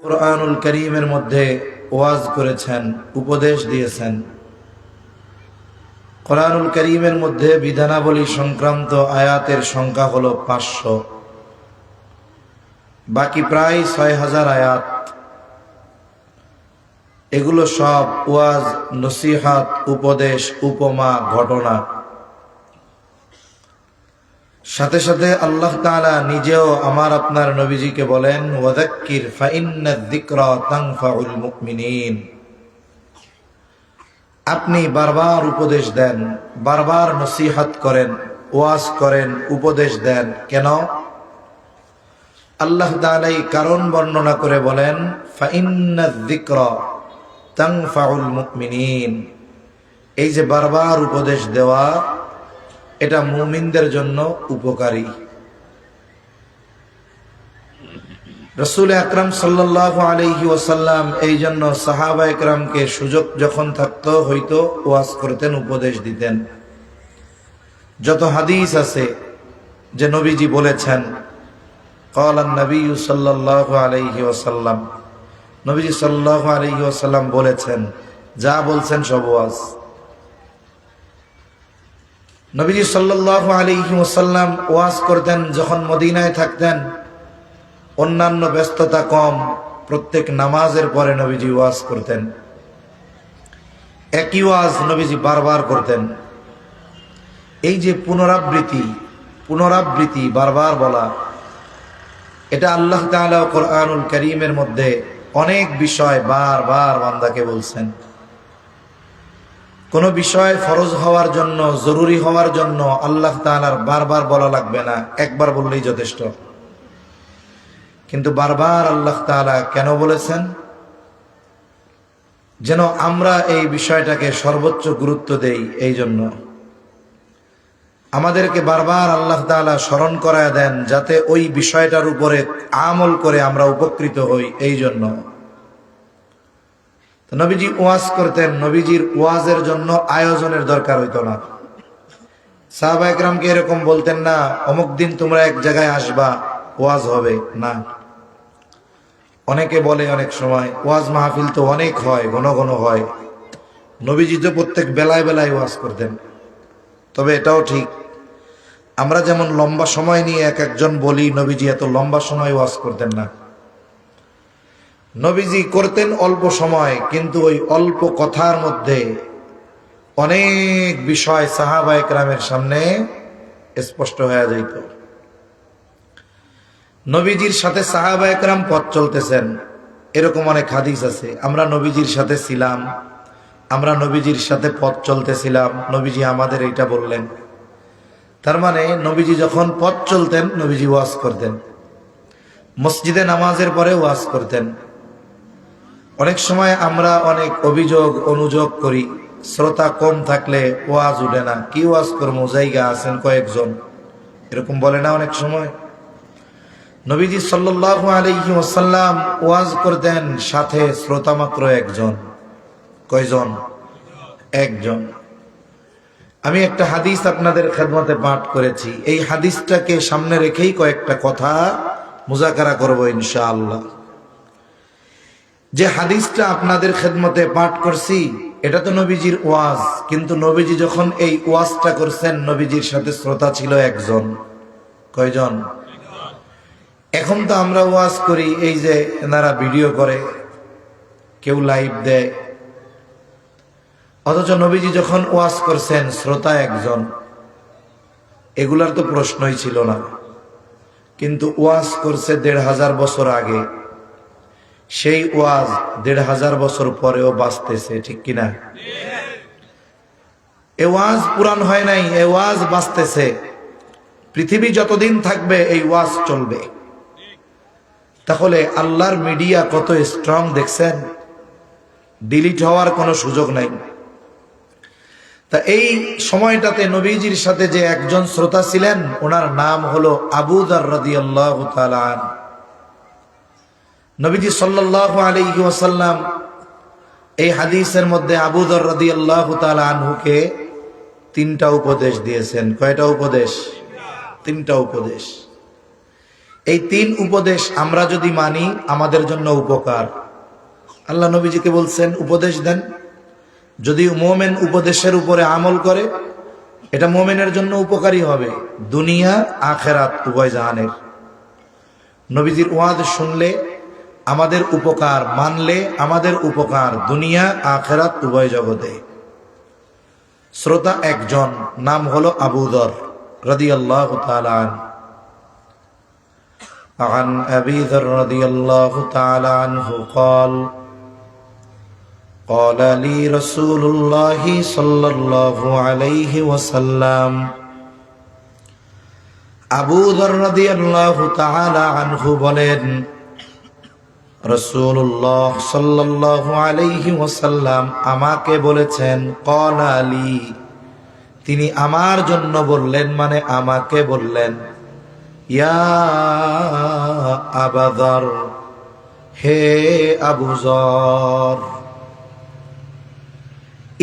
কুরআনুল কারীমের মধ্যে ওয়াজ করেছেন, উপদেশ দিয়েছেন। কুরআনুল কারীমের মধ্যে বিধানাবলী সংক্রান্ত আয়াতের সংখ্যা হলো 500, বাকি প্রায় 6000 আয়াত। এগুলো সব ওয়াজ, নসিহত, উপদেশ, উপমা, ঘটনা। সাথে সাথে আল্লাহ তাআলা নিজেও আমার আপনার নবীজিকে বলেন, ওয়াযাক্কির ফাইন্নায যিকরা তানফাউল মুমিনিন। আপনি বারবার উপদেশ দেন, বারবার নসিহত করেন, ওয়াজ করেন, উপদেশ দেন। কেন? আল্লাহ তাআলা এই কারণ বর্ণনা করে বলেন, ফাইন্নায যিকরা তানফাউল মুমিনিন। এই যে বারবার উপদেশ দেওয়া, এটা মুমিনদের জন্য উপকারী। রাসূল আকরাম সাল্লাল্লাহু আলাইহি ওয়াসাল্লাম এই জন্য সাহাবা একরামকে সুযোগ যখন থাকতো হয়তো ওয়াজ করতেন, উপদেশ দিতেন। যত হাদিস আছে যে নবীজি বলেছেন, ক্বালান নবী সাল্লাল্লাহু আলাইহি ওয়াসাল্লাম, নবীজি সাল্লাল্লাহু আলাইহি ওয়াসাল্লাম বলেছেন, যা বলছেন সব ওয়াজ। নবীজি সাল্লাল্লাহু আলাইহি ওয়াসাল্লাম ওয়াজ করতেন যখন মদিনায় থাকতেন। অন্যান্য ব্যস্ততা কম, প্রত্যেক নামাজের পরে নবীজি ওয়াজ করতেন। একই ওয়াজ নবীজি বারবার করতেন। এই যে পুনরাবৃত্তি বারবার বলা, এটা আল্লাহ তাআলা কুরআনুল কারীমের মধ্যে অনেক বিষয় বারবার বান্দাকে বলছেন। কোন বিষয় ফরজ হওয়ার জন্য, জরুরি হওয়ার জন্য আল্লাহ তাআলার বারবার বলা লাগবে না, একবার বললেই যথেষ্ট। কিন্তু বারবার আল্লাহ তাআলা কেন বলেছেন? যেন আমরা এই বিষয়টাকে সর্বোচ্চ গুরুত্ব দেই। এই জন্য আমাদেরকে বারবার আল্লাহ তাআলা স্মরণ করায় দেন, যাতে ওই বিষয়টার উপরে আমল করে আমরা উপকৃত হই। এই জন্য নবীজি ওয়াজ করতেন। নবীজির ওয়াজের জন্য আয়োজনের দরকার হইতো না। সাহাবা একরামকে এরকম বলতেন না, অমুক দিন তোমরা এক জায়গায় আসবা, ওয়াজ হবে না। অনেকে বলে অনেক সময় ওয়াজ মাহফিল তো অনেক হয়, ঘন ঘন হয়। নবীজি তো প্রত্যেক বেলায় বেলায় ওয়াজ করতেন। তবে এটাও ঠিক, আমরা যেমন লম্বা সময় নিয়ে এক একজন বলি, নবীজি এত লম্বা সময় ওয়াজ করতেন না। নবীজি করতেন অল্প সময়, কিন্তু ওই অল্প কথার মধ্যে অনেক বিষয় সাহাবা একরামের সামনে স্পষ্ট হয়ে যাইত। নবীজির সাথে সাহাবা একরাম পথ চলতেছেন, এরকম অনেক হাদিস আছে। আমরা নবীজির সাথে ছিলাম, আমরা নবীজির সাথে পথ চলতেছিলাম, নবীজি আমাদের এইটা বললেন। তার মানে নবীজি যখন পথ চলতেন, নবীজি ওয়াজ করতেন। মসজিদে নামাজের পরে ওয়াজ করতেন। অনেক সময় আমরা অনেক অভিযোগ অনুযোগ করি, শ্রোতা কম থাকলে ওয়াজ উঠে না, কি ওয়াজ করবো, জায়গা আছেন কয়েকজন, এরকম বলে না অনেক সময়। নবীজি সাল্লাল্লাহু আলাইহি ওয়াসাল্লাম ওয়াজ করতেন, সাথে শ্রোতা মাত্র একজন। কয়জন? একজন। আমি একটা হাদিস আপনাদের খেদমতে পাঠ করেছি। এই হাদিসটাকে সামনে রেখেই কয়েকটা কথা মুযাকারা করব ইনশাআল্লাহ। যে হাদিসটা আপনাদের খেদমতে পাঠ করছি, এটা তো নবীজির ওয়াজ, কিন্তু নবীজি যখন এই ওয়াজটা করছেন, নবীজির সাথে শ্রোতা ছিল একজন। কয়জন? এখন তো আমরা ওয়াজ করি, এই যে এনারা ভিডিও করে, কেউ লাইভ দেয়, অথচ নবীজি যখন ওয়াজ করছেন শ্রোতা একজন। এগুলার তো প্রশ্নই ছিল না, কিন্তু ওয়াজ করছে 1500 বছর আগে। সেই ওয়াজ 1500 বছর পরেও বাঁচতেছে, ঠিক কিনা? এ ওয়াজ পুরান হয় নাই, এ ওয়াজ বাঁচতেছে। পৃথিবী যতদিন থাকবে এই ওয়াজ চলবে। তাহলে আল্লাহর মিডিয়া কত স্ট্রং দেখছেন, ডিলিট হওয়ার কোনো সুযোগ নাই। তা এই সময়টাতে নবীজির সাথে যে একজন শ্রোতা ছিলেন, ওনার নাম হলো আবু যর রাদিয়াল্লাহু তাআলা আনহু। নবীজি সাল্লাল্লাহু আলাইহি ওয়াসাল্লাম এই হাদিসের মধ্যে আবু যর রাদিয়াল্লাহু তাআলা আনহুকে 3টা উপদেশ দিয়েছেন। কয়টা উপদেশ? 3টা উপদেশ। এই 3 উপদেশ আমরা যদি মানি আমাদের জন্য উপকার। আল্লাহ নবীজিকে বলছেন উপদেশ দেন, যদি মোমেন উপদেশের উপরে আমল করে এটা মোমেনের জন্য উপকারী হবে, দুনিয়া আখেরাত উভয় জাহানের। নবীজির ওয়াজ শুনলে আমাদের উপকার, মানলে আমাদের উপকার দুনিয়া আখেরাত উভয় জগতে। শ্রোতা একজন, নাম হলো আবু যর রাদিয়াল্লাহু তাআলা আনহু। عن أبي ذر رضي الله تعالى عنه قال قال لي رسول الله صلى الله عليه وسلم আবু যর রাদিয়াল্লাহু তাআলা আনহু বলেন, রাসূলুল্লাহ সাল্লাল্লাহু আলাইহি ওয়াসাল্লাম আমাকে বলেছেন, ক্বালা লি, তিনি আমার জন্য বললেন, মানে আমাকে বললেন, ইয়া আবু যর, হে আবু যর,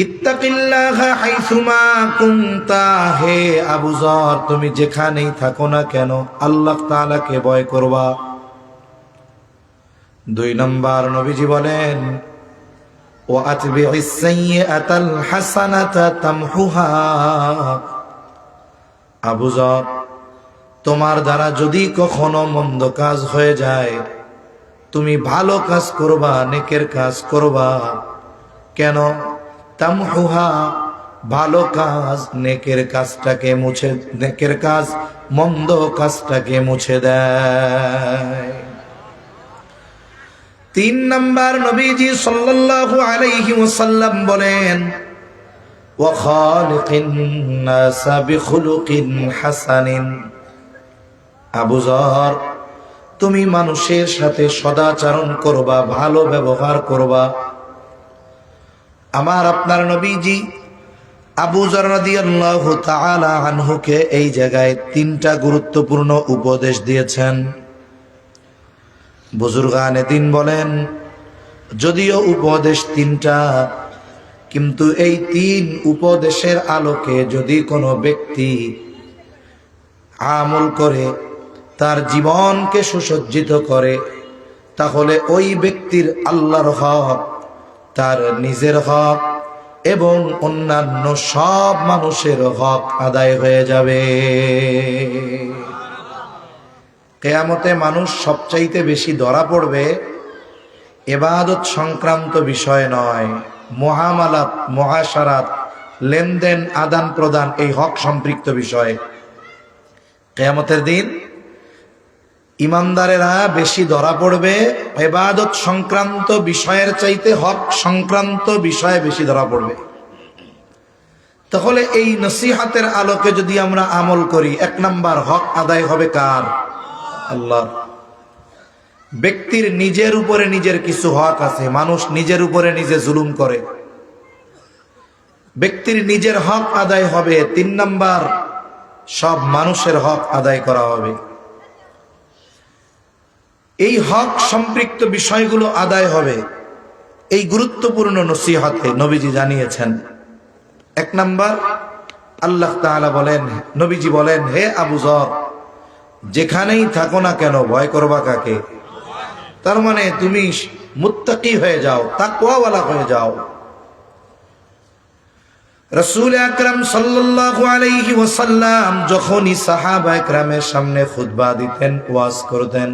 ইত্তাকিল্লাহা হাইসুমা কুনতা, হে আবু যর তুমি যেখানেই থাকো না কেন আল্লাহ তাআলাকে ভয় করবা। 2 নম্বর নবীজি বলেন, ওয়া আতবি'is সাইয়্যাতাল হাসানাতা তামহুহা, আবু যর তোমার দ্বারা যদি কখনো মন্দ কাজ হয়ে যায় তুমি ভালো কাজ করবা, নেকের কাজ করবা। কেন? তামহুহা, ভালো কাজ নেকের কাজটাকে মুছে, নেকের কাজ মন্দ কাজটাকে মুছে দেয়। 3 নম্বর নবীজি সাল্লাল্লাহু আলাইহি ওয়াসাল্লাম বলেন, ওয়া খালিকিন নাসা বিখুলুকিন হাসানিন, আবু যর তুমি মানুষের সাথে সদাচরণ করবা, ভালো ব্যবহার করবা। আমার আপনার নবীজি আবু যর রাদিয়াল্লাহু তাআলা আনহুকে এই জায়গায় 3টা গুরুত্বপূর্ণ উপদেশ দিয়েছেন। বুজুর্গানে দিন বলেন, যদিও উপদেশ 3টা, কিন্তু এই 3 উপদেশের আলোকে যদি কোনো ব্যক্তি আমল করে, তার জীবনকে সুসজ্জিত করে, তাহলে ওই ব্যক্তির আল্লাহর হক, তার নিজের হক এবং অন্যান্য সব মানুষের হক আদায় হয়ে যাবে। কিয়ামতে মানুষ সবচাইতে বেশি ধরা পড়বে ইবাদত সংক্রান্ত বিষয় নয়, মুআমালাত, মুআশারাত, লেনদেন, আদান প্রদান, এই হক সম্পৃক্ত বিষয়। কিয়ামতের দিন ইমানদারেরা বেশি ধরা পড়বে ইবাদত সংক্রান্ত বিষয়ের চাইতে হক সংক্রান্ত বিষয়ে বেশি ধরা পড়বে। তাহলে এই নসিহতের আলোকে যদি আমরা আমল করি, 1 নাম্বার হক আদায় হবে কার? আল্লাহর। ব্যক্তির নিজের উপরে নিজের কিছু হক আছে, মানুষ নিজের উপরে নিজে জুলুম করে, ব্যক্তির নিজের হক আদায় হবে। 3 নাম্বার সব মানুষের হক আদায় করা হবে। এই হক সম্পৃক্ত বিষয়গুলো আদায় হবে এই গুরুত্বপূর্ণ নসিহতে নবীজি জানিয়েছেন। 1 নাম্বার, আল্লাহ তাআলা বলেন, নবীজি বলেন, হে আবু যর যেখানেই থাকো না কেন ভয় করবা কাকে? তার মানে তুমি মুত্তাকি হয়ে যাও, তাকওয়াওয়ালা হয়ে যাও। রাসূল আকরাম সাল্লাল্লাহু আলাইহি ওয়াসাল্লাম যখনই সাহাবা একরামের সামনে খুতবা দিতেন, ওয়াজ করতেন,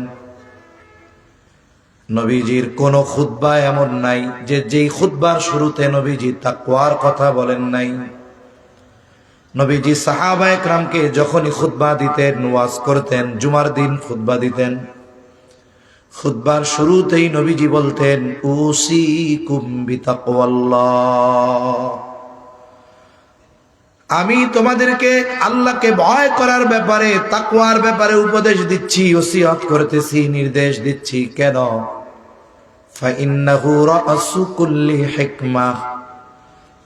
নবীজির কোন খুতবা এমন নাই যে যেই খুতবার শুরুতে নবীজি তাকওয়ার কথা বলেন নাই। নবীজি সাহাবা একরামকে যখনই খুতবা দিতেন, ওয়াজ করতেন, জুমার দিন খুতবা দিতেন, খুতবার শুরুতেই নবীজি বলতেন, উসিকুম বিতাকওয়াল্লাহ, আমি তোমাদেরকে আল্লাহকে ভয় করার ব্যাপারে, তাকওয়ার ব্যাপারে উপদেশ দিচ্ছি, ওসিয়ত করতেছি, নির্দেশ দিচ্ছি। কেন? ফাইন্নাহু রাসু কুল্লি হিকমাহ,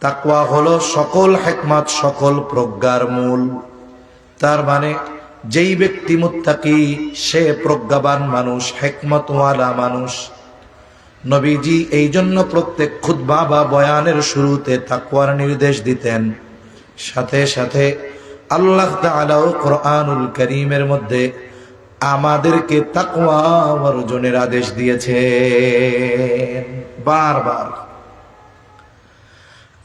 তাকওয়া হলো সকল হিকমত, সকল প্রজ্ঞার মূল। তার মানে যেই ব্যক্তি মুত্তাকি সে প্রজ্ঞাবান মানুষ, হিকমতওয়ালা মানুষ। নবীজি এই জন্য প্রত্যেক খুতবা বা বয়ানের শুরুতে তাকওয়ার নির্দেশ দিতেন। সাথে সাথে আল্লাহ তাআলা কোরআনুল কারীমের মধ্যে আমাদেরকে তাকওয়া অর্জনের আদেশ দিয়েছেন। বারবার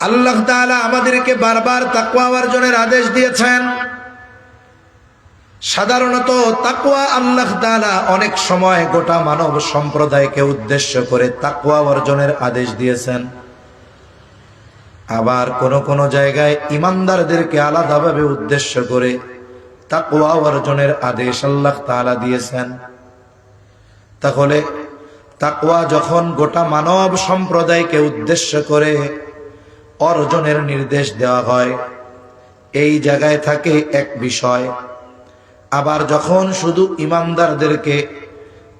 আল্লাহ তাআলা আমাদেরকে বারবার তাকওয়া অর্জনের আদেশ দিয়েছেন। সাধারণত তাকওয়া আল্লাহ তাআলা অনেক সময় গোটা মানব সম্প্রদায়কে উদ্দেশ্য করে তাকওয়া অর্জনের আদেশ দিয়েছেন। আবার কোন কোন জায়গায় ঈমানদারদেরকে আলাদাভাবে উদ্দেশ্য করে তাকওয়া অর্জনের আদেশ আল্লাহ তাআলা দিয়েছেন। তাহলে তাকওয়া যখন গোটা মানব সম্প্রদায়কে উদ্দেশ্য করে অর্জনের নির্দেশ দেওয়া হয়, এই জায়গায় থাকে এক বিষয়। আবার যখন শুধু ঈমানদারদেরকে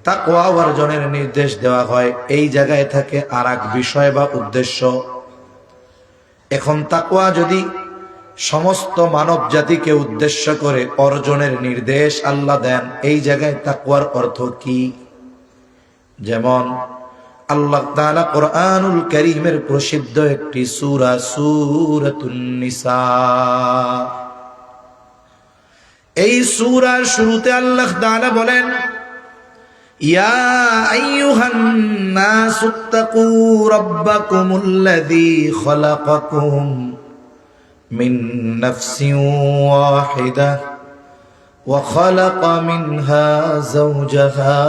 তাকওয়া অর্জনের নির্দেশ দেওয়া হয়, এই জায়গায় থাকে আরেক বিষয় বা উদ্দেশ্য। এখন তাকওয়া যদি সমস্ত মানব জাতিকে উদ্দেশ্য করে অর্জনের নির্দেশ আল্লাহ দেন, এই জায়গায় তাকওয়ার অর্থ কি? যেমন আল্লাহ তাআলা কোরআনুল কারীমের প্রসিদ্ধ একটি সূরা সূরাতুন নিসা, এই সূরার শুরুতে আল্লাহ তাআলা বলেন, ইয়া আইয়ুহান নাসুত্তাকু রাব্বাকুমুল্লাযী খালাকাকুম মিন নাফসিন ওয়াহিদা ওয়া খালাকা মিনহা যাওজাহা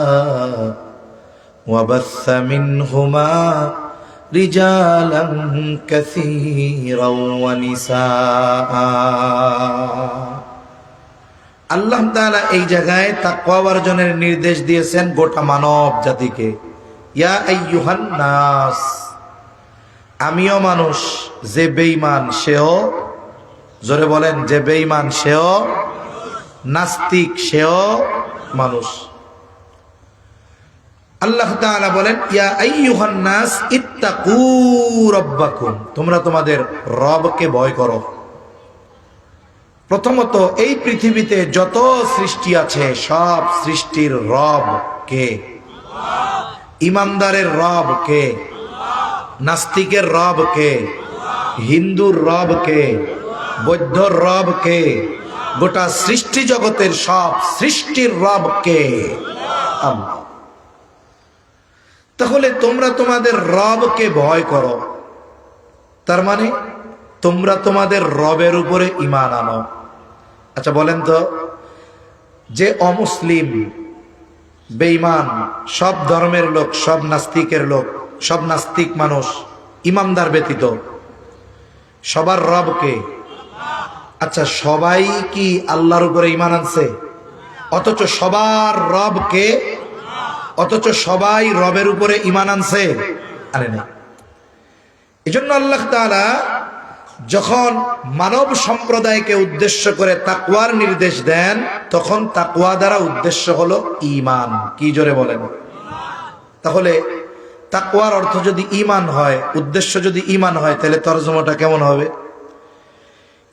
ওয়া বাসসা মিনহুমা রিজালান কাসীরান ওয়া নিসা। আল্লাহ তাআলা এই জায়গায় তাকওয়া অর্জনের নির্দেশ দিয়েছেন গোটা মানব জাতিকে। ইয়া আইয়ুহান নাস, আমিও মানুষ, যে বেঈমান সেও, জোরে বলেন, যে বেঈমান সেও, নাস্তিক সেও মানুষ। আল্লাহ তাআলা বলেন, ইয়া আইয়ুহান নাস ইত্তাকু রাব্বাকুম, তোমরা তোমাদের রবকে ভয় করো। প্রথমত এই পৃথিবীতে যত সৃষ্টি আছে সব সৃষ্টির রব কে? ঈমানদারের রব কে? নাস্তিকের রব কে? হিন্দুর রব কে? বৌদ্ধর রব কে? গোটা সৃষ্টি জগতের সব সৃষ্টির রব কে? আল্লাহ। তাহলে তোমরা তোমাদের রবকে ভয় করো, তার মানে তোমরা তোমাদের রবের উপরে ঈমান আনো। আচ্ছা বলেন তো, যে অমুসলিম, বেঈমান, সব ধর্মের লোক, সব নাস্তিকের লোক, সব নাস্তিক মানুষ ঈমানদার ব্যতীত, সবার রব কে? আচ্ছা সবাই কি আল্লাহর উপরে ঈমান আনছে? অথচ সবার রব কে? অথচ সবাই রবের উপরে ঈমান আনছে? আরে না। এজন্য আল্লাহ তাআলা যখন মানব সম্প্রদায়কে উদ্দেশ্য করে তাকওয়ার নির্দেশ দেন, তখন তাকওয়া দ্বারা উদ্দেশ্য হলো ঈমান। কি জোরে বলেন? তাহলে তাকওয়ার অর্থ যদি ঈমান হয়, উদ্দেশ্য যদি ঈমান হয়, তাহলে তরজমাটা কেমন হবে?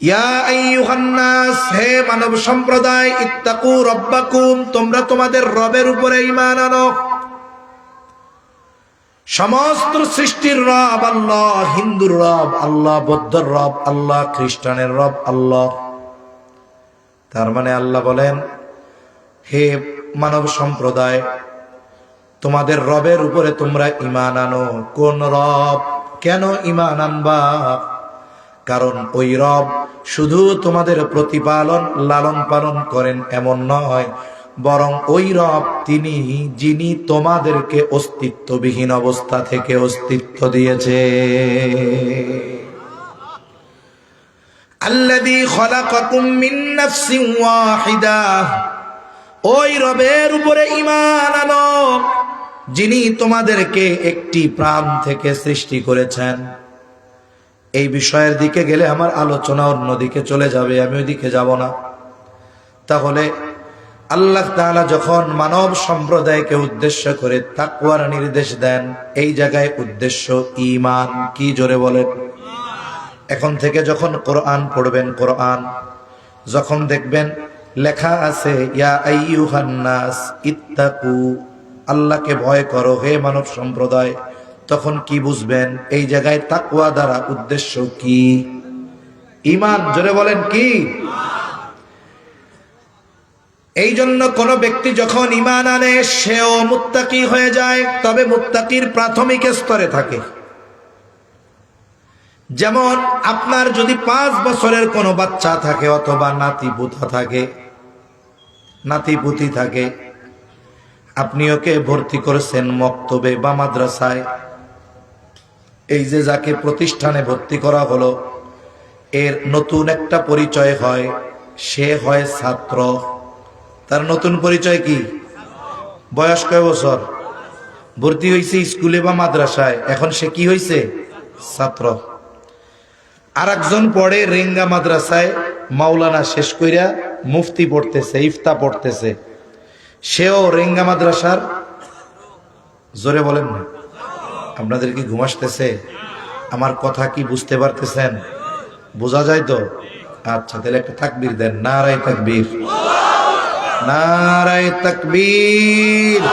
ইয়া আইয়ুহান নাস, হে মানব সম্প্রদায়, ইত্তাকু রাব্বাকুম, তোমরা তোমাদের রবের উপরে ঈমান আনো। সমস্ত সৃষ্টির রব আল্লাহ, হিন্দুর রব আল্লাহ, বৌদ্ধর রব আল্লাহ, খ্রিস্টানের রব আল্লাহ। তার মানে আল্লাহ বলেন, হে মানব সম্প্রদায়, তোমাদের রবের উপরে তোমরা ঈমান আনো। কোন রব? কেন ঈমান আনবা? কারণ ওই রব শুধু তোমাদের প্রতিপালন লালন পালন করেন এমন নয়, বরং ওই রব তিনি যিনি তোমাদেরকে অস্তিত্ববিহীন অবস্থা থেকে অস্তিত্ব দিয়েছে। আল্লাযী খালাকাকুম মিন নাফসিন ওয়াহিদা, ওই রবের উপরে ঈমান আনো যিনি তোমাদেরকে একটি প্রাণ থেকে সৃষ্টি করেছেন। এই বিষয়ের দিকে গেলে আমার আলোচনা অন্যদিকে চলে যাবে, আমি ওই দিকে যাব না। তাহলে আল্লাহ তাআলা যখন মানব সম্প্রদায়কে উদ্দেশ্য করে তাকওয়ার নির্দেশ দেন, এই জায়গায় উদ্দেশ্য ঈমান। কি জোরে বলেন? এখন থেকে যখন কোরআন পড়বেন, কোরআন যখন দেখবেন লেখা আছে ইয়া আইয়ুহান নাস ইত্তাকু, আল্লাহকে ভয় করো হে মানব সম্প্রদায়, তখন কি বুঝবেন? এই জায়গায় তাকওয়া দ্বারা উদ্দেশ্য কি? ঈমান। জোরে বলেন কি? এই জন্য কোন ব্যক্তি যখন ঈমান আনে সেও মুত্তাকি হয়ে যায়, তবে মুত্তাকির প্রাথমিক স্তরে থাকে। যেমন আপনার যদি 5 বছরের কোনো বাচ্চা থাকে অথবা নাতিপুতি থাকে, আপনি ওকে ভর্তি করেছেন মক্তবে বা মাদ্রাসায়, এই যে যাকে প্রতিষ্ঠানে ভর্তি করা হলো, এর নতুন একটা পরিচয় হয়, সে হয় ছাত্র। তার নতুন পরিচয় কি? বয়স কয় বছর? ভর্তি হয়েছে স্কুলে বা মাদ্রাসায়, এখন সে কি হয়েছে? ছাত্র। আর একজন পড়ে রেঙ্গা মাদ্রাসায়, মাওলানা শেষ কইরা মুফতি পড়তেছে, ইফতা পড়তেছে, সেও রেঙ্গা মাদ্রাসার। জোরে বলেন না, আপনাদের কি ঘুম আসতেছে? আমার কথা কি বুঝতে পারতেছেন? বোঝা যায় তো? আচ্ছা, তাহলে একটা তাকবীর দেন। নারায়ে তাকবীর, নারায়ে তাকবীর।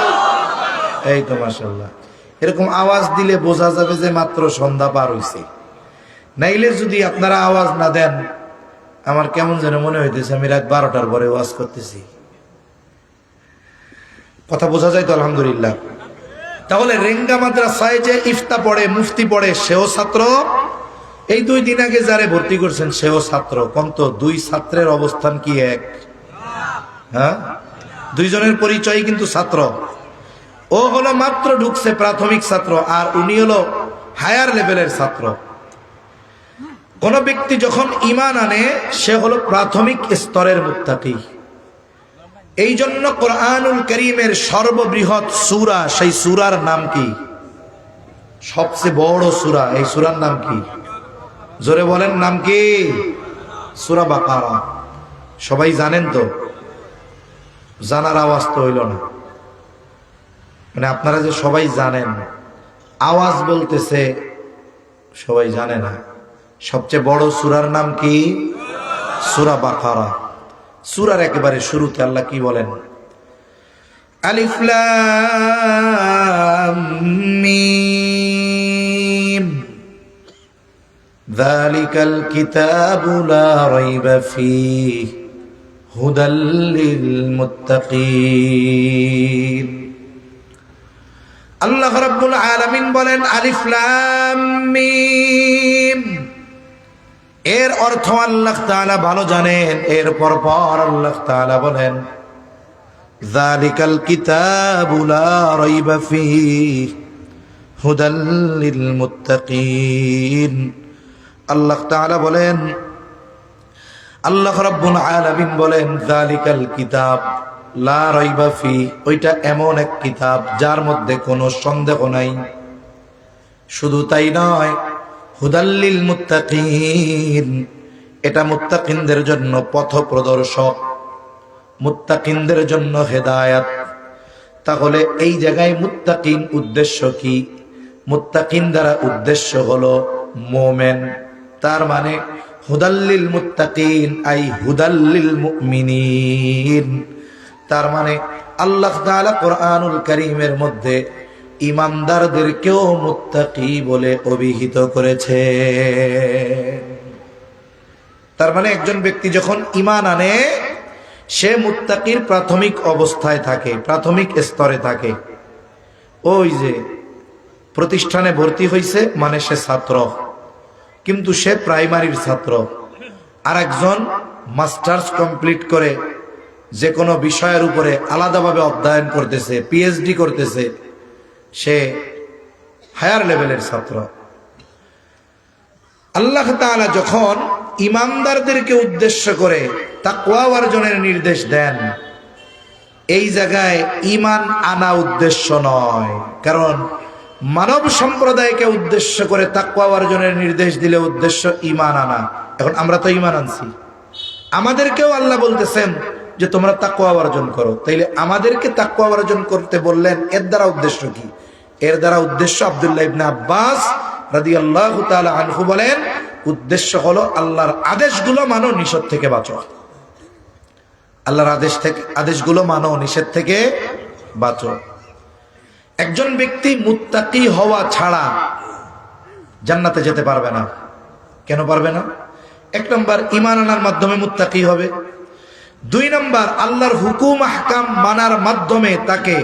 এই তো মাশাআল্লাহ, এরকম আওয়াজ দিলে বোঝা যাবে যে মাত্র সন্ধ্যা পার হইছে। নাইলে যদি আপনারা আওয়াজ না দেন, আমার কেমন যেন মনে হইতেছে আমি রাত 12টার পরে ওয়াজ করতেছি। কথা বোঝা যায় তো? আলহামদুলিল্লাহ। তাহলে রেঙ্গা মাদ্রাসায় যে ইফতা পড়ে, মুফতি পড়ে, সেও ছাত্র। এই 2 দিন আগে যারে ভর্তি করছেন সেও ছাত্র। কম তো 2 ছাত্রের অবস্থান কি এক? হ্যাঁ, 2 জনের পরিচয় কিন্তু ছাত্র। ও হলো মাত্র ঢুকছে প্রাথমিক ছাত্র, আর উনি হলো হায়ার লেভেলের ছাত্র। কোন ব্যক্তি যখন ঈমান আনে সে হলো প্রাথমিক স্তরের মুত্তাকি। এই জন্য কোরআনুল কারীমের সর্ববৃহৎ সূরা, সেই সূরার নাম কি? সবচেয়ে বড় সূরা, এই সূরার নাম কি? জোরে বলেন, নাম কি? সূরা বাকারা। সবাই জানেন তো? জানার আওয়াজ তো হইল না, মানে আপনারা যে সবাই জানেন, আওয়াজ বলতেছে সবাই জানে না। সবচেয়ে বড় সূরার নাম কি? সূরা বাকারা। সূরার একেবারে শুরুতে আল্লাহ কি বলেন? আলিফ লাম মিম যালিকাল কিতাবু লা রাইবা ফীহি হুদাল লিল মুত্তাকিন। আল্লাহ রাব্বুল আলামিন বলেন আলিফ লাম মিম। এর অর্থ আল্লাহ তাআলা ভালো জানেন। এরপর আল্লাহ তাআলা বলেন যালিকাল কিতাবু লা রাইবা ফীহি হুদাল লিল মুত্তাকিন। আল্লাহ তাআলা বলেন, আল্লাহ রাব্বুল আলামিন বলেন যালিকাল কিতাব লা রাইবা ফীহি, ওইটা এমন এক কিতাব যার মধ্যে কোনো সন্দেহ নাই। শুধু তাই নয়, হুদাল লিল মুত্তাকিন, এটা মুত্তাকিনদের জন্য পথ প্রদর্শক, মুত্তাকিনদের জন্য হেদায়াত। তাহলে এই জায়গায় মুত্তাকিন উদ্দেশ্য কি? মুত্তাকিন দ্বারা উদ্দেশ্য হলো মুমিন। তার মানে হুদাল লিল মুত্তাকিন আই হুদাল লিল মুমিনিন। তার মানে আল্লাহ তাআলা কোরআনুল কারীমের মধ্যে ঈমানদারদেরকেও মুত্তাকি বলে অভিহিত করেছে। তার মানে একজন ব্যক্তি যখন ঈমান আনে সে মুত্তাকির প্রাথমিক অবস্থায় থাকে, প্রাথমিক স্তরে থাকে। ওই যে প্রতিষ্ঠানে ভর্তি হয়েছে মানে সে ছাত্র, কিন্তু সে প্রাইমারির ছাত্র। আর একজন মাস্টার্স কমপ্লিট করে যে কোনো বিষয়ের উপরে আলাদাভাবে অধ্যয়ন করতেছে, পিএইচডি করতেছে, সে হায়ার লেভেলের ছাত্র। আল্লাহ তাআলা যখন ঈমানদারদেরকে উদ্দেশ্য করে তাকওয়া অর্জনের নির্দেশ দেন, এই জায়গায় ঈমান আনা উদ্দেশ্য নয়। কারণ মানব সম্প্রদায়কে উদ্দেশ্য করে তাকওয়া অর্জনের নির্দেশ দিলে উদ্দেশ্য ঈমান আনা। এখন আমরা তো ঈমান আনছি, আমাদেরকেও আল্লাহ বলতেছেন যে তোমরা তাকওয়া অর্জন করো। তাইলে আমাদেরকে তাকওয়া অর্জন করতে বললেন, এর দ্বারা উদ্দেশ্য কি? এর দ্বারা উদ্দেশ্য আব্দুল্লাহ ইবনে আব্বাস রাদিয়াল্লাহু তাআলা আনহু বলেন, উদ্দেশ্য হলো আল্লাহর আদেশগুলো মানো, নিষেধ থেকে বাঁচো। আল্লাহর আদেশগুলো মানো, নিষেধ থেকে বাঁচো। একজন ব্যক্তি মুত্তাকি হওয়া ছাড়া জান্নাতে যেতে পারবে না। কেন পারবে না? 1 নম্বর, ঈমান আনার মাধ্যমে মুত্তাকি হবে। দুই নম্বর, আল্লাহর হুকুম আহকাম মানার মাধ্যমে তাকে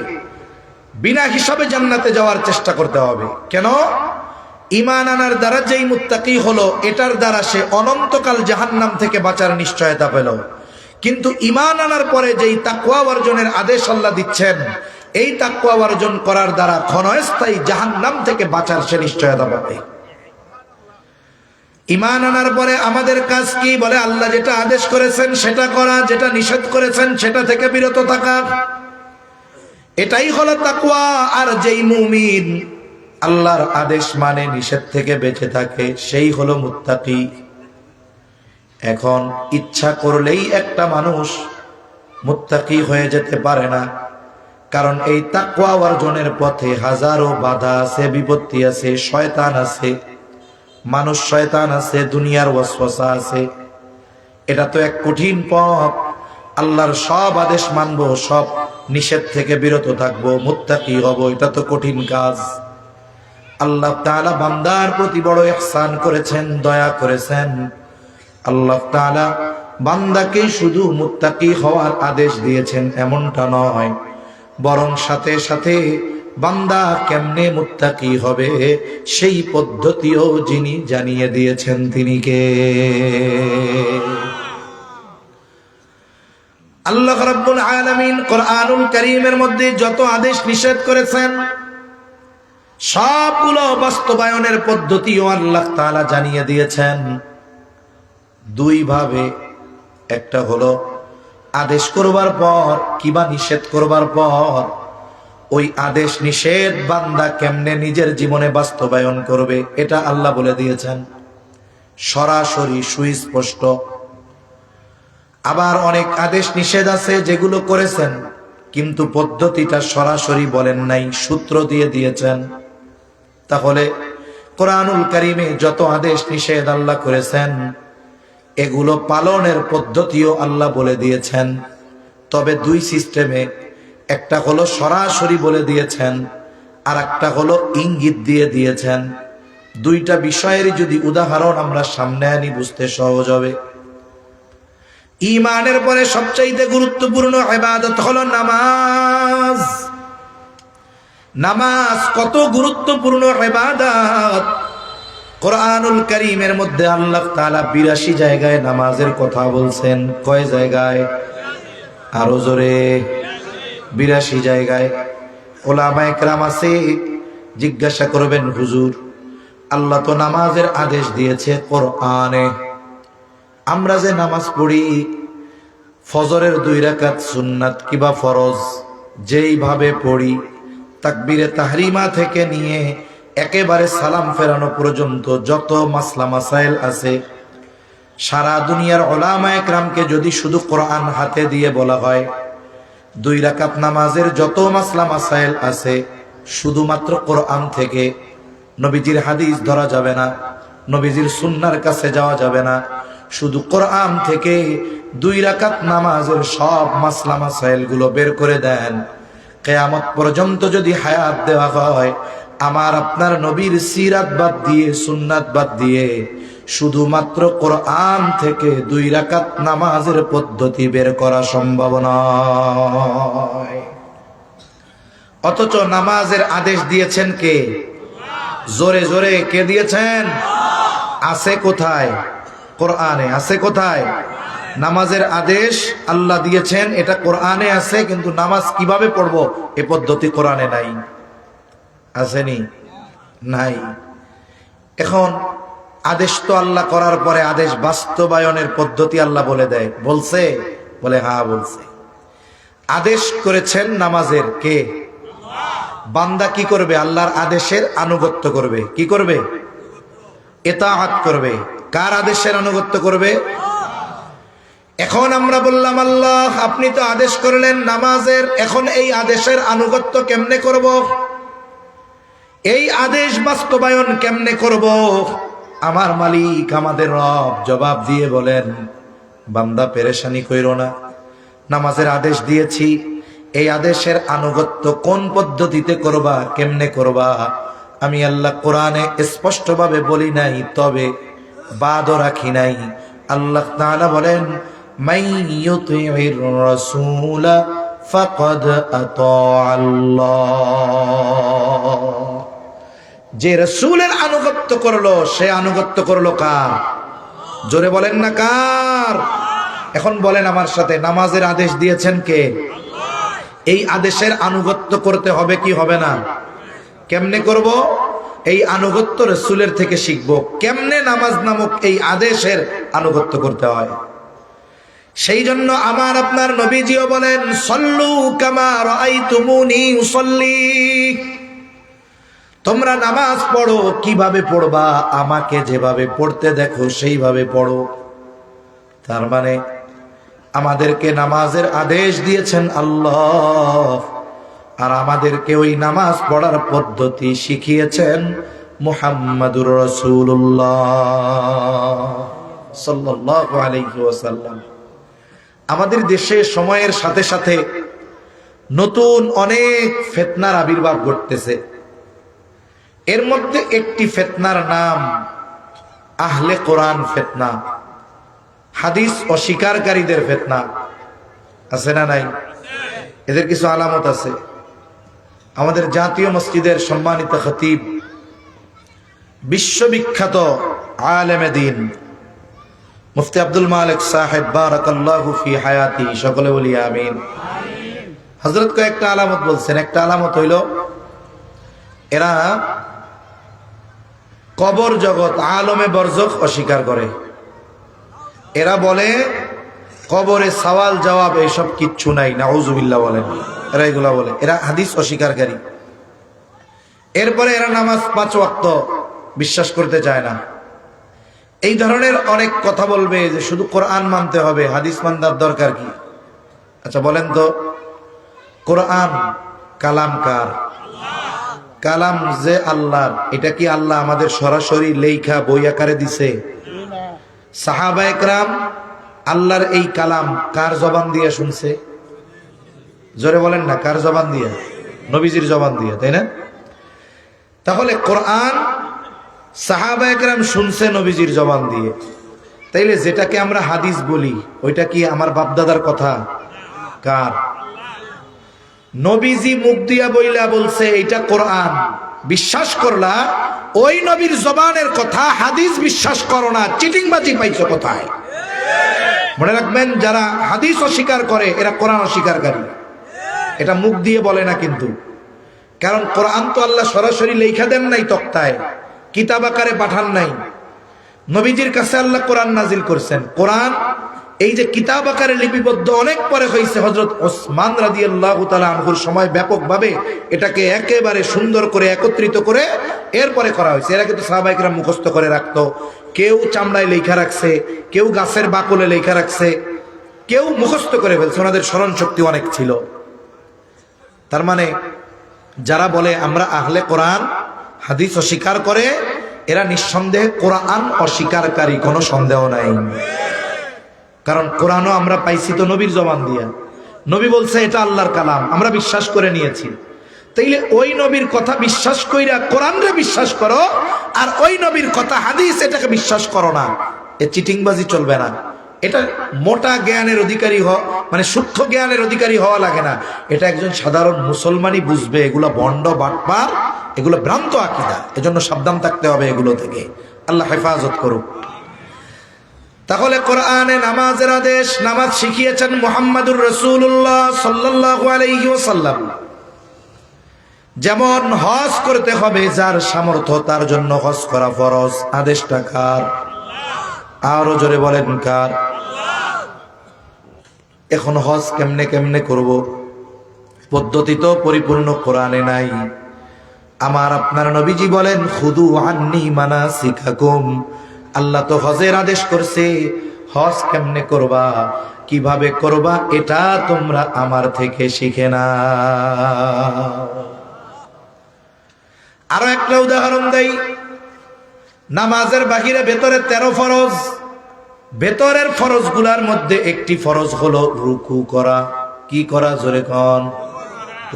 বিনা হিসাবে জান্নাতে যাওয়ার চেষ্টা করতে হবে। কেন? ঈমান আনার দ্বারা যেই মুত্তাকি হলো, এটার দ্বারা সে অনন্তকাল জাহান্নাম থেকে বাঁচার নিশ্চয়তা পেল। কিন্তু ঈমান আনার পরে যেই তাকওয়া অর্জনের আদেশ আল্লাহ দিচ্ছেন, এই তাকওয়া অর্জন করার দ্বারা ক্ষণস্থায়ী জাহান্নাম থেকে বাঁচার সে নিশ্চয়তা পাবে। ঈমান আনার পরে আমাদের কাজ কি? বলে আল্লাহ যেটা আদেশ করেছেন সেটা করা, যেটা নিষেধ করেছেন সেটা থেকে বিরত থাকা। এটাই হলো তাকওয়া। আর যেই মুমিন আল্লাহর আদেশ মানে, নিষেধ থেকে বেঁচে থাকে, সেই হলো মুত্তাকি। এখন ইচ্ছা করলেই একটা মানুষ মুত্তাকি হয়ে যেতে পারে না, কারণ এই তাকওয়া অর্জনের পথে হাজারো বাধা আছে, বিপত্তি আছে, শয়তান আছে, মানুষ শয়তান আছে, দুনিয়ার ওয়াসওয়াসা আছে। এটা তো এক কঠিন পথ। আল্লাহর সব আদেশ মানবো, সব নিষেধ থেকে বিরত থাকবো, মুত্তাকি হব, এটা তো কঠিন কাজ। আল্লাহ তাআলা বান্দার প্রতি বড় ইহসান করেছেন, দয়া করেছেন। আল্লাহ তাআলা বান্দাকে শুধু মুত্তাকি হওয়ার আদেশ দিয়েছেন এমনটা নয়, বরং সাথে সাথে বান্দা কেমনে মুত্তাকি হবে সেই পদ্ধতিও যিনি জানিয়ে দিয়েছেন তিনি কে? আল্লাহ রাব্বুল আলামিন কোরআনুল কারীমের মধ্যে যত আদেশ নিষেধ করেছেন, সবগুলো বাস্তবায়নের পদ্ধতিও আল্লাহ তাআলা জানিয়ে দিয়েছেন দুই ভাবে। একটা হলো আদেশ করবার পর কিবা নিষেধ করবার পর ওই আদেশ নিষেধ বান্দা কেমনে নিজের জীবনে বাস্তবায়ন করবে, এটা আল্লাহ বলে দিয়েছেন সরাসরি, সুস্পষ্ট। আবার অনেক আদেশ নিষেধ আছে যেগুলো করেছেন কিন্তু পদ্ধতিটা সরাসরি বলেন নাই, সূত্র দিয়ে দিয়েছেন। তাহলে কোরআনুল কারীমে যত আদেশ নিষেধ আল্লাহ করেছেন, এগুলো পালনের পদ্ধতিও আল্লাহ বলে দিয়েছেন। তবে দুই সিস্টেমে, একটা হলো সরাসরি বলে দিয়েছেন, আর একটা হলো ইঙ্গিত দিয়ে দিয়েছেন। দুইটা বিষয়ের যদি উদাহরণ আমরা সামনে আনি, বুঝতে সহজ হবে। ঈমানের পরে সবচাইতে গুরুত্বপূর্ণ ইবাদত হলো নামাজ। নামাজ কত গুরুত্বপূর্ণ ইবাদত! কোরআনুল কারীমের মধ্যে আল্লাহ তাআলা ৮২ জায়গায় নামাজের কথা বলছেন। কয় জায়গায়? আরো জোরে। ৮২ জায়গায়। ওলামায়ে কেরাম আছে, জিজ্ঞাসা করবেন, হুজুর আল্লাহ তো নামাজের আদেশ দিয়েছে কোরআনে, আমরা যে নামাজ পড়ি ফজরের 2 রাকাত সুন্নাত কিবা ফরজ যেইভাবে পড়ি, তাকবীরে তাহরিমা থেকে নিয়ে একেবারে সালাম ফেরানো পর্যন্ত যত মাসলা মাসাইল আছে, সারা দুনিয়ার উলামায়ে কেরামকে যদি শুধু কোরআন হাতে দিয়ে বলা হয় 2 রাকাত নামাজের যত মাসলা মাসাইল আছে শুধুমাত্র কোরআন থেকে, নবীজির হাদিস ধরা যাবে না, নবীজির সুন্নাহর কাছে যাওয়া যাবে না, শুধু কোরআন থেকে 2 রাকাত নামাজের সব মাসলা মাসাইল গুলো বের করে দেন, কিয়ামত পর্যন্ত যদি হায়াত দেওয়া হয়, আমার আপনার নবীর সিরাত বাদ দিয়ে, সুন্নাত বাদ দিয়ে শুধুমাত্র কোরআন থেকে 2 রাকাত নামাজের পদ্ধতি বের করা সম্ভব নয়। অথচ নামাজের আদেশ দিয়েছেন কে? জোরে জোরে কে দিয়েছেন? আছে কোথায়? কোরআনে। আছে কোথায়? নামাজের আদেশ আল্লাহ দিয়েছেন, এটা কোরআনে আছে, কিন্তু নামাজ কিভাবে পড়বো এ পদ্ধতি কোরআনে নাই। আসেনি? নাই। এখন আদেশ তো আল্লাহ করার পরে আদেশ বাস্তবায়নের পদ্ধতি আল্লাহ বলে দেয়। বলছে? বলে হ্যাঁ বলছে। আদেশ করেছেন নামাজের কে? বান্দা কি করবে? আল্লাহর আদেশের আনুগত্য করবে। কি করবে? ইতাআত করবে। কার আদেশের আনুগত্য করবে? এখন আমরা বললাম আল্লাহ আপনি তো আদেশ করলেন নামাজের, এখন এই আদেশের আনুগত্য কেমনে করব? এই আদেশ বাস্তবায়ন কেমনে করব? আমার মালিক, আমাদের রব জবাব দিয়ে বলেন, বান্দা পেরেশানি কইরো না, নামাজের আদেশ দিয়েছি, এই আদেশের আনুগত্য কোন পদ্ধতিতে করবা, কেমনে করবা, আমি আল্লাহ কোরআনে স্পষ্টভাবে বলি নাই, তবে বাদও রাখি নাই। আল্লাহ তাআলা বলেন, মান ইউতিইর রাসূল ফাকাদ আতাআল্লাহ, যে রাসূলের আনুগত্য করলো সে আনুগত্য করলো কার? জোরে বলেন না কার? এখন বলেন আমার সাথে, নামাজের আদেশ দিয়েছেন কে? এই আদেশের আনুগত্য করতে হবে কি হবে না? কেমনে করব? এই আনুগত্য রাসূলের থেকে শিখব কেমনে নামাজ নামক এই আদেশের আনুগত্য করতে হয়। সেই জন্য আমার আপনার নবীজিও বলেন, সল্লু কামা রাআইতুমুনি উসাল্লি, তোমরা নামাজ পড়ো কিভাবে পড়বা, আমাকে যেভাবে পড়তে দেখো সেইভাবে পড়ো। তার মানে আমাদেরকে নামাজের আদেশ দিয়েছেন আল্লাহ, আর আমাদেরকে ওই নামাজ পড়ার পদ্ধতি শিখিয়েছেন মুহাম্মাদুর রাসূলুল্লাহ সাল্লাল্লাহু আলাইহি ওয়াসাল্লাম। আমাদের দেশে সময়ের সাথে সাথে নতুন অনেক ফিতনার আবির্ভাব ঘটতেছে। এর মধ্যে একটি ফিতনার নাম আহলে কোরআন ফিতনা, হাদিস অস্বীকারীদের ফিতনা। আছে না নাই? এদের কিছু আলামত আছে। আমাদের জাতীয় মসজিদের সম্মানিত খতিব, বিশ্ববিখ্যাত আলেমে দ্বীন মুফতি আব্দুল মালিক সাহেব বারাকাল্লাহু ফি হায়াতি, সকলে বলি আমিন। হযরত কয়েকটা আলামত বলছেন। একটা আলামত হইল এরা কবর জগৎ, আলমে বরজখ অস্বীকার করে। এরা বলে কবরে সওয়াল জবাব এইসব কিচ্ছু নাই, নাউজুবিল্লাহ বলেন। এরা এগুলা বলে, এরা হাদিস অস্বীকারী। এরপরে এরা নামাজ 5 ওয়াক্ত বিশ্বাস করতে চায় না। এই ধরনের অনেক কথা বলবে যে শুধু কোরআন মানতে হবে, হাদিস মানার দরকার কি? আচ্ছা বলেন তো, কোরআন কালাম কার? কালাম যে আল্লাহর। এটা কি আল্লাহ আমাদের সরাসরি লেখা বই আকারে দিছে? সাহাবায়ে কেরাম আল্লাহর এই কালাম কার জবান দিয়ে শুনছে? জোরে বলেন না, কার জবান দিয়ে? নবীজির জবান দিয়ে, তাই না? তাহলে কোরআন সাহাবায়ে কেরাম শুনছে নবীজির জবান দিয়ে। তাইলে যেটাকে আমরা হাদিস বলি ওইটা কি আমার বাপদাদার কথা? কার? নবীজি মুখ দিয়া বইলা বলছে এটা কোরআন, বিশ্বাস করলা। ওই নবীর জবানের কথা হাদিস বিশ্বাস করো না, চিটিংবাজি পাইছো কোথায়? মনে রাখবেন, যারা হাদিস অস্বীকার করে এরা কোরআন অস্বীকারী। এটা মুখ দিয়ে বলে না কিন্তু, কারণ কোরআন তো আল্লাহ সরাসরি লেখা দেন নাই, তক্তায় কিতাব আকারে পাঠান নাই। নবীজির কাছে আল্লাহ কোরআন নাজিল করছেন। কোরআন এই যে কিতাব আকারে লিপিবদ্ধ অনেক পরে হয়েছে। হযরত ওসমান রাদিয়াল্লাহু তাআলা আনহুর সময় ব্যাপকভাবে এটাকে একেবারে সুন্দর করে একত্রিত করে এরপরে করা হয়েছে। এরা কিন্তু সাহাবায়ে কেরাম মুখস্থ করে রাখতো। কেউ চামড়ায় লেখা রাখছে, কেউ গাছের বাকলে লেখা রাখছে, কেউ মুখস্থ করে ফেলছে। ওনাদের স্মরণ শক্তি অনেক ছিল। তার মানে যারা বলে আমরা আহলে কোরআন, হাদিস অস্বীকার করে, এরা নিঃসন্দেহে কোরআন অস্বীকারী, কোনো সন্দেহ নাই। কারণ কোরআনও আমরা পাইছি তো নবীর জবান দিয়া। নবী বলছে এটা আল্লাহর কালাম, আমরা বিশ্বাস করে নিয়েছি। তাইলে ওই নবীর কথা বিশ্বাস কইরা কোরআনরে বিশ্বাস করো, আর ওই নবীর কথা হাদিস এটাকে বিশ্বাস করো না। এ চিটিংবাজি চলবে না। এটা মোটা জ্ঞানের অধিকারী মানে সূক্ষ্ম জ্ঞানের অধিকারী হওয়া লাগে না। এটা একজন সাধারণ মুসলমানই বুঝবে এগুলো ভণ্ড বাটপার, এগুলো ভ্রান্ত আকীদা। এজন্য সাবধান থাকতে হবে এগুলো থেকে। আল্লাহ হেফাজত করুক। তাহলে কোরআনে নামাজের আদেশ, নামাজ শিখিয়েছেন মুহাম্মাদুর রাসূলুল্লাহ সাল্লাল্লাহু আলাইহি ওয়াসাল্লাম। যেমন হজ করতে হবে, যার সামর্থ্য তার জন্য হজ করা ফরজ। আদেশটা কার? আরো জোরে বলেন কার? এখন হজ কেমনে কেমনে করব? পদ্ধতি তো পরিপূর্ণ কোরআনে নাই। আমার আপনার নবীজি বলেন খুদু আন্নি মানাসিকাকুম। আল্লাহ তো হজের আদেশ করছে, হজ কেমনে করবা, কিভাবে করবা, এটা তোমরা আমার থেকে শিখে না। আরো একটা উদাহরণ দেই। নামাজের বাহিরে ভেতরে 13 ফরজ। ভেতরের ফরজগুলার মধ্যে একটি ফরজ হলো রুকু করা। কি করা? জোরে কন।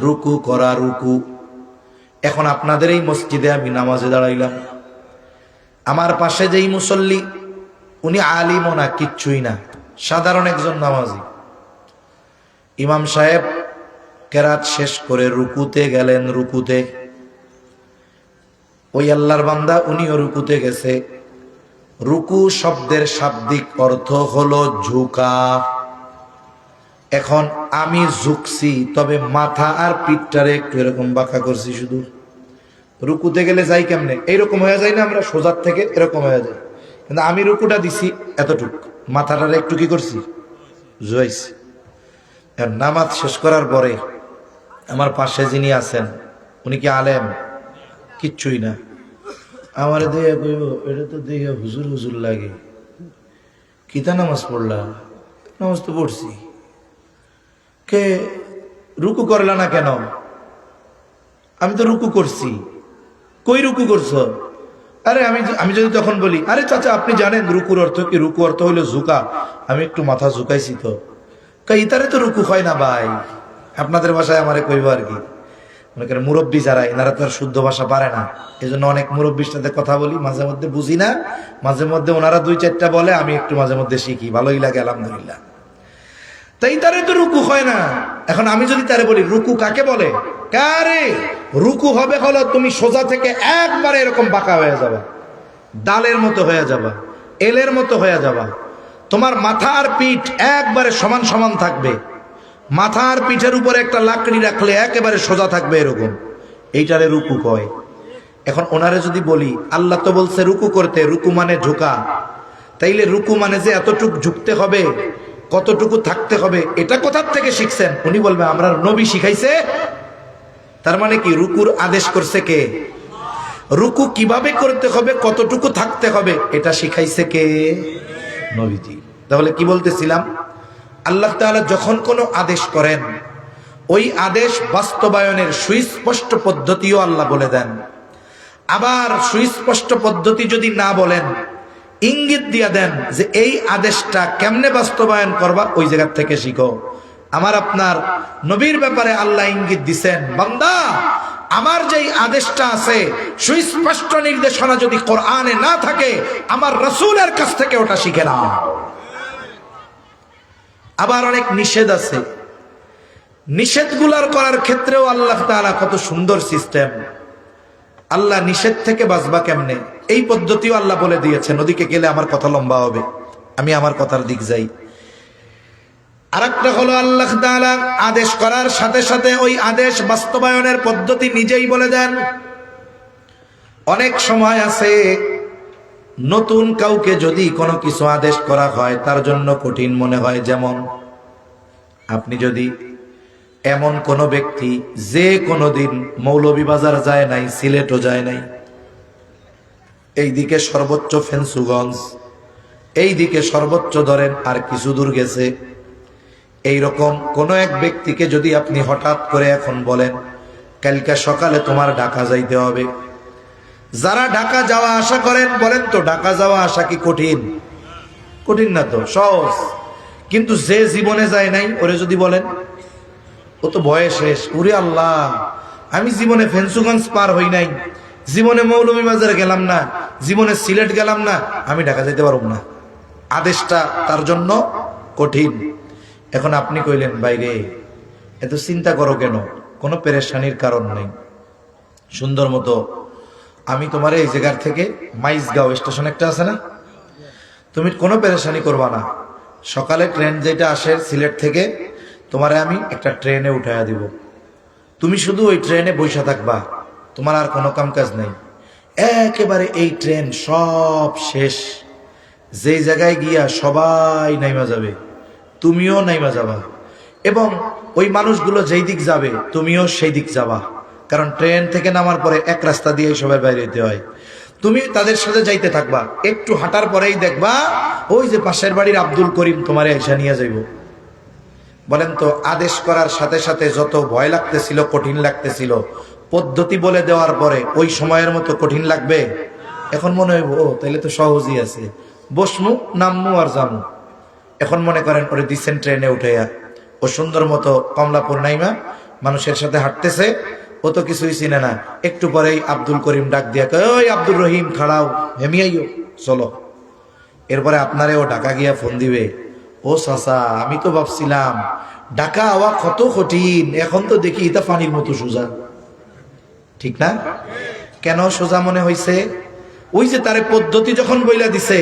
রুকু করা, রুকু। এখন আপনাদের এই মসজিদে আমি নামাজে দাঁড়াইলাম, আমার পাশে যেই মুসল্লি উনি আলিমও না, কিচ্ছুই না, সাধারণ একজন নামাজি। ইমাম সাহেব কেরাত শেষ করে রুকুতে গেলেন। রুকুতে ওই আল্লাহর বান্দা উনিও রুকুতে গেছে। রুকু শব্দের শাব্দিক অর্থ হলো ঝুঁকা। এখন আমি ঝুঁকছি, তবে মাথা আর পিঠটারে একটু এরকম বাঁকা করছি। শুধু রুকুতে গেলে যাই কেমনে, এইরকম হয়ে যায় না? আমরা সোজার থেকে এরকম হয়ে যায়, কিন্তু আমি রুকুটা দিছি এতটুক, মাথাটারে একটু কি করছি, জুয়াইছি। নামাজ শেষ করার পরে আমার পাশে যিনি আছেন, উনি কি আলেম? কিচ্ছুই না। আমার দেখে কইব, এটা তো দেখে হুজুর হুজুর লাগে। কিতা নামাজ পড়লা? নামাজ তো পড়ছি। কে রুকু করলা না কেন? আমি তো রুকু করছি। কই রুকু করছো? আরে আমি যদি তখন বলি, আরে চাচা আপনি জানেন রুকুর অর্থ কি? রুকু অর্থ হইলো ঝুঁকা। আমি একটু মাথা ঝুঁকাইছি তো। ইতারে তো রুকু হয় না ভাই। আপনাদের ভাষায় আমারে কইব আর কি। মনে করেন মুরব্বী যারা, এনারা তো আর শুদ্ধ ভাষা পারে না, এই জন্য অনেক মুরব্বীর সাথে কথা বলি, মাঝে মধ্যে বুঝি না, মাঝে মধ্যে ওনারা দুই চারটা বলে, আমি একটু মাঝে মধ্যে শিখি, ভালোই লাগে আলহামদুলিল্লাহ। তাই তারে তো রুকু হয় না। এখন আমি যদি তারে বলি রুকু কাকে বলে, কারে রুকু হবে হলো তুমি সোজা থেকে একবারে এরকম বাঁকা হয়ে যাবা, ডালের মতো হয়ে যাবা, এলের মতো হয়ে যাবা। তোমার মাথা আর পিঠ একবারে সমান সমান থাকবে। মাথা আর পিঠের উপরে একটা লাকড়ি রাখলে একেবারে সোজা থাকবে এরকম, এইটারে রুকু কয়। এখন ওনারে যদি বলি আল্লাহ তো বলছে রুকু করতে, রুকু মানে ঝুঁকা, তাইলে রুকু মানে যে এতটুকু ঝুঁকতে হবে, কতটুকু থাকতে হবে, এটা কোথার থেকে শিখছেন? উনি বলবে আমরা নবী শিখাইছে। তার মানে কি রুকুর আদেশ করছে কে? রুকু কিভাবে করতে হবে, কতটুকু থাকতে হবে, এটা শিখাইছে কে? নবীজি। তাহলে কি বলতেছিলাম, আল্লাহ তাআলা যখন কোনো আদেশ করেন, ওই আদেশ বাস্তবায়নের সুস্পষ্ট পদ্ধতিও আল্লাহ বলে দেন। আবার সুস্পষ্ট পদ্ধতি যদি না বলেন, ইঙ্গিত দিয়া দেন যে এই আদেশটা কেমনে বাস্তবায়ন করবা, ওই জায়গা থেকে শিখো। আমার আপনার নবীর ব্যাপারে আল্লাহ ইঙ্গিত দিছেন, বান্দা আমার যেই আদেশটা আছে, সুস্পষ্ট নির্দেশনা যদি কোরআনে না থাকে, আমার রাসূলের কাছ থেকে ওটা শিখে নাও। আবার অনেক নিষেধ আছে, নিষেধগুলার করার ক্ষেত্রেও আল্লাহ তাআলা কত সুন্দর সিস্টেম। আল্লাহ নিষেধ থেকে বাঁচবা কেমনে, এই পদ্ধতিও আল্লাহ বলে দিয়েছেন। ওদিকে গেলে আমার কথা লম্বা হবে, আমি আমার কথার দিক যাই। আরেকটা হলো আল্লাহ তাআলা আদেশ করার সাথে সাথে ওই আদেশ বাস্তবায়নের পদ্ধতি নিজেই বলে দেন। অনেক সময় আছে নতুন কাউকে যদি কোনো কিছু আদেশ করা হয়, তার জন্য কঠিন মনে হয়। যেমন আপনি যদি এমন কোন ব্যক্তি যে কোনোদিন মৌলভীবাজার যায় নাই, সিলেটও যায় নাই, এইদিকে সর্বোচ্চ ফেন্সুগঞ্জ, এইদিকে সর্বোচ্চ ধরেন আর কিছু দূর গেছে, এইরকম কোন এক ব্যক্তিকে যদি আপনি হঠাৎ করে এখন বলেন কালকে সকালে তোমার ঢাকা যাইতে হবে, যারা ঢাকা যাওয়া আসা করেন বলেন তো ঢাকা যাওয়া আসা কি কঠিন? কঠিন না তো, সহজ। কিন্তু যে জীবনে যায় নাই, ওরে যদি বলেন, ও তো বয়স শেষ, ওরে আল্লাহ আমি জীবনে ফেন্সুগঞ্জ পার হই নাই, জীবনে মৌলভীবাজার গেলাম না, জীবনে সিলেট গেলাম না, আমি ঢাকা যেতে পারব না। আদেশটা তার জন্য কঠিন। এখন আপনি কইলেন বাইরে এত চিন্তা করো কেন, কোনো পেরেশানির কারণ নেই, সুন্দর মতো আমি তোমার এই জায়গার থেকে মাইজগাঁও স্টেশন একটা আছে না, তুমি কোনো পেরেশানি করবা না, সকালে ট্রেন যেটা আসে সিলেট থেকে, তোমারে আমি একটা ট্রেনে উঠাইয়া দিব, তুমি শুধু ওই ট্রেনে বসে থাকবা, তোমার আর কোনো কাম কাজ নেই। একেবারে এই ট্রেন সব শেষ, যেই জায়গায় গিয়া সবাই নাইমা যাবে, তুমিও নাইমা যাবা, এবং ওই মানুষগুলো যেই দিক যাবে তুমিও সেই দিক যাবা, কারণ ট্রেন থেকে নামার পরে এক রাস্তা দিয়ে সবাই বাইরে যেতে হয়। তুমি তাদের সাথে যাইতে থাকবা, একটু হাঁটার পরেই দেখবা ওই যে পাশের বাড়ির আব্দুল করিম তোমারে এসে নিয়ে যাইব। বলেন তো আদেশ করার সাথে সাথে যত ভয় লাগতেছিল, কঠিন লাগতেছিল, পদ্ধতি বলে দেওয়ার পরে ওই সময়ের মতো কঠিন লাগবে? এখন মনে হইব ও তাইলে তো সহজই আছে, বসমু নামমু আর যামু। এখন মনে করেন ওরে দিচ্ছেন ট্রেনে উঠাইয়া, ও সুন্দর মতো কমলাপুর নাইমা মানুষের সাথে হাঁটতেছে, ও তো কিছুই চিনে না, একটু পরেই আব্দুল করিম ডাক দিয়া কয়, ওই আব্দুর রহিম খাড়াও, হেমিয়াইও চলো। এরপরে আপনারে ও ঢাকা গিয়া ফোন দিবে, ও ও চাচা, আমি তো ভাবছিলাম ডাকা হওয়া কত কঠিন, এখন তো দেখি এটা পানির মতো সোজা। ঠিক না? কেন সোজা মনে হইছে? ওই যে তারে পদ্ধতি যখন বইলা দিছে,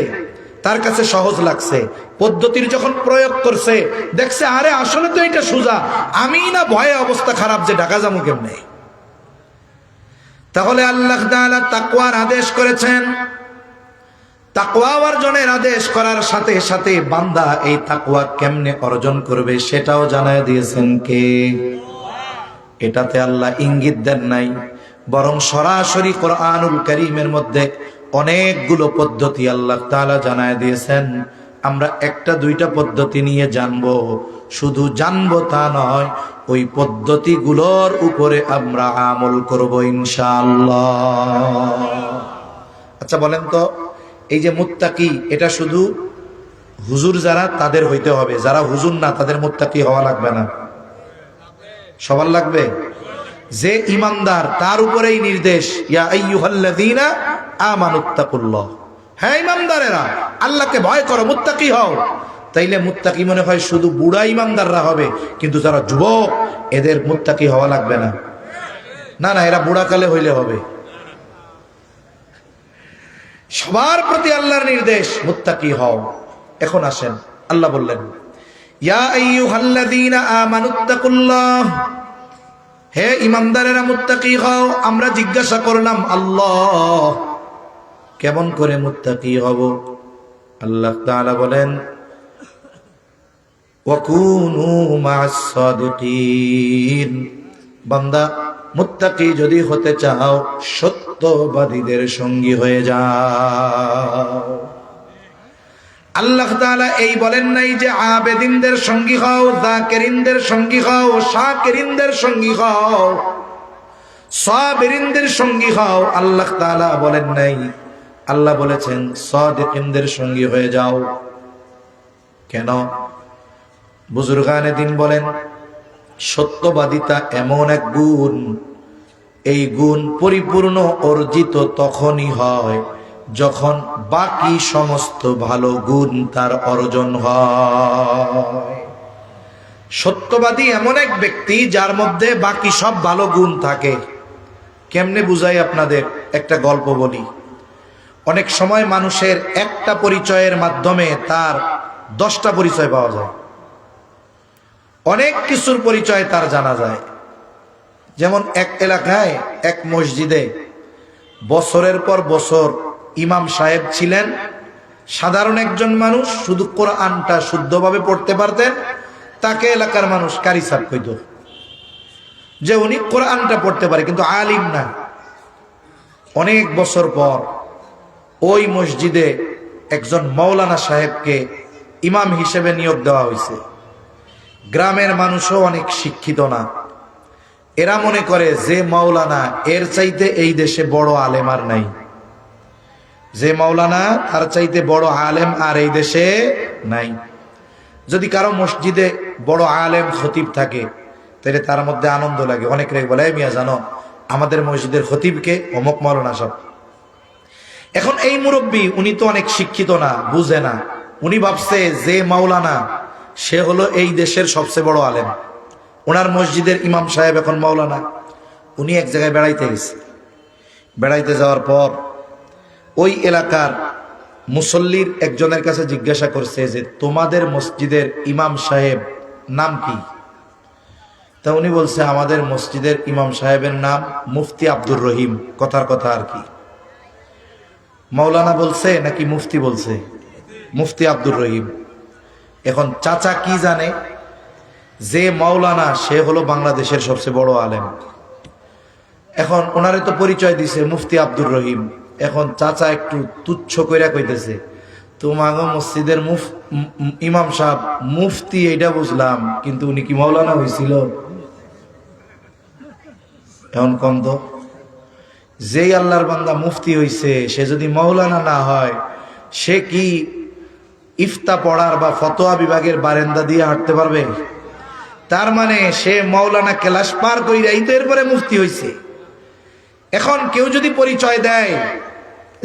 তার কাছে সহজ লাগছে। পদ্ধতির যখন প্রয়োগ করছে, দেখছে আরে আসলে তো এটা সোজা, আমি না ভয়ে অবস্থা খারাপ যে ঢাকা যাবো কেমনে। তাহলে আল্লাহ তাআলা তাকওয়ার আদেশ করেছেন। তাকওয়া অর্জনের আদেশ করার সাথে সাথে বান্দা এই তাকওয়া কেমনে অর্জন করবে সেটাও জানায় দিয়েছেন কে? এটাতে আল্লাহ ইঙ্গিত দেন নাই, বরং সরাসরি কোরআনুল কারীমের মধ্যে অনেকগুলো পদ্ধতি আল্লাহ তাআলা জানায় দিয়েছেন। আমরা একটা দুইটা পদ্ধতি নিয়ে জানবো, শুধু জানবো তা নয়, ওই পদ্ধতিগুলোর উপরে আমরা আমল করব ইনশাআল্লাহ। আচ্ছা বলেন তো, এই যে মুত্তাকি, এটা শুধু হুজুর যারা তাদের হইতে হবে, যারা হুজুর না তাদের মুত্তাকি হওয়া লাগবে না? সবার লাগবে। যে ইমানদার তার উপরেই নির্দেশ, ইয়া আইয়ুহাল্লাযীনা আমানুত্তাকুল্লাহ, হ্যাঁ ইমানদারেরা আল্লাহকে ভয় করো, মুত্তাকি হও। তাইলে মুত্তাকি মনে হয় শুধু বুড়া ইমানদাররা হবে, কিন্তু যারা যুবক এদের মুত্তাকি হওয়া লাগবে না। না না, এরা বুড়াকালে হইলে হবে। সবার প্রতি আল্লাহর নির্দেশ, মুত্তাকি হও। এখন আসেন, আল্লাহ বললেন ইয়া আইয়ুহাল্লাযীনা আমানুত্তাকুল্লাহ, হে ইমানদারেরা মুত্তাকি হও। আমরা জিজ্ঞাসা করলাম আল্লাহ কেমন করে মুত্তাকি হব? আল্লাহ তাআলা বলেন ওয়াকুনু মা'আস সাদিকিন, বান্দা মুত্তাকি যদি হতে চাও সত্যবাদীদের সঙ্গী হয়ে যাও। আল্লাহ তাআলা এই বলেন নাই যে আবেদিনদের সঙ্গী হও, যাকিরিনদের সঙ্গী হও, শাকিরিনদের সঙ্গী হও, সাবিরিনদের সঙ্গী হও। আল্লাহ তাআলা বলেন নাই, আল্লাহ বলেছেন সাদিকিনদের সঙ্গী হয়ে যাও। কেন? বুজুর্গানে দিন বলেন সত্যবাদিতা এমন এক গুণ, এই গুণ পরিপূর্ণ অর্জিত তখনই হয় যখন বাকি সমস্ত ভালো গুণ তার অর্জন হয়। সত্যবাদী এমন এক ব্যক্তি যার মধ্যে বাকি সব ভালো গুণ থাকে। কেমনে বুঝাই আপনাদের? একটা গল্প বলি। অনেক সময় মানুষের একটা পরিচয়ের মাধ্যমে তার 10টা পরিচয় পাওয়া যায়, অনেক কিছুর পরিচয় তার জানা যায়। যেমন এক এলাকায় এক মসজিদে বছরের পর বছর ইমাম সাহেব ছিলেন, সাধারণ একজন মানুষ, শুধু কোরআনটা শুদ্ধভাবে পড়তে পারতেন। তাকে এলাকার মানুষ কারি সাহেব কইত, যে উনি কোরআনটা পড়তে পারে কিন্তু আলিম না। অনেক বছর পর ওই মসজিদে একজন মাওলানা সাহেবকে ইমাম হিসেবে নিয়োগ দেওয়া হয়েছে। গ্রামের মানুষও অনেক শিক্ষিত না, এরা মনে করে যে মাওলানা এর চাইতে এই দেশে বড় আলেম আর নাই, যে মাওলানা তার চাইতে বড় আলেম আর এই দেশে নাই। যদি কারো মসজিদে বড় আলেম খতিব থাকে তাহলে তার মধ্যে আনন্দ লাগে। অনেকে বলে মিয়া জানো আমাদের মসজিদের খতিবকে অমুক মাওলানা সাহেব। এখন এই মুরব্বী উনি তো অনেক শিক্ষিত না, বুঝে না। উনি ভাবছে যে মাওলানা সে হলো এই দেশের সবচেয়ে বড় আলেম, ওনার মসজিদের ইমাম সাহেব এখন মাওলানা। উনি এক জায়গায় বেড়াইতে গেছে। বেড়াইতে যাওয়ার পর ওই এলাকার মুসল্লির একজনের কাছে জিজ্ঞাসা করছে যে তোমাদের মসজিদের ইমাম সাহেব নাম কি? তা উনি বলছে আমাদের মসজিদের ইমাম সাহেবের নাম মুফতি আব্দুর রহিম। কথার কথা আর কি, মাওলানা বলছে নাকি মুফতি বলছে? মুফতি আব্দুর রহিম। এখন চাচা কি জানে যে মাওলানা সে হলো বাংলাদেশের সবচেয়ে বড় আলেম। এখন ওনারে তো পরিচয় দিছে মুফতি আব্দুর রহিম। এখন চাচা একটু তুচ্ছ কইরা কইতেছে তোমাগো মসজিদের ইমাম সাহেব মুফতি, এইটা বুঝলাম, কিন্তু উনি কি মাওলানা হয়েছিল? এখন কম তো, যেই আল্লাহর বান্দা মুফতি হইছে সে যদি মাওলানা না হয়, সে কি ইফতা পড়ার বা ফতোয়া বিভাগের বারান্দা দিয়ে হাঁটতে পারবে? তার মানে সে মাওলানা ক্লাস পার কইরাই তো এরপরে মুফতি হইছে। এখন কেউ যদি পরিচয় দেয়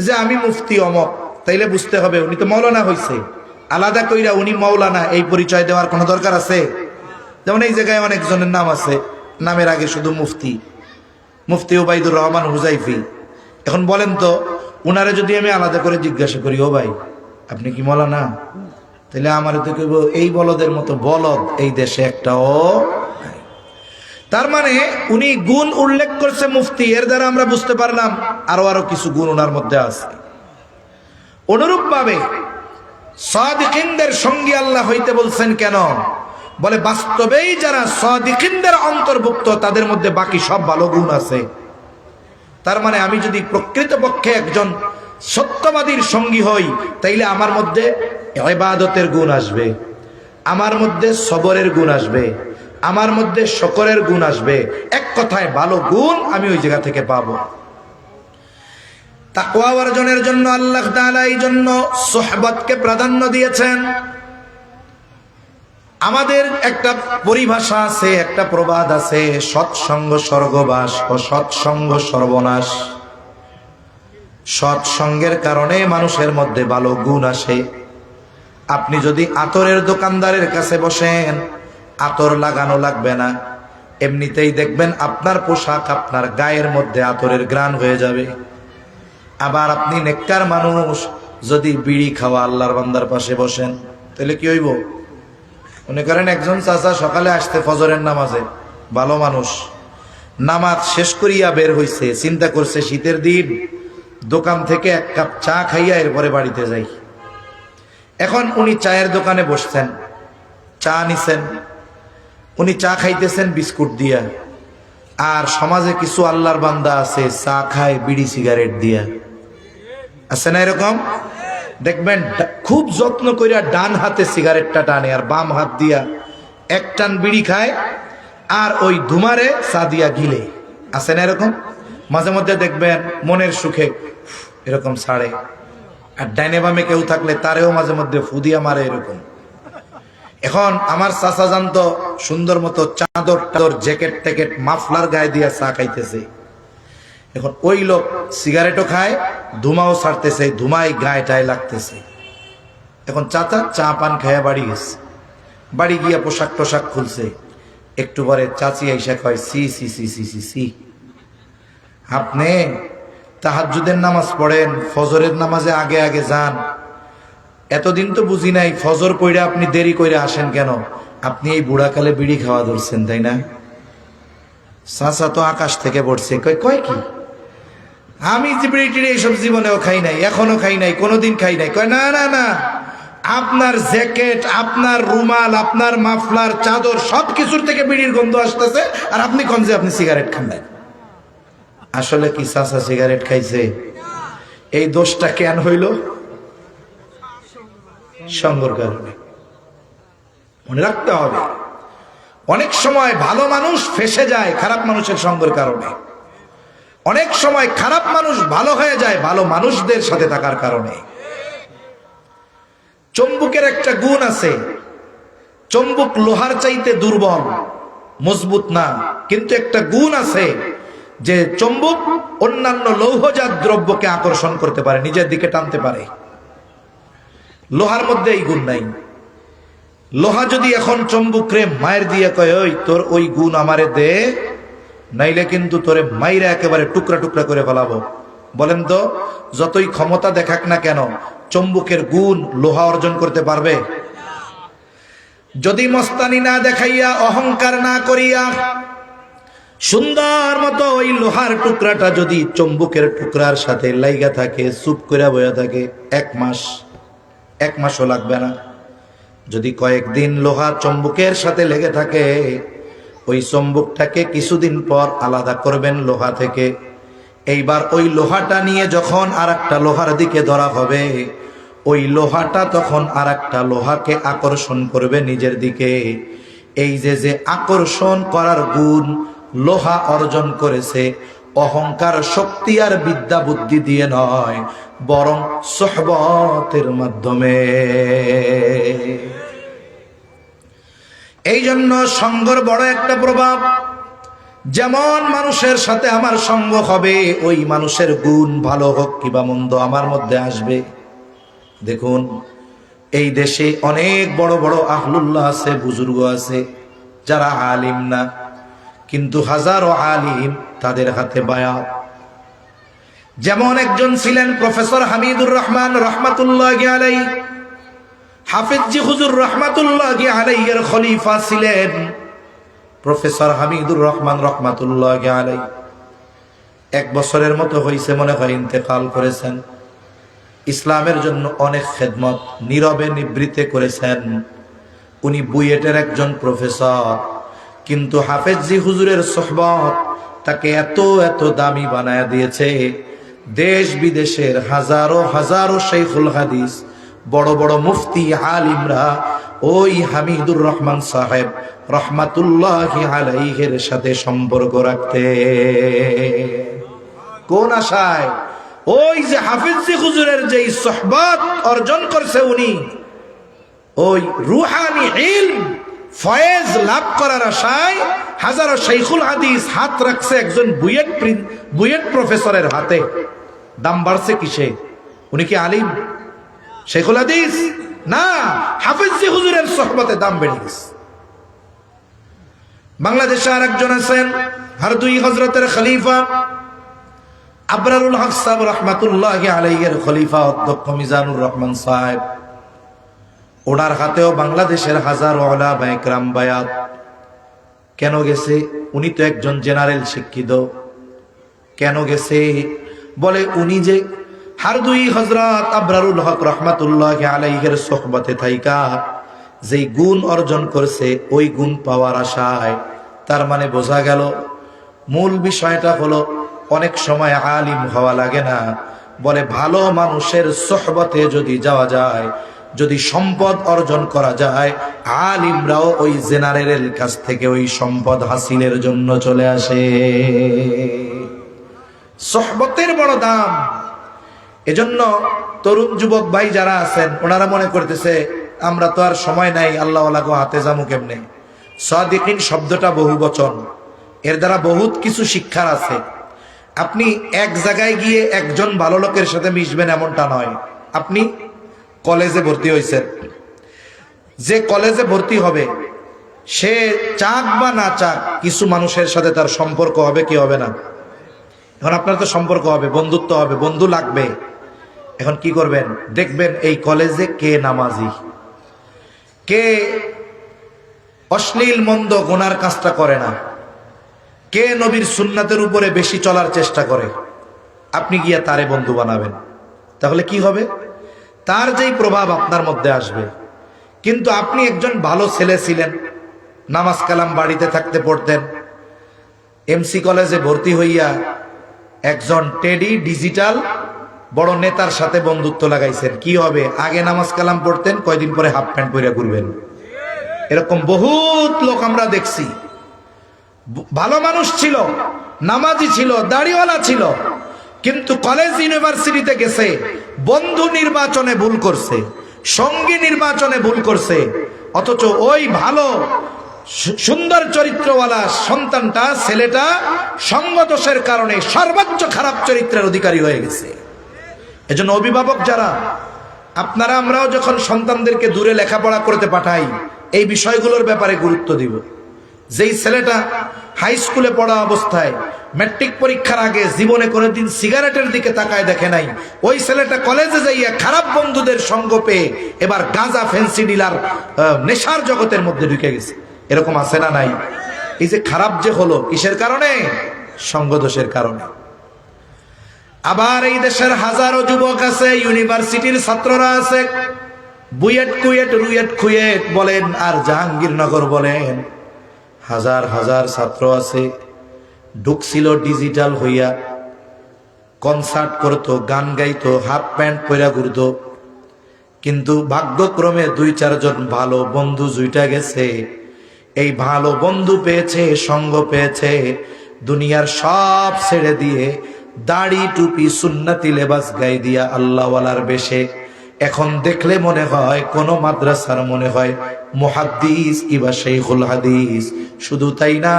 যে আমি মুফতি অমক, তাইলে বুঝতে হবে উনি তো মাওলানা হইছে। আলাদা কইরা উনি মাওলানা এই পরিচয় দেওয়ার কোনো দরকার আছে? যেমন এই জায়গায় অনেকজনের নাম আছে, নামের আগে শুধু মুফতি, মুফতি ওবাইদুর রহমান হুজাইফি। এখন বলেন তো, উনারে যদি আমি আলাদা করে জিজ্ঞাসা করি, ও ভাই আপনি কি মাওলানা, তাহলে আমার তো কেব এই বলদের মতো বলদ এই দেশে একটাও। তার মানে উনি গুণ উল্লেখ করছে মুফতি, এর দ্বারা আমরা বুঝতে পারলাম আরো কিছু গুণ ওনার মধ্যে আছে। অনুরূপ ভাবে সাদিকিনদের সঙ্গী আল্লাহ হইতে বলছেন কেন? বলে বাস্তবেই যারা সাদিকিনদের অন্তর্ভুক্ত তাদের মধ্যে বাকি সব ভালো গুণ আছে। তার মানে আমি যদি প্রকৃতপক্ষে একজন সত্যবাদীর সঙ্গী হই, তাইলে আমার মধ্যে ইবাদতের গুণ আসবে, আমার মধ্যে সবরের গুণ আসবে, আমার মধ্যে শুকরের গুণ আসবে। এক কথায় ভালো গুণ আমি ওই জায়গা থেকে পাবো। তাকওয়া অর্জনের জন্য আল্লাহ তাআলা এই জন্য সুহবতকে প্রাধান্য দিয়েছেন। আমাদের একটা পরিভাষা আছে, একটা প্রবাদ আছে, সৎসঙ্গ স্বর্গবাস ও সৎসঙ্গ সর্বনাশ। সৎসঙ্গের কারণে মানুষের মধ্যে ভালো গুণ আসে। আপনি যদি আতরের দোকানদারের কাছে বসেন, আতর লাগানো লাগবে না, এমনিতেই দেখবেন আপনার পোশাক আপনার গায়ের মধ্যে আতরের ঘ্রাণ হয়ে যাবে। আবার আপনি নেককার মানুষ যদি বিড়ি খাওয়া আল্লাহর বান্দার পাশে বসেন, তাহলে কি হইব? মনে করেন একজন চাচা সকালে আসতে ফজরের নামাজে, ভালো মানুষ, নামাজ শেষ করিয়া বের হইছে, চিন্তা করছে শীতের দিন দোকান থেকে এক কাপ চা খাইয়া এরপরে বাড়িতে যাই। এখন উনি চায়ের দোকানে বসছেন, চা নিছেন, উনি চা খাইতেছেন বিস্কুট দিয়া। আর সমাজে কিছু আল্লাহর বান্দা আছে চা খায় বিড়ি সিগারেট দিয়া, আছে না এরকম? দেখবেন খুব যত্ন কইরা ডান হাতে সিগারেটটা টানে আর বাম হাত দিয়া এক টান বিড়ি খায়, আর ওই ধুমারে চা দিয়া গিলে, আছে না এরকম? মাঝে মধ্যে দেখবেন মনের সুখে এরকম ছাড়ে, আর ডাইনে বামে কেউ থাকলে তারেও মাঝে মধ্যে ফুদিয়া মারে এরকম। এখন আমার চাচা জানতো সুন্দর মতো চাদর টাদর জ্যাকেট ট্যাকেট মাফলার গায়ে দিয়া চা খাইতেছে। এখন ওই লোক সিগারেটও খায়, ধুমাও ছাড়তেছে, ধুমাই গায়ে টায় লাগতেছে। এখন চাচা চা পান খাইয়া বাড়ি গেছে, বাড়ি গিয়া পোশাক টোশাক খুলছে। একটু পরে চাচি আইসা কয়, সি সি সি সি সি সি, আপনি তাহাজ্জুদের নামাজ পড়েন, ফজরের নামাজে আগে আগে যান, এতদিন তো বুঝি নাই ফজর পড়ে আপনি দেরি করে আসেন কেন? আপনি এই বুড়াকালে বিড়ি খাওয়া ধরছেন তাই না? চাচা তো আকাশ থেকে পড়ছে, কয় কি আমি বিড়ি টিড়ি এইসব জীবনেও খাই নাই, এখনো খাই নাই, কোনোদিন খাই নাই। কয় না না না, আপনার জ্যাকেট, আপনার রুমাল, আপনার মাফলার, চাদর সবকিছুর থেকে বিড়ির গন্ধ আসতেছে, আর আপনি কোন যে আপনি সিগারেট খান নাই। আসলে কি চাচা সিগারেট খাইছে? এই দোষটা কেন হইল? সঙ্গর কারণে। মনে রাখতে হবে, অনেক সময় ভালো মানুষ ফেসে যায় খারাপ মানুষের সঙ্গের কারণে, অনেক সময় খারাপ মানুষ ভালো হয়ে যায় ভালো মানুষদের সাথে থাকার কারণে। চুম্বকের একটা গুণ আছে, চুম্বক লোহার চাইতে দুর্বল, মজবুত না, কিন্তু একটা গুণ আছে যে চুম্বক অন্যান্য লৌহজাত দ্রব্যকে আকর্ষণ করতে পারে, নিজের দিকে টানতে পারে। লোহার মধ্যে এই গুণ নাই। লোহা যদি এখন চুম্বকরে মায়ের দিয়ে কয়, ওই তোর ওই গুণ আমারে দে, নাইলে কিন্তু তোরে মাইরা একেবারে টুকরা টুকরা করে ফেলাবো, বলেন তো যতই ক্ষমতা দেখাক না কেন চুম্বকের গুণ লোহা অর্জন করতে পারবে? যদি মস্তানি না দেখাইয়া, অহংকার না করিয়া সুন্দর মতো ওই লোহার টুকরাটা যদি চুম্বকের টুকরার সাথে লাইগা থাকে, চুপ করে বয়া থাকে, এক মাসও লাগবে না। যদি কয়েকদিন লোহা চুম্বকের সাথে লেগে থাকে, ওই চুম্বকটাকে কিছুদিন পর আলাদা করবেন লোহা থেকে। এইবার ওই লোহাটা নিয়ে যখন আর একটা লোহার দিকে ধরা হবে, ওই লোহাটা তখন আর একটা লোহাকে আকর্ষণ করবে নিজের দিকে। এই যে আকর্ষণ করার গুণ লোহা অর্জন করেছে, অহংকার শক্তি আর বিদ্যা বুদ্ধি দিয়ে নয়, বরং সুহবতের মাধ্যমে। এই জন্য সঙ্গর বড় একটা প্রভাব। যেমন মানুষের সাথে আমার সঙ্গ হবে, ওই মানুষের গুণ ভালো হোক কিবা মন্দ আমার মধ্যে আসবে। দেখুন এই দেশে অনেক বড় বড় আহলুল্লাহ আছে, বুজুর্গ আছে যারা আলিম না, কিন্তু হাজারো আলিম তাদের হাতে বায়াত। যেমন একজন ছিলেন প্রফেসর হামিদুর রহমান রহমাতুল্লাহি আলাইহি, হাফেজজি হুজুর রহমাতুল্লাহি আলাইহির খলিফা ছিলেন প্রফেসর হামিদুর রহমান রহমাতুল্লাহি আলাইহি। 1 বছরের মতো হয়েছে মনে হয় ইন্তেকাল করেছেন। ইসলামের জন্য অনেক খেদমত নীরবে নিবৃত্তে করেছেন। উনি বুয়েটের একজন প্রফেসর, কিন্তু হাফেজজি হুজুরের সোহবত তাকে এত এত দামি বানায় দিয়েছে, দেশ বিদেশের হাজারো হাজারো শাইখুল হাদিস, বড় বড় মুফতি আলিমরা ওই হামিদুর রহমান সাহেব রহমাতুল্লাহি আলাইহির সাথে সম্পর্ক রাখতে। কোন আশায়? ওই যে হাফিজি হুজুরের যে সোহবত অর্জন করছে উনি, ওই রুহানি ইলম ফয়েজ লাভ করার আশায় হাজারো শাইখুল হাদিস হাত রাখছে একজন বুয়েট প্রফেসরের হাতে। দাম বাড়ছে কিসে? উনি কি আলিম শাইখুল হাদিস না, হাফিজি হুজুরের সোহবতে দাম বেড়ে গেছে। বাংলাদেশে আর একজন আছেন হারদুই হযরতের খলিফা আবরারুল হক সাহেব রহমাতুল্লাহি আলাইহির খলিফা অধ্যক্ষ মিজানুর রহমান সাহেব, ওনার হাতেও বাংলাদেশের হাজারো উলামা ইকরাম বায়াত। কেন গেছে? উনি তো একজন জেনারেল শিক্ষিত। কেন গেছে? বলে উনি যে হারদুই হযরত আবরারুল হক রহমাতুল্লাহি আলাইহির সোহবতে থাইকা যেই গুণ অর্জন করছে, ওই গুণ পাওয়ার আশায়। তার মানে বোঝা গেল মূল বিষয়টা হলো অনেক সময় আলিম হওয়া লাগে না, বলে ভালো মানুষের সোহবতে যদি যাওয়া যায়, যদি সম্পদ অর্জন করা যায়, আলিমরাও ওই জেনারেলের কাছ থেকে ওই সম্পদ হাসিলের জন্য চলে আসে। সোহবতের বড় দাম। এজন্য তরুণ যুবক ভাই যারা আছেন ওনারা মনে করতেছে আমরা তো আর সময় নাই, আল্লাহ ওয়ালাকে হাতে যামু কেমনে। সাদিকিন শব্দটা বহু বচন, এর দ্বারা বহুত কিছু শিক্ষার আছে। আপনি এক জায়গায় গিয়ে একজন ভালো লোকের সাথে মিশবেন এমনটা নয়। আপনি কলেজে ভর্তি হয়েছেন, যে কলেজে ভর্তি হবে সে চাক বা না চাক কিছু মানুষের সাথে তার সম্পর্ক হবে কি হবে না? এখন আপনার তো সম্পর্ক হবে, বন্ধুত্ব হবে, বন্ধু লাগবে। এখন কি করবেন? দেখবেন এই কলেজে কে নামাজি, কে অশ্লীল মন্দ গুনার কাজটা করে না, কে নবীর সুন্নাতের উপরে বেশি চলার চেষ্টা করে, আপনি গিয়া তারে বন্ধু বানাবেন। তাহলে কি হবে? তার যেই প্রভাব আপনার মধ্যে আসবে। কিন্তু আপনি একজন ভালো ছেলে ছিলেন, নামাজ কালাম বাড়িতে থাকতে পড়তেন, এমসি কলেজে ভর্তি হইয়া একজন টেডি ডিজিটাল বড় নেতার সাথে বন্ধুত্ব লাগাইছেন, কি হবে? আগে নামাজ কালাম পড়তেন, কয়দিন পরে হাফ প্যান্ট পরে ঘুরবেন। এরকম বহুত লোক আমরা দেখছি। ভালো মানুষ ছিল, নামাজি ছিল, দাড়িওয়ালা ছিল, কিন্তু কলেজ ইউনিভার্সিটিতে গেছে, বন্ধু নির্বাচনে ভুল করছে, সঙ্গী নির্বাচনে ভুল করছে, অথচ ওই ভালো সুন্দর চরিত্রওয়ালা সন্তানটা, ছেলেটা সঙ্গদোষের কারণে সর্বোচ্চ খারাপ চরিত্রের অধিকারী হয়ে গেছে। এজন্য অভিভাবক যারা, আপনারা আমরাও যখন সন্তানদেরকে দূরে লেখাপড়া করতে পাঠাই, এই বিষয়গুলোর ব্যাপারে গুরুত্ব দিব। যেই ছেলেটা হাই স্কুলে পড়া অবস্থায় ম্যাট্রিক পরীক্ষার আগে জীবনে কোনোদিন সিগারেটের দিকে তাকায় দেখে নাই, ওই ছেলেটা কলেজে যাইয়া খারাপ বন্ধুদের সঙ্গ পেয়ে এবার গাঁজা ফেন্সি ডিলার নেশার জগতের মধ্যে ঢুকে গেছে। এরকম আছে না নাই? এই যে খারাপ যে হলো, কিসের কারণে? সঙ্গদোষের কারণে। আবার এই দেশের হাজারো যুবক আছে, ইউনিভার্সিটির ছাত্ররা আছে, বুয়েট কুয়েট রুয়েট কুয়েট বলেন আর জাহাঙ্গীরনগর বলেন, হাজার হাজার ছাত্র আছে, ঢুকছিল ডিজিটাল হইয়া, কনসার্ট করতো, গান গাইতো, হাফ প্যান্ট পরা ঘুরতো, কিন্তু ভাগ্যক্রমে 2-4 জন ভালো বন্ধু জুইটা গেছে। এই ভালো বন্ধু পেয়েছে, সঙ্গ পেয়েছে, দুনিয়ার সব ছেড়ে দিয়ে দাড়ি টুপি সুন্নতি লেবাস গায়ে দিয়া আল্লাহওয়ালার বেশে এখন দেখলে মনে হয় কোন মাদ্রাসার মনে হয় মুহাদ্দিস কিবা শাইখুল হাদিস। শুধু তাই না,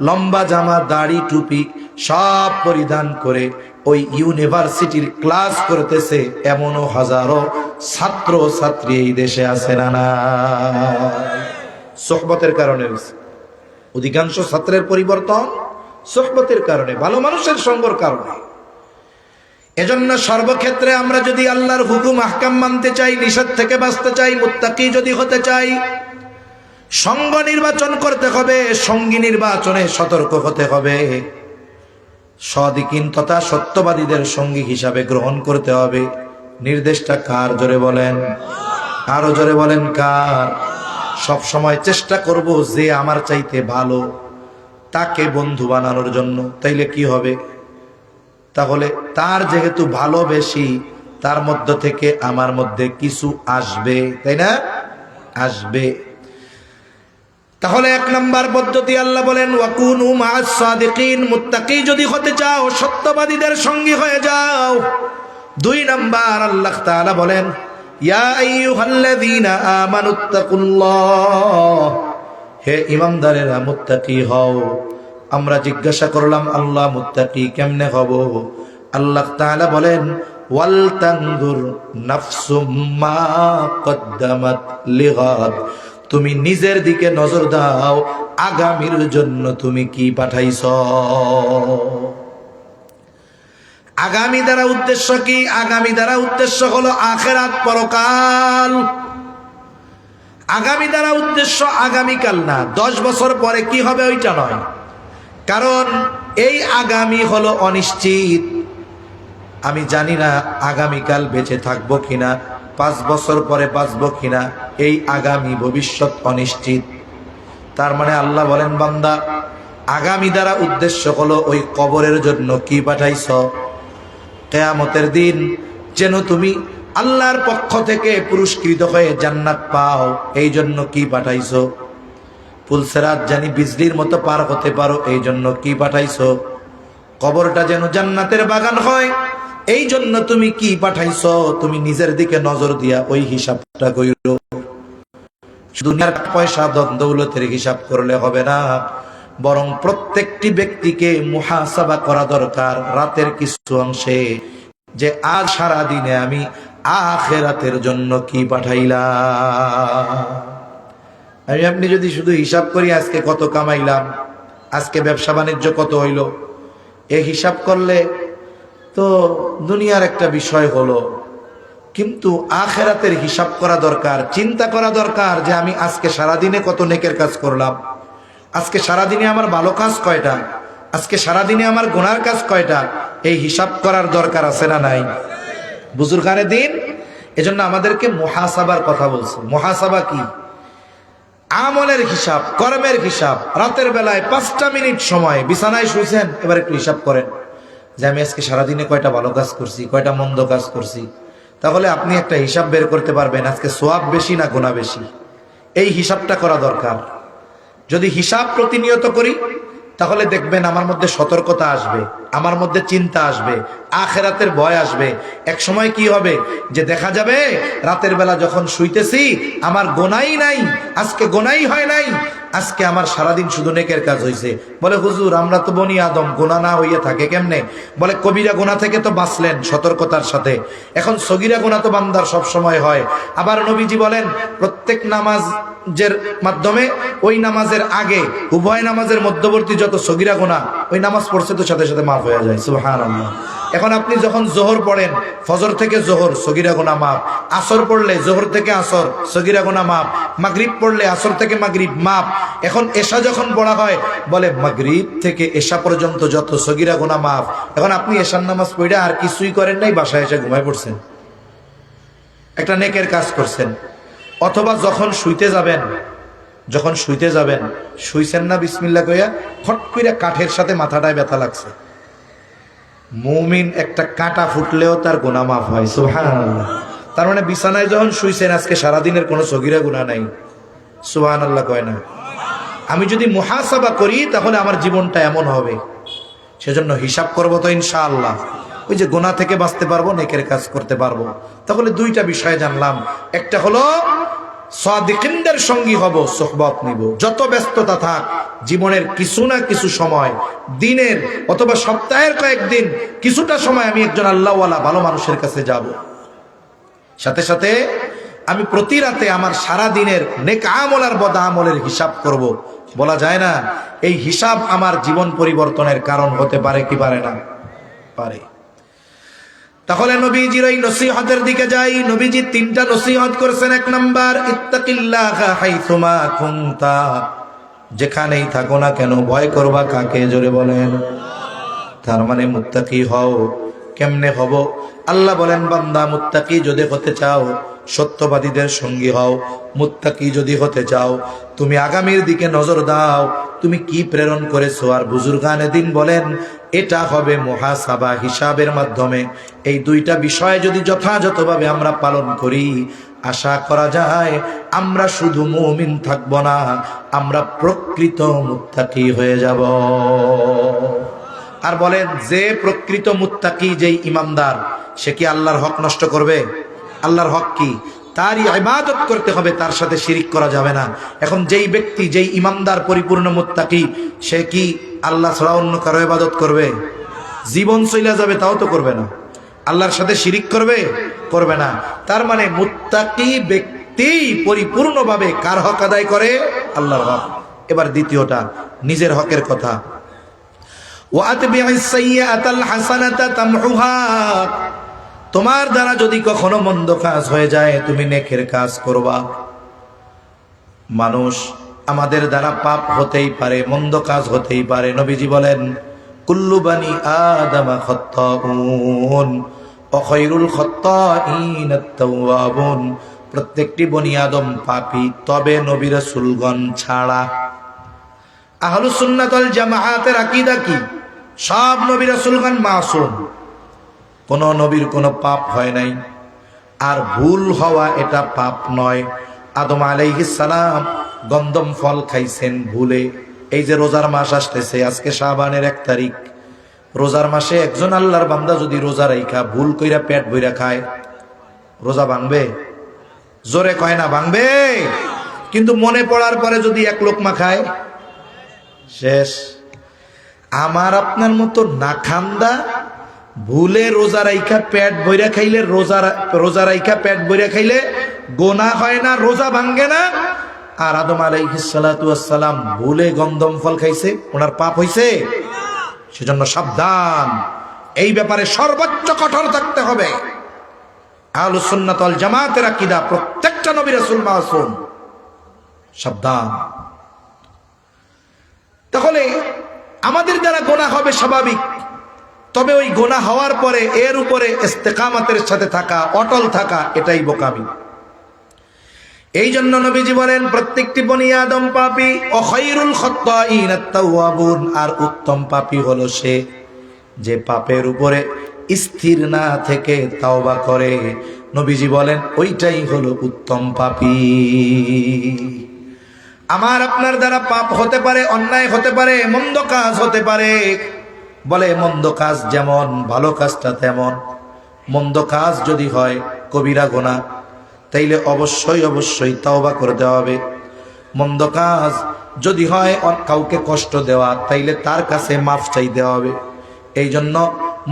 লম্বা জামা দাড়ি টুপি সব পরিধান করে ওই ইউনিভার্সিটির ক্লাস করতেছে, এমনও হাজারো ছাত্র ছাত্রী এই দেশে আছে না না? সোহবতের কারণে হয়েছে। অধিকাংশ ছাত্রের পরিবর্তন সোহবতের কারণে, ভালো মানুষের সঙ্গের কারণে। এজন্য সর্বক্ষেত্রে আমরা যদি আল্লাহর হুকুম আহকাম মানতে চাই, নিষেধ থেকে বাঁচতে চাই, মুত্তাকি যদি হতে চাই, সঙ্গ নির্বাচন করতে হবে, সঙ্গী নির্বাচনে সতর্ক হতে হবে, সাদিকিন তথা সত্যবাদীদের সঙ্গী হিসাবে গ্রহণ করতে হবে। নির্দেশটা কার? জোরে বলেন, আরো জোরে বলেন কার? সব সময় চেষ্টা করব যে আমার চাইতে ভালো তাকে বন্ধু বানানোর জন্য। তাইলে কি হবে? তাহলে তার যেহেতু ভালো বেশি, তার মধ্য থেকে আমার মধ্যে কিছু আসবে, তাই না? আসবে। তাহলে এক নাম্বার পদ্ধতি আল্লাহ বলেন ওয়াকুনু মা'আস সাদিকিন, মুত্তাকি যদি হতে চাও সত্যবাদীদের সঙ্গী হয়ে যাও। দুই নাম্বার আল্লাহ তাআলা বলেন ইয়া আইয়ুহাল্লাযীনা আমানুত্তাকুল্লাহ, হে ঈমানদারেরা মুত্তাকি হও। আমরা জিজ্ঞাসা করলাম আল্লাহ মুত্তাকি কেমনে হব? আল্লাহ তাআলা বলেন ওয়াল তানজুর নাফসুম মা কদ্দামাত লিগাদ, তুমি নিজের দিকে নজর দাও, আগামীর জন্য তুমি কি পাঠাইছ। আগামী দ্বারা উদ্দেশ্য কি? আগামী দ্বারা উদ্দেশ্য হলো আখিরাত, পরকাল। আগামী দ্বারা উদ্দেশ্য আগামীকাল না, 10 বছর পরে কি হবে ওইটা নয়, কারণ এই আগামী হলো অনিশ্চিত। আমি জানি না আগামীকাল বেঁচে থাকবো কিনা, 5 বছর পরে বাঁচবো কিনা, এই আগামী ভবিষ্যৎ অনিশ্চিত। তার মানে আল্লাহ বলেন বান্দা আগামী দ্বারা উদ্দেশ্য হলো ওই কবরের জন্য কি পাঠাইছ। কিয়ামতের দিন যেন তুমি আল্লাহর পক্ষ থেকে পুরস্কৃত হয়ে জান্নাত পাও, এই জন্য কি পাঠাইছ। পুলসেরাত জানি বিজলির মতো পার হতে পারো, এই জন্য কি পাঠাইছ। কবরটা যেন জান্নাতের বাগান হয়, এই জন্য তুমি কি পাঠাইছ। তুমি নিজের দিকে নজর দিয়া ওই হিসাবটা কইরো। দুনিয়ার পয়সা ধন দৌলতের হিসাব করলে হবে না, বরং প্রত্যেকটি ব্যক্তিকে মুহাসাবা করা দরকার রাতের কিছু অংশে, যে আজ সারা দিনে আমি আখিরাতের জন্য কি পাঠাইলাম। আমি আপনি যদি শুধু হিসাব করি আজকে কত কামাইলাম, আজকে ব্যবসা বাণিজ্য কত হইল, এই হিসাব করলে তো দুনিয়ার একটা বিষয় হলো, কিন্তু আখিরাতের হিসাব করা দরকার। চিন্তা করা দরকার যে আমি আজকে সারাদিনে কত নেকের কাজ করলাম, আজকে সারাদিনে আমার ভালো কাজ কয়টা, আজকে সারাদিনে আমার গুনার কাজ কয়টা, এই হিসাব করার দরকার আছে না নাই? বুজুর্গানে দিন এজন্য আমাদেরকে মুহাসাবার কথা বলছে। মুহাসাবা কি? আমলের হিসাব, কর্মের হিসাব। রাতের বেলায় 5টা মিনিট সময় বিছানায় শুয়েছেন, এবার একটু হিসাব করেন যে আমি আজকে সারাদিনে কয়টা ভালো কাজ করছি, কয়টা মন্দ কাজ করছি। তাহলে আপনি একটা হিসাব বের করতে পারবেন আজকে সওয়াব বেশি না গুনাহ বেশি। এই হিসাবটা করা দরকার। যদি হিসাব প্রতিনিয়ত করি তাহলে দেখবেন আমার মধ্যে সতর্কতা আসবে, আমার মধ্যে চিন্তা আসবে, আখিরাতের ভয় আসবে। এক সময় কি হবে যে দেখা যাবে রাতের বেলা যখন শুইতেছি আমার গোনাই নাই, আজকে গোনাই হয় নাই, আজকে আমার সারাদিন শুধু নেকের কাজ হয়েছে। বলে হুজুর আমরা তো বনি আদম, গোনা না হইয়া থাকে কেমনে? বলে কবিরা গোনা থেকে তো বাঁচলেন সতর্কতার সাথে, এখন সগীরা গোনা তো বান্দার সব সময় হয়। আবার নবীজি বলেন প্রত্যেক নামাজের মাধ্যমে ওই নামাজের আগে উভয় নামাজের মধ্যবর্তী যত সগীরা গোনা, ওই নামাজ পড়ছে তো সাথে সাথে মাফ হয়ে যায়। সুবহানাল্লাহ। এখন আপনি যখন জোহর পড়েন, ফজর থেকে জোহর সগীরা গুনাহ মাফ, আসর পড়লে জোহর থেকে আসর সগীরা গুনাহ মাফ, মাগরিব পড়লে আসর থেকে মাগরিব মাফ। এখন এশা যখন পড়া হয় বলে মাগরিব থেকে এশা পর্যন্ত যত সগীরা গুনাহ মাফ। এখন আপনি এশার নামাজ পড়ে আর কিছুই করেন নাই, বাসায় এসে ঘুমায় পড়ছেন, একটা নেকের কাজ করছেন। অথবা যখন শুইতে যাবেন শুইছেন না বিসমিল্লাহ কইয়া, ফট কইরা কাঠের সাথে মাথাটায় ব্যথা লাগছে। মুমিন একটা কাঁটা ফুটলেও তার গুনাহ মাফ হয়। সুবহানাল্লাহ। তার মানে বিছানায় যখন শুইছেন আজকে সারাদিনের কোনো সগীরা গুনাহ নাই। সুবহানাল্লাহ কয় না? আমি যদি মুহাসাবা করি তাহলে আমার জীবনটা এমন হবে। সেজন্য হিসাব করবো তো ইনশাআল্লাহ, ওই যে গুনাহ থেকে বাঁচতে পারবো, নেকের কাজ করতে পারবো। তাহলে দুইটা বিষয় জানলাম, একটা হলো সাদিকিনদের সঙ্গী হব, সোহবত নিব। যত ব্যস্ততা থাক জীবনের কিছু না কিছু সময়, দিনের অথবা সপ্তাহের কয়েকদিন কিছুটা সময় আমি একজন আল্লাহওয়ালা ভালো মানুষের কাছে যাব। সাথে সাথে আমি প্রতি রাতে আমার সারা দিনের নেক আমল আর বদ আমলের হিসাব করব। বলা যায় না এই হিসাব আমার জীবন পরিবর্তনের কারণ হতে পারে কি পারে না? পারে। তাহলে নবীজির এই নসিহতের দিকে যাই। নবীজি 3টা নসিহত করেছেন। 1 নাম্বার, ইত্তাকিল্লাহা হাইসুমা কুনতা, যেখানেই থাকো না কেন ভয় করবা কাকে? জোরে বলেন। তার মানে মুত্তাকি হও। কেমনে হব? আল্লাহ বলেন, বান্দা মুত্তাকি যদি হতে চাও সত্যবাদীদের সঙ্গী হও। মুত্তাকি যদি হতে চাও তুমি আগামীর দিকে নজর দাও, তুমি কি প্রেরণ করেছো। আর বুজুর্গানে দিন বলেন এটা হবে মুহাসাবা, হিসাবের মাধ্যমে। এই 2টা বিষয় যদি যথাযথভাবে আমরা পালন করি, আশা করা যায় আমরা শুধু মুমিন থাকব না, আমরা প্রকৃত মুত্তাকি হয়ে যাব। আর বলেন, যে প্রকৃত মুত্তাকি, যেই ইমানদার, সে কি আল্লাহর হক নষ্ট করবে? আল্লাহর হক কি? তারই ইবাদত করতে হবে, তার সাথে শিরিক করা যাবে না। এখন যেই ব্যক্তি, যেই ইমানদার পরিপূর্ণ মুত্তাকি, সে কি আল্লাহ ছাড়া অন্য কারো ইবাদত করবে? জীবন চলে যাবে তাও তো করবে না। আল্লাহর সাথে শিরিক করবে? করবে না। তার মানে মুত্তাকি ব্যক্তি পরিপূর্ণভাবে কার হক আদায় করে? আল্লাহর হক। এবার দ্বিতীয়টা, নিজের হকের কথা। ওয়াতবি'is সাইয়্যাতাল হাসানাতা তামহুহা, তোমার দ্বারা যদি কখনো মন্দ কাজ হয়ে যায় তুমি নেকের কাজ করবা। মানুষ, আমাদের দ্বারা পাপ হতেই পারে, মন্দ কাজ হতেই পারে। নবীজি বলেন, কুল্লু বানি আদামা খাত্তাউন ওয়া খায়রুল খাত্তাইনাত তাওয়াবুন, প্রত্যেকটি বনি আদম পাপী, তবে নবী রাসূলগণ ছাড়া। আহলুস সুন্নাত ওয়াল জামাআতের আকীদা কি? সব নবী রাসূলগণ মাসুম, কোন নবীর কোনো পাপ হয় নাই। আর ভুল হওয়া এটা পাপ নয়। আদম আলাইহিস সালাম গন্ধম ফল খাইছেন ভুলে। এই যে রোজার মাস আসতেছে, আজকে শাবানের 1 তারিখ, রোজার মাসে একজন আল্লাহর বান্দা যদি রোজা রাইখা ভুল কইরা পেট ভইরা খায়, রোজা ভাঙবে? জোরে কয় না ভাঙবে। কিন্তু মনে পড়ার পরে যদি 1 লোকমা খায়, শেষ। আমার আপনার মতো না খান্দা ভুলে রোজা রাইখা পেট ভইরা খাইলে, রোজা রাইখা পেট ভইরা খাইলে গোনা হয় না, রোজা ভাঙ্গে না। আর আদম আলাইহিস সালাতু ওয়াস সালাম ভুলে গন্ধম ফল খাইছে, ওনার পাপ হইছে? সেজন্য সাবধান, এই ব্যাপারে সর্বোচ্চ কঠোর থাকতে হবে। আহলুস সুন্নাত ওয়াল জামাতের আকীদা, প্রত্যেকটা নবী রাসূল মাসুম। সাবধান। তাহলে আমাদের দ্বারা গোনা হবে স্বাভাবিক, তবে ওই গোনা হওয়ার পরে এর উপরে ইস্তেকামতের সাথে থাকা, অটল থাকা, এটাই বোকামি। এই জন্য নবীজি বলেন, প্রত্যেকটি বনি আদম পাপী, ও খায়রুল খাত্তাইনাত তাওয়াবুন, আর উত্তম পাপী হলো সে যে পাপের উপরে স্থির না থেকে তাওবা করে। নবীজি বলেন ওইটাই হলো উত্তম পাপী। আমার আপনার দ্বারা পাপ হতে পারে, অন্যায় হতে পারে, মন্দ কাজ হতে পারে। বলে মন্দ কাজ যেমন, ভালো কাজটা তেমন। মন্দ কাজ যদি হয় কবিরা গুনাহ, তাইলে অবশ্যই অবশ্যই তওবা করতে হবে। মন্দ কাজ যদি হয় কাউকে কষ্ট দেওয়া, তাইলে তার কাছে মাফ চাইতে হবে। এই জন্য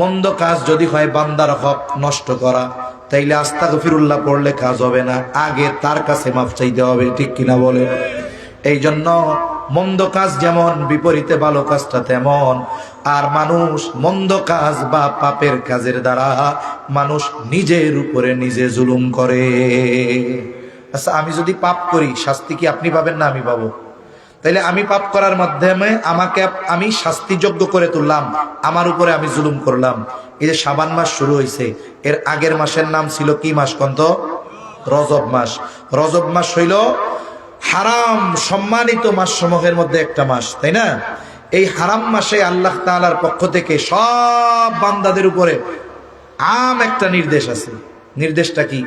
মন্দ কাজ যদি হয় বান্দার হক নষ্ট করা, তাইলে আস্তাগফিরুল্লাহ পড়লে কাজ হবে না, আগে তার কাছে মাফ চাইতে হবে। ঠিক কিনা বলে? এই জন্য মন্দ কাজ যেমন, বিপরীতে ভালো কাজটা তেমন। আর মানুষ মন্দ কাজ বা পাপের কাজের দ্বারা মানুষ নিজের উপরে নিজে জুলুম করে। আচ্ছা, আমি যদি পাপ করি শাস্তি কি আপনি পাবেন না আমি পাবো? তাইলে আমি পাপ করার মাধ্যমে আমাকে আমি শাস্তিযোগ্য করে তুললাম, আমার উপরে আমি জুলুম করলাম। এই যে শাবান মাস শুরু হয়েছে, এর আগের মাসের নাম ছিল কি মাস কন্ত? রজব মাস। রজব মাস হইল হারাম সম্মানিত মাস সমূহের মধ্যে একটা মাস, তাই না? এই হারাম মাসে আল্লাহ তাআলার পক্ষ থেকে সব বান্দাদের উপরে আম একটা নির্দেশ আছে। নির্দেশটা কি?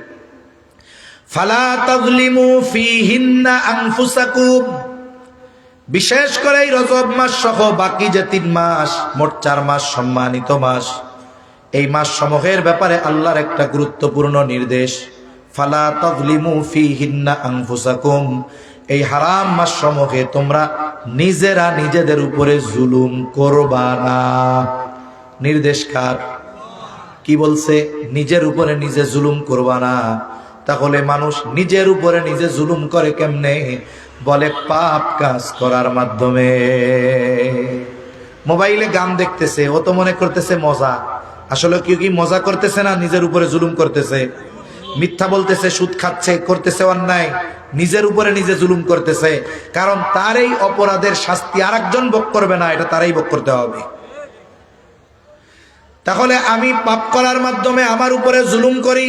ফালা তাযলিমু ফীহিন্না আনফুসাকুম। বিশেষ করে এই রজব মাস সহ বাকি যে 3 মাস, মোট 4 মাস সম্মানিত মাস, এই মাস সমূহের ব্যাপারে আল্লাহর একটা গুরুত্বপূর্ণ নির্দেশ, ফালা তাযলিমু ফীহিন্না আনফুসাকুম। এই হারাম মাস সমূহে তোমরা নিজেরা নিজেদের উপরে জুলুম করবা না। নির্দেশ কার? কি বলছে? নিজের উপরে নিজে জুলুম করবা না। তাহলে মানুষ নিজের উপরে নিজে জুলুম করে কেমনে? বলে পাপ কাজ করার মাধ্যমে। মোবাইলে গান দেখতেছে, ও তো মনে করতেছে মজা, আসলে কেউ কি মজা করতেছে না নিজের উপরে জুলুম করতেছে? মিথ্যা বলতেছে, সুদ খাচ্ছে, করতেছে অন্যায়, নিজের উপরে নিজে জুলুম করতেছে। কারণ তার এই অপরাধের শাস্তি আরেকজন ভোগ করবে না, এটা তারাই ভোগ করতে হবে। তাহলে আমি পাপ করার মাধ্যমে আমার উপরে জুলুম করি,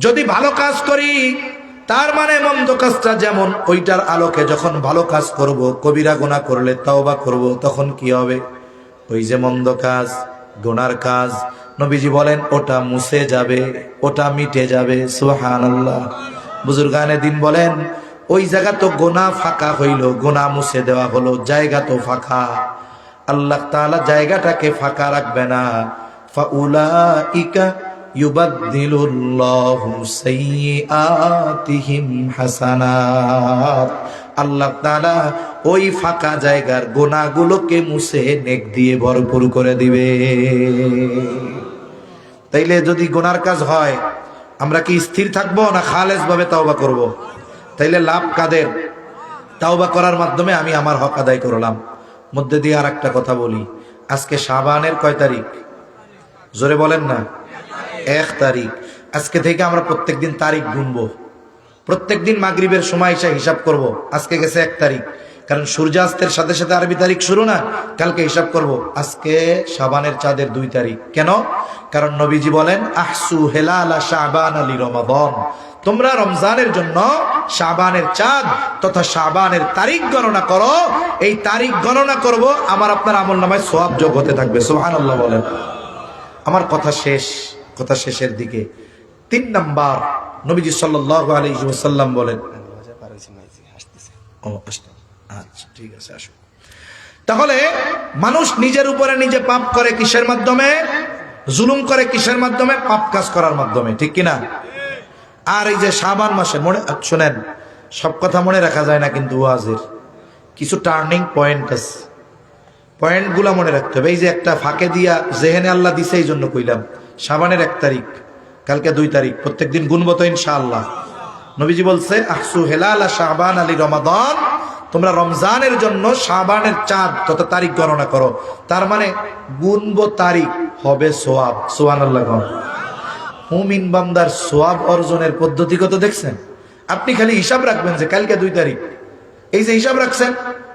যদি ভালো কাজ করি তার মানে মন্দ কাজটা যেমন, ওইটার আলোকে যখন ভালো কাজ করব, কবিরা গুনাহ করলে তওবা করব, তখন কি হবে? ওই যে মন্দ কাজ, গুনার কাজ, নবীজি বলেন ওটা মুছে যাবে, ওটা মিটে যাবে। সুবহানাল্লাহ। বুজুর্গানে দিন বলেন ওই জায়গা তো গুনাহ ফাঁকা হইল, গুনাহ মুছে দেওয়া হলো, জায়গা তো ফাঁকা। আল্লাহ তাআলা জায়গাটাকে ফাঁকা রাখবে না। ফাউলাইকা ইউবাদদিলুল্লাহু সাইয়্যাতিহিম হাসানাত। আল্লাহ তাআলা ওই ফাঁকা জায়গার গুনাহগুলোকে মুছে নেক দিয়ে ভরপুর করে দিবে। তাইলে যদি গুনার কাজ হয়, আমরা কি স্থির থাকবো না খালেস ভাবে তওবা করব? তাইলে লাভ কাদের? তওবা করার মাধ্যমে আমি আমার হক আদায় করলাম। মধ্যে দিয়ে আর একটা কথা বলি, আজকে শাবানের কয় তারিখ? জোরে বলেন না। 1 তারিখ। আজকে থেকে আমরা প্রত্যেকদিন তারিখ গুনবো, প্রত্যেকদিন মাগরিবের সময় এসে হিসাব করব। আজকে গেছে 1 তারিখ, কারণ সূর্যাস্তের সাথে সাথে আরবি তারিখ শুরু না, কালকে হিসাব করব। আজকে শাবানের চাঁদের 2 তারিখ। কেন? কারণ নবীজি বলেন আহসু হেলালা শাবান আলী রমাদান, তোমরা রমজানের জন্য শাবানের চাঁদ তথা শাবানের তারিখ গণনা করো। এই তারিখ গণনা করব, আমার আপনার আমলনামায় সওয়াব যোগ হতে থাকবে। সুবহানাল্লাহ বলেন। আমার কথা শেষ, কথা শেষের দিকে। 3 নাম্বার, নবীজি সাল্লাল্লাহু আলাইহি ওয়াসাল্লাম বলেন, আচ্ছা ঠিক আছে আসো। তাহলে মানুষ নিজের উপরে নিজে পাপ করে কিসের মাধ্যমে? জুলুম করে কিসের মাধ্যমে? পাপ কাজ করার মাধ্যমে, ঠিক কিনা? আর এই যে শাবান মাসে মনে শুনেন, সব কথা মনে রাখা যায় না, কিন্তু ওয়াজের কিছু টার্নিং পয়েন্ট আছে, পয়েন্টগুলো মনে রাখতে হবে। এই যে একটা ফাঁকে দিয়া জেহেনে আল্লাহ দিছে, এই জন্য কইলাম শাবানের 1 তারিখ, কালকে 2 তারিখ, প্রত্যেকদিন গুনবো তো ইনশাআল্লাহ। নবীজি বলছে আহসু হেলালা শাবান আলী রমাদান, তোমরা রমজানের জন্য শাবানের চাঁদ তথা তারিখ গণনা করো। তার মানে গুনবো তারিখ, হবে সোয়াব। সুবহানাল্লাহ। মুমিন বান্দার সোয়াব অর্জনের পদ্ধতি কত দেখছেন? আপনি খালি হিসাব রাখবেন যে কালকে 2 তারিখ, এই যে হিসাব রাখছেন,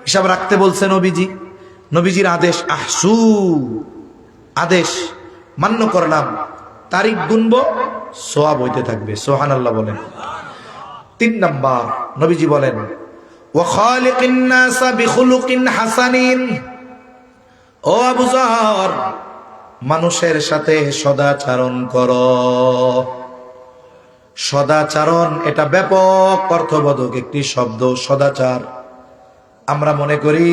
হিসাব রাখতে বলছে নবীজি, নবীজির আদেশ, আহসু আদেশ মান্য করলাম, তারিখ গুনবো, সোয়াব হইতে থাকবে। সুবহানাল্লাহ বলেন। 3 নাম্বার, নবীজি বলেন ওয়া খালিকিন নাসা বিখুলুকিন হাসানিন, ও আবু যর, মানুষের সাথে সদাচরণ করো। সদাচরণ এটা ব্যাপক অর্থবোধক একটি শব্দ, সদাচার। আমরা মনে করি,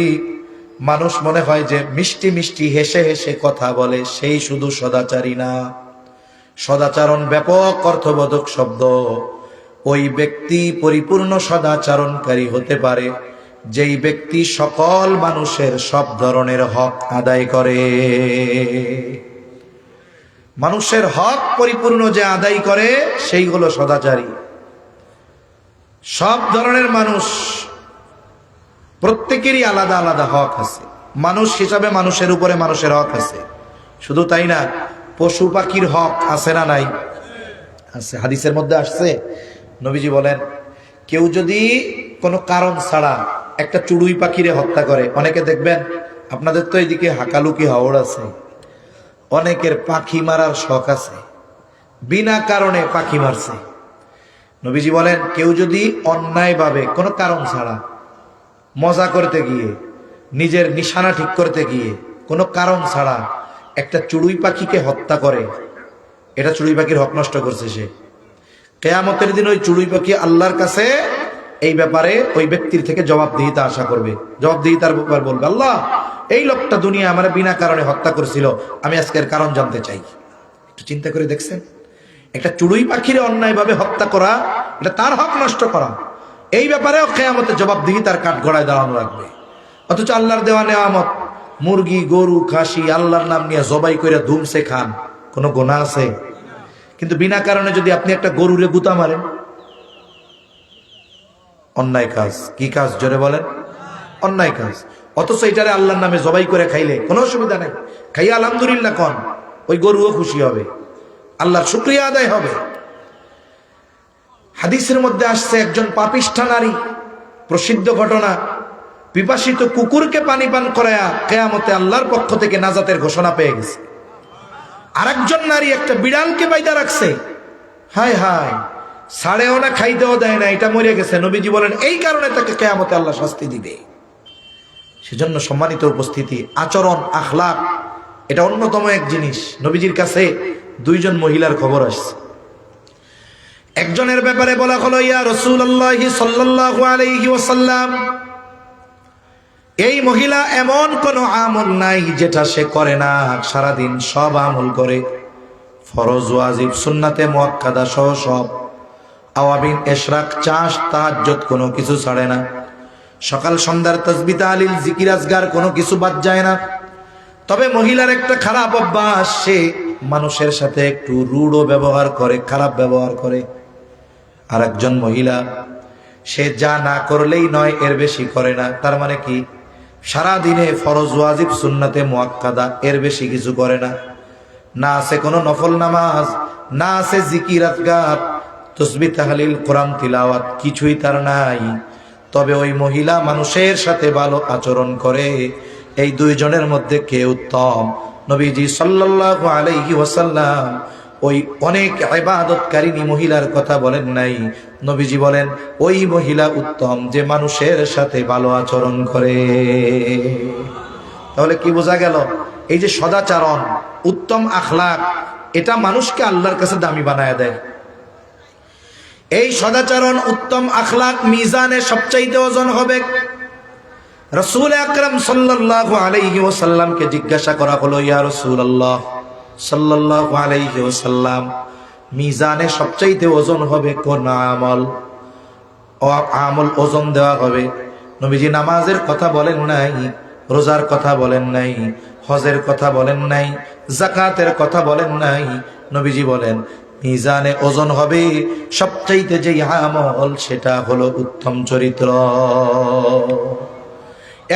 মানুষ মনে হয় যে মিষ্টি মিষ্টি হেসে হেসে কথা বলে সেই শুধু সদাচারী না। সদাচরণ ব্যাপক অর্থবোধক শব্দ। ওই ব্যক্তি পরিপূর্ণ সদাচরণকারী হতে পারে যেই ব্যক্তি সকল মানুষের সব ধরনের হক আদায় করে। মানুষের হক পরিপূর্ণ যে আদায় করে সেই হলো সদাচারী। সব ধরনের মানুষ, প্রত্যেকেরই আলাদা আলাদা হক আছে। মানুষ হিসাবে মানুষের উপরে মানুষের হক আছে। শুধু তাই না, পশু পাখির হক আছে না নাই? আছে। হাদিসের মধ্যে আসছে, নবীজি বলেন কেউ যদি কোনো কারণ ছাড়া একটা চড়ুই পাখিরে হত্যা করে, অনেকে দেখবেন, আপনাদের তো এইদিকে হাকালুকি হাওড় আছে, অনেকের পাখি মারার শখ আছে, বিনা কারণে পাখি মারছে। নবীজি বলেন কেউ যদি অন্যায়ভাবে কোনো কারণ ছাড়া মজা করতে গিয়ে, নিজের নিশানা ঠিক করতে গিয়ে কোনো কারণ ছাড়া একটা চড়ুই পাখিকে হত্যা করে, এটা চড়ুই পাখির হক নষ্ট করছে সে। কিয়ামতের দিন ওই চড়ুই পাখি আল্লাহর কাছে এই ব্যাপারে ওই ব্যক্তির থেকে জবাবদিহিতা আশা করবে। জবাবদিহিতার ব্যাপার বলবে, আল্লাহ এই লোকটা দুনিয়া আমার বিনা কারণে হত্যা করেছিল, আমি আজকের কারণ জানতে চাই। একটু চিন্তা করে দেখছেন, একটা চড়ুই পাখির অন্যায়ভাবে হত্যা করা, এটা তার হক নষ্ট করা। এই ব্যাপারেও কিয়ামতে জবাবদিহিতার কাঠ গড়ায় দাঁড়ানো লাগবে। অথচ আল্লাহর দেওয়া নেয়ামত, মুরগি, গরু, খাসি আল্লাহর নাম নিয়ে জবাই করে ধুমসে খান, কোনো গুনাহ আছে? কিন্তু বিনা কারণে যদি আপনি একটা গরুরে গুতা মারেন, অন্যায় কাজ। কি কাজ? জোরে বলেন। অন্যায় কাজ। অথচ এটারে আল্লাহর নামে জবাই করে খাইলে কোনো অসুবিধা নেই। খাইয়া আলহামদুলিল্লাহ কন, ওই গরুও খুশি হবে, আল্লাহর শুকরিয়া আদায় হবে। হাদিসের মধ্যে আসছে একজন পাপিষ্ঠা নারী, প্রসিদ্ধ ঘটনা, পিপাসিত কুকুরকে পানি পান করায়া কিয়ামতে আল্লাহর পক্ষ থেকে নাজাতের ঘোষণা পেয়ে গেছে। আরেকজন নারী একটা বিড়ালকে বাইদা রাখছে, হায় হায়, ছাড়েও না খাইতেও দেয় না, এটা মরে গেছে। নবীজি বলেন এই কারণে তাকে কিয়ামতে আল্লাহ শাস্তি দিবে। সেজন্য সম্মানিত উপস্থিতি, আচরণ, আখলাক এটা অন্যতম এক জিনিস। নবীজির কাছে দুইজন মহিলার খবর আসছে। একজনের ব্যাপারে বলা হলো, ইয়া রাসূলুল্লাহ সাল্লাল্লাহু আলাইহি ওয়াসাল্লাম, এই মহিলা এমন কোন আমল নাই যেটা সে করে না, সারাদিন সব আমল করে, ফরজ, ওয়াজিব, সুন্নাতে মুআক্কাদা সহ সব, আওয়াবিন, ইশরাক, চাষ, তাহাজ্জুদ কোনো কিছু ছাড়ে না, সকাল সন্ধ্যার তাসবিহ, তাহলিল, জিকির, আজগার কোনো কিছু বাদ যায় না। তবে মহিলার একটা খারাপ অভ্যাস, সে মানুষের সাথে একটু রূঢ় ব্যবহার করে, খারাপ ব্যবহার করে। আর একজন মহিলা, সে যা না করলেই নয় এর বেশি করে না। তার মানে কি? সারা দিনে ফরজ, ওয়াজিব, সুন্নাতে মুআক্কাদা এর বেশি কিছু করে না। না আছে কোনো নফল নামাজ, না আছে জিকির, আজগার, তাসবিহ, তাহলিল, কোরআন তিলাওয়াত, কিছুই তার নাই। তবে ওই মহিলা মানুষের সাথে ভালো আচরণ করে। এই দুইজনের মধ্যে কে উত্তম? নবীজি সাল্লাল্লাহু আলাইহি ওয়াসাল্লাম ওই অনেক ইবাদতকারিনী মহিলার কথা বলেন নাই। নবীজি বলেন ওই মহিলা উত্তম যে মানুষের সাথে ভালো আচরণ করে। তাহলে কি বোঝা গেল? এই যে সদাচরণ, উত্তম আখলাক, এটা মানুষকে আল্লাহর কাছে দামি বানায় দেয়। এই সদাচরণ, উত্তম আখলাক মিজানে সবচাইতে ওজন হবে। রাসূল আকরাম সাল্লাল্লাহু আলাইহি ওয়াসাল্লামকে জিজ্ঞাসা করা হলো, ইয়া রাসূলুল্লাহ সাল্লাল্লাহু আলাইহি ওয়াসাল্লাম, মিজানে সবচাইতে ওজন হবে কোন আমল? ও আমল ওজন দেওয়া হবে। নবীজি নামাজের কথা বলেন নাই, রোজার কথা বলেন নাই, হজের কথা বলেন নাই, যাকাতের কথা বলেন নাই। নবীজি বলেন মিজানে ওজন হবে সবচাইতে যে আমল, সেটা হলো উত্তম চরিত্র।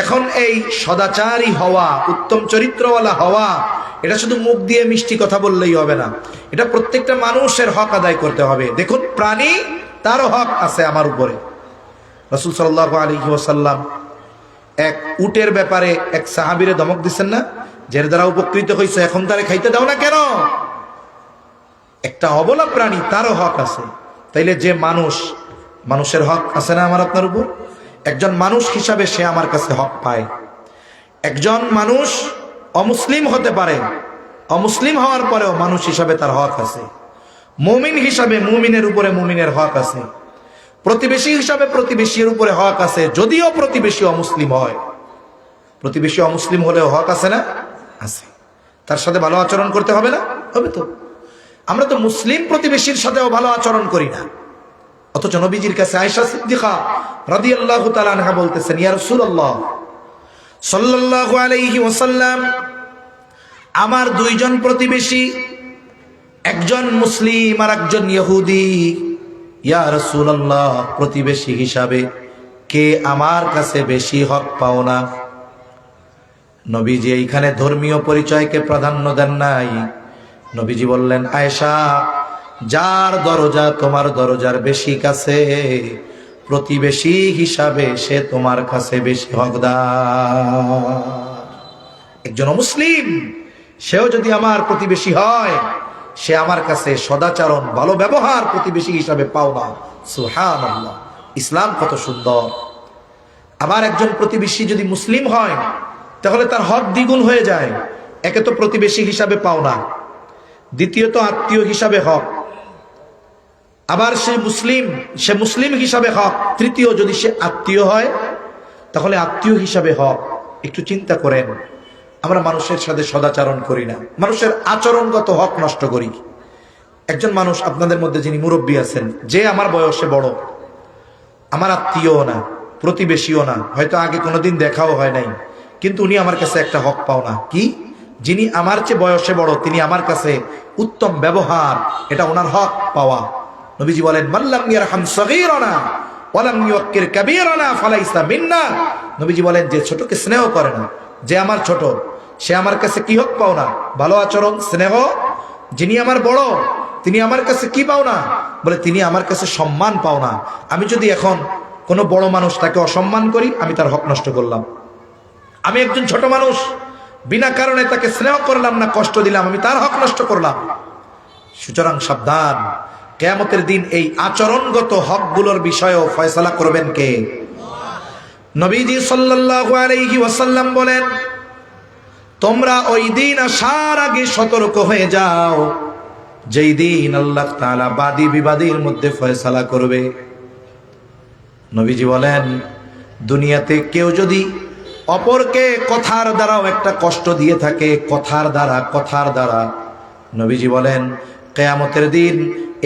এখন এই সদাচারী হওয়া, উত্তম চরিত্রওয়ালা হওয়া, এটা শুধু মুখ দিয়ে মিষ্টি কথা বললেই হবে না, এটা প্রত্যেকটা মানুষের হক আদায় করতে হবে। দেখুন, প্রাণী, তারও হক আছে আমার উপরে। রাসূল সাল্লাল্লাহু আলাইহি ওয়াসাল্লাম এক উটের ব্যাপারে এক সাহাবীরে ধমক দিচ্ছেন না, যার দ্বারা উপকৃত হইছে, এখন তারে খাইতে দাও না কেন? একটা অবলা প্রাণী, তারও হক আছে। তাইলে যে মানুষ, মানুষের হক আছে না আমার আপনার উপর? একজন মানুষ হিসাবে সে আমার কাছে হক পায়। একজন মানুষ অমুসলিম হতে পারে, অমুসলিম হওয়ার পরেও মানুষ হিসাবে তার হক আছে। মুমিন হিসাবে মুমিনের উপরে মুমিনের হক আছে। প্রতিবেশী হিসাবে প্রতিবেশীর উপরে হক আছে, যদিও প্রতিবেশী অমুসলিম হয়। প্রতিবেশী অমুসলিম হলেও হক আছে না? আছে। তার সাথে ভালো আচরণ করতে হবে না? হবে তো। আমরা তো মুসলিম প্রতিবেশীর সাথেও ভালো আচরণ করি না। অথচ নবীজির কাছে আয়েশা সিদ্দিকা রাদিয়াল্লাহু তাআলা আনহা বলতেছেন, ইয়া রাসূলুল্লাহ সাল্লাল্লাহু আলাইহি ওয়াসাল্লাম, আমার দুইজন প্রতিবেশী, একজন মুসলিম আর একজন ইহুদি। ইয়া রাসূলুল্লাহ, প্রতিবেশী হিসাবে কে আমার কাছে বেশি হক পাও না? নবীজি এইখানে ধর্মীয় পরিচয়কে প্রাধান্য দেন নাই। নবীজি বললেন, আয়েশা, যার দরজা তোমার দরজার বেশি কাছে, প্রতিবেশী হিসাবে সে তোমার কাছে বেশি হকদার। একজন মুসলিম, সেও যদি আমার প্রতিবেশী হয়, সে আমার কাছে সদাচরণ, ভালো ব্যবহার প্রতিবেশী হিসাবে পাও না। সুবহানাল্লাহ, ইসলাম কত সুন্দর। আবার একজন প্রতিবেশী যদি মুসলিম হয়, তাহলে তার হক দ্বিগুণ হয়ে যায়। একে তো প্রতিবেশী হিসাবে পাও না, দ্বিতীয়ত আত্মীয় হিসাবে হক। আবার সে মুসলিম হিসাবে হক। তৃতীয়, যদি সে আত্মীয় হয়, তাহলে আত্মীয় হিসাবে হক। একটু চিন্তা করেন, আমরা মানুষের সাথে সদাচরণ করি না, মানুষের আচরণগত হক নষ্ট করি। একজন মানুষ আপনাদের মধ্যে যিনি মুরব্বী আছেন, যে আমার বয়সে বড়, আমার আত্মীয়ও না, প্রতিবেশীও না, হয়তো আগে কোনোদিন দেখাও হয় নাই, কিন্তু উনি আমার কাছে একটা হক পাও না। কি? যিনি আমার চেয়ে বয়সে বড়, তিনি আমার কাছে উত্তম ব্যবহার, এটা ওনার হক পাওয়া। নবীজি বলেন, মাল্লাম ইয়ারহাম সগীরানা ওয়ালাম ইউক্কির কাবীরানা ফালাইসা মিন্না। নবীজি বলেন, যে ছোটকে স্নেহ করে না, যে আমার ছোট, সে আমার কাছে কি হক পাও না? ভালো আচরণ, স্নেহ। যিনি আমার বড়, তিনি আমার কাছে কি পাও না? বলে, তিনি আমার কাছে সম্মান পাও না। আমি যদি এখন কোনো বড় মানুষ তাকে অসম্মান করি, আমি তার হক নষ্ট করলাম। আমি একজন ছোট মানুষ, বিনা কারণে তাকে স্নেহ করলাম না, কষ্ট দিলাম, আমি তার হক নষ্ট করলাম। সুতরাং সাবধান, কিয়ামতের দিন এই আচরণগত হকগুলোর বিষয়েও ফয়সালা করবেন কে? নবীজি সাল্লাল্লাহু আলাইহি ওয়াসাল্লাম বলেন, তোমরা ওই দিন আসার আগে সতর্ক হয়ে যাও, যেই দিন আল্লাহ তাআলা বাদী বিবাদীর মধ্যে ফয়সালা করবে। নবীজি বলেন, দুনিয়াতে কেউ যদি অপরকে কথার দ্বারাও একটা কষ্ট দিয়ে থাকে, কথার দ্বারা, নবীজি বলেন, কিয়ামতের দিন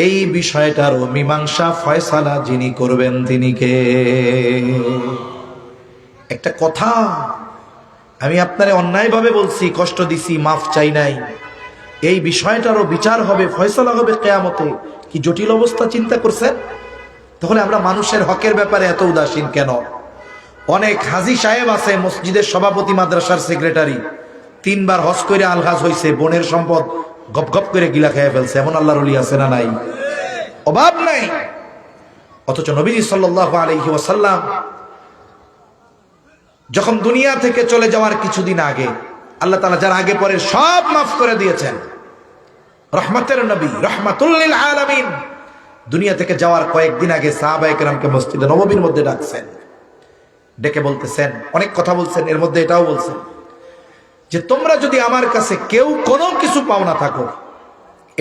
এই বিষয়টারও মীমাংসা ফয়সালা যিনি করবেন তিনি কে? একটা কথা, আমি আপনারে অন্যায়ভাবে বলছি, কষ্ট দিছি, মাফ চাই নাই, এই বিষয়টারও বিচার হবে, ফয়সালা হবে কিয়ামতে। কি জটিল অবস্থা চিন্তা করছেন? তাহলে আমরা মানুষের হকের ব্যাপারে এত উদাসীন কেন? অনেক হাজী সাহেব আছে, মসজিদের সভাপতি, মাদ্রাসার সেক্রেটারি, 3 বার হজ করে আলহাজ হইছে, বোনের সম্পদ গপ গপ করে গিলা খেয়ে ফেলছে, এমন আল্লাহর ওলি আছে না নাই? অভাব নাই। অথচ নবীজি সাল্লাল্লাহু আলাইহি ওয়াসাল্লাম যখন দুনিয়া থেকে চলে যাওয়ার কিছুদিন আগে, আল্লাহ তাআলা যার আগে পরে সব মাফ করে দিয়েছেন, রহমতের নবী, রাহমাতুল লিল আলামিন, দুনিয়া থেকে যাওয়ার কয়েকদিন আগে সাহাবায়ে কেরামকে মসজিদে নববীর মধ্যে ডাকছেন, ডেকে বলতেছেন, অনেক কথা বলছেন, এর মধ্যে এটাও বলছেন যে তোমরা যদি আমার কাছে কেউ কোনো কিছু পাওনা থাকো,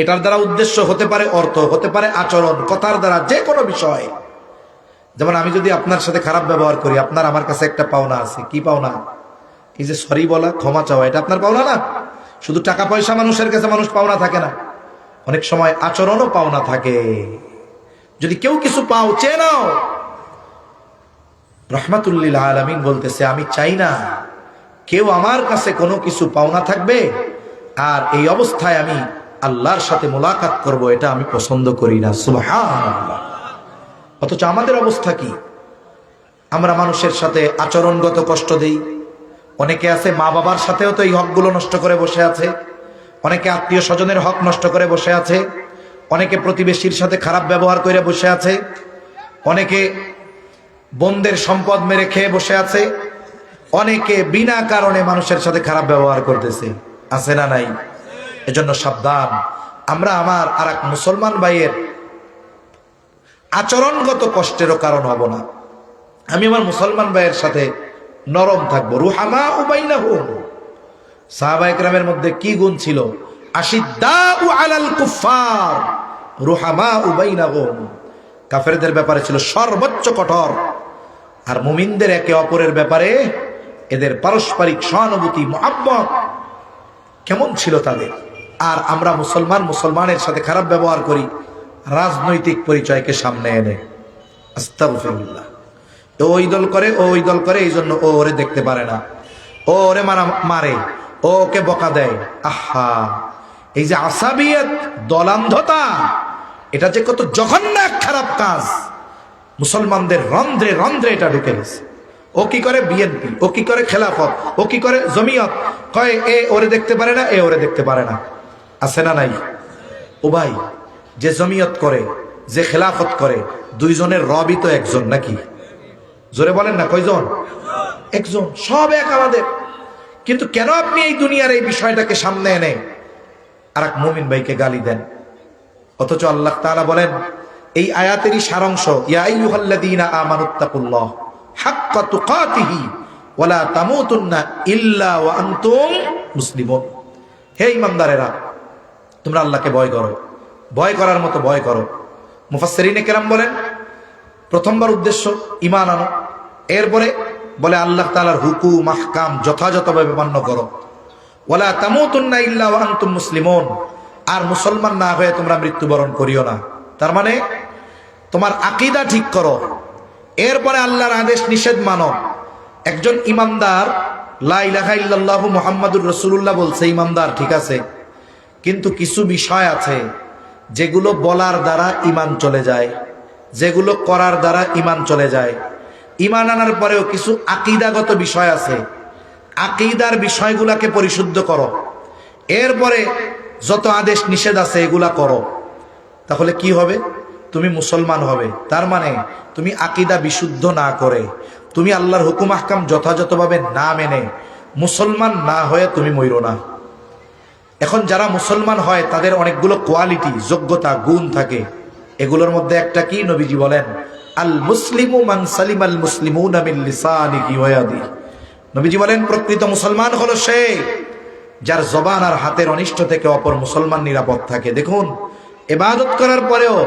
এটার দ্বারা উদ্দেশ্য হতে পারে অর্থ, হতে পারে আচরণ, কথার দ্বারা যে কোনো বিষয়। যেমন আমি যদি আপনার সাথে খারাপ ব্যবহার করি, আপনার আমার কাছে একটা পাওনা আছে। কি পাওনা? এই যে সরি বলা, ক্ষমা চাওয়া, এটা আপনার পাওনা না। শুধু টাকা পয়সা মানুষের কাছে মানুষ পাওনা থাকে না, অনেক সময় আচরণও পাওনা থাকে। যদি কেউ কিছু পাও, চেয়ে নাও। রাহমাতুল লিল আলামিন বলতেছে, আমি চাই না কেউ আমার কাছে কোনো কিছু পাওনা থাকবে আর এই অবস্থায় আমি আল্লাহর সাথে মোলাকাত করব, এটা আমি পছন্দ করি না। সুবহানাল্লাহ। অথচ আমাদের অবস্থা কি? আমরা মানুষের সাথে আচরণগত কষ্ট দেই। অনেকে আছে মা বাবার সাথেও তো এই হকগুলো নষ্ট করে বসে আছে, অনেকে আত্মীয় স্বজনের হক নষ্ট করে বসে আছে, অনেকে প্রতিবেশীর সাথে খারাপ ব্যবহার করে বসে আছে, অনেকে বন্ধের সম্পদ মেরে খেয়ে বসে আছে, অনেকে বিনা কারণে মানুষের সাথে খারাপ ব্যবহার করতেছে, আছে না নাই? এজন্য সাবধান, আমরা আমার আর এক মুসলমান ভাইয়ের আচরণগত কষ্টেরও কারণ হব না। আমি আমার মুসলমান ভাইয়ের সাথে নরম থাকবো। রুহামা বাইনাহুম, সাহাবায়ে কেরামের মধ্যে কি গুণ ছিল? আশিদ্দাউ আলাল কুফার রুহামা বাইনাহুম, কাফেরদের ব্যাপারে ছিল সর্বোচ্চ কঠোর, আর মুমিনদের একে অপরের ব্যাপারে এদের পারস্পরিক সহানুভূতি, মুহাব্বত কেমন ছিল তাদের। আর আমরা মুসলমানের সাথে খারাপ ব্যবহার করি রাজনৈতিক পরিচয়কে সামনে এনে। আস্তাগফিরুল্লাহ। ও ওই দল করে, ও ওই দল করে, এই জন্য ও ওরে দেখতে পারে না, ও ওরে মারে, ও ওকে বকা দেয়। আহা, এই যে আসাবিয়ত, দলান্ধতা, এটা যে কত জঘন্য এক খারাপ কাজ, মুসলমানদের রন্ধ্রে রন্ধ্রে এটা ঢুকে গেছে। ও কি করে বিএনপি, ও কি করে খেলাফত, ও কি করে জমিয়ত, কয় এ ওরে দেখতে পারে না, এ ওরে দেখতে পারে না। আছে না নাই? ও ভাই, যে জমিয়ত করে, যে খেলাফত করে, দুইজনের রবই তো একজন নাকি? জোরে বলেন না, কয়জন? একজন, সব এক আমাদের। কিন্তু কেন আপনি এই দুনিয়ার এই বিষয়টাকে সামনে এনে আর এক মুমিন ভাইকে গালি দেন? অথচ আল্লাহ তাআলা বলেন এই আয়াতেরই সারাংশ, ইয়া আইয়ুহাল্লাযীনা আমানুত্তাকুল্লাহ হাক্কা তুকাতিহি ওয়া লা তামুতুন্না ইল্লা ওয়া আনতুম মুসলিমুন। হে ঈমানদারেরা, তোমরা আল্লাহকে ভয় করো, ভয় করার মতো ভয় করো। মুফাসসিরিনে কেরাম বলেন, প্রথমবার উদ্দেশ্য ঈমান আনো, এরপরে বলে আল্লাহ তাআলার হুকুম আহকাম যথাযথভাবে মান্য করো। ওয়া লা তামুতুন্না ইল্লা ওয়া আনতুম মুসলিমুন, আর মুসলমান না হয়ে তোমরা মৃত্যুবরণ করিও না। তার মানে তোমার আকীদা ঠিক করো, এরপরে আল্লাহর আদেশ নিষেধ মানো। একজন ইমানদার লা ইলাহা ইল্লাল্লাহু মুহাম্মাদুর রাসূলুল্লাহ বলছে ইমানদার, ঠিক আছে, কিন্তু কিছু বিষয় আছে যেগুলো বলার দ্বারা ঈমান চলে যায়, যেগুলো করার দ্বারা ঈমান চলে যায়। ঈমান আনার পরেও কিছু আকীদাগত বিষয় আছে, আকীদার বিষয়গুলোকে পরিশুদ্ধ করো, এরপরে যত আদেশ নিষেধ আছে এগুলা করো, তাহলে কি হবে? তুমি মুসলমান হবে। তার মানে তুমি আকীদা বিশুদ্ধ না করে, তুমি আল্লাহর হুকুম আহকাম যথাযথভাবে না মেনে মুসলমান না হয়ে তুমি মইরো না। এখন যারা মুসলমান হয় তাদের অনেকগুলো কোয়ালিটি, যোগ্যতা, গুণ থাকে। এগুলোর মধ্যে একটা কি? নবীজি বলেন আল মুসলিমু মান সালিমাল মুসলিমুনা মিন লিসানিহি ওয়া ইয়াদিহি। নবীজি বলেন প্রকৃত মুসলমান হলো সে যার জবান আর হাতের অনিষ্ট থেকে অপর মুসলমান নিরাপদ থাকে। দেখুন, ইবাদত করার পরেও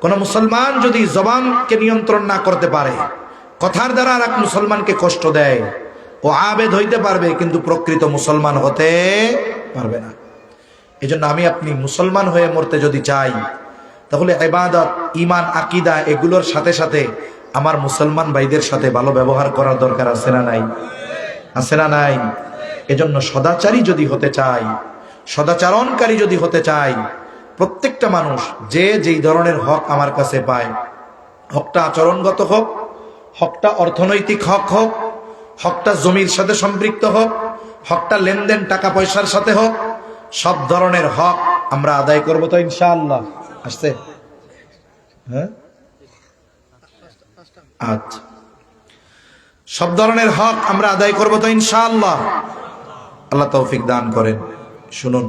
কোন মুসলমান যদি জবানকে নিয়ন্ত্রণ না করতে পারে, কথার দ্বারা আর এক মুসলমানকে কষ্ট দেয়, ও আবেদ হইতে পারবে কিন্তু প্রকৃত মুসলমান হতে পারবে না। এজন্য আমি আপনি মুসলমান হয়ে মরতে যদি চাই, তাহলে ইবাদত, ঈমান, আকীদা এগুলোর সাথে সাথে আমার মুসলমান ভাইদের সাথে ভালো ব্যবহার করার দরকার আছে না নাই? আছে না নাই? এজন্য সদাচারী যদি হতে চাই, সদাচরণকারী যদি হতে চাই, প্রত্যেকটা মানুষ যে যেই ধরনের হক আমার কাছে পায়, হকটা আচরণগত হোক, হকটা অর্থনৈতিক হক হোক, হকটা জমির সাথে সম্পৃক্ত হোক, হকটা লেনদেন টাকা পয়সার সাথে হোক, সব ধরনের হক আমরা আদায় করবো তো ইনশাআল্লাহ। আসছে? হ্যাঁ, আচ্ছা, সব ধরনের হক আমরা আদায় করবো তো ইনশাআল্লাহ। আল্লাহ তৌফিক দান করেন। শুনুন,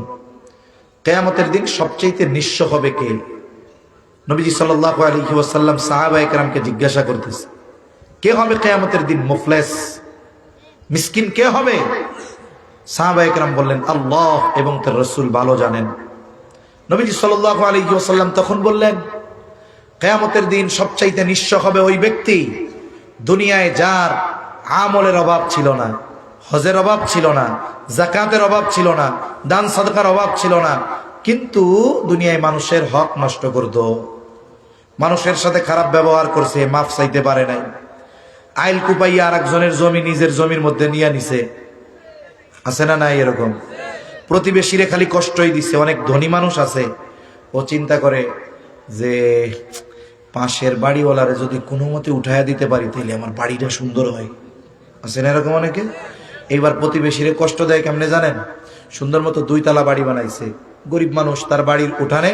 কিয়ামতের দিন সবচেয়ে নিঃস্ব হবে কে? নবীজি সাল্লাল্লাহু আলাইহি ওয়াসাল্লাম সাহাবায়ে কেরামকে জিজ্ঞাসা করতেছে, কে হবে কিয়ামতের দিন মুফলিস, মিসকিন কে হবে? সাহাবায়ে কেরাম বললেন, আল্লাহ এবং তার রাসূল ভালো জানেন। নবীজি সাল্লাল্লাহু আলাইহি ওয়াসাল্লাম তখন বললেন, কিয়ামতের দিন সবচেয়ে নিঃস্ব হবে ওই ব্যক্তি দুনিয়ায় যার আমলের অভাব ছিল না, হজের অভাব ছিল না, যাকাতের অভাব ছিল না, দান সাদকার অভাব ছিল না, কিন্তু দুনিয়ায় মানুষের হক নষ্ট করত, মানুষের সাথে খারাপ ব্যবহার করছে, মাফ চাইতে পারে নাই, আইল কুপাইয়া আর একজনের জমি নিজের জমির মধ্যে নিয়ে নিছে। আছে না নাই এরকম? প্রতিবেশীরে খালি কষ্টই দিছে। অনেক ধনী মানুষ আছে, ও চিন্তা করে যে পাশের বাড়িওয়ালারে যদি কোনো মতে উঠাইয়া দিতে পারি তাহলে আমার বাড়িটা সুন্দর হয়। আছে না এরকম অনেকে? এইবার প্রতিবেশীরে কষ্ট দেয় কেমনে জানেন? সুন্দর মতো 2 তলা বাড়ি বানাইছে, গরিব মানুষ, তার বাড়ির উঠানে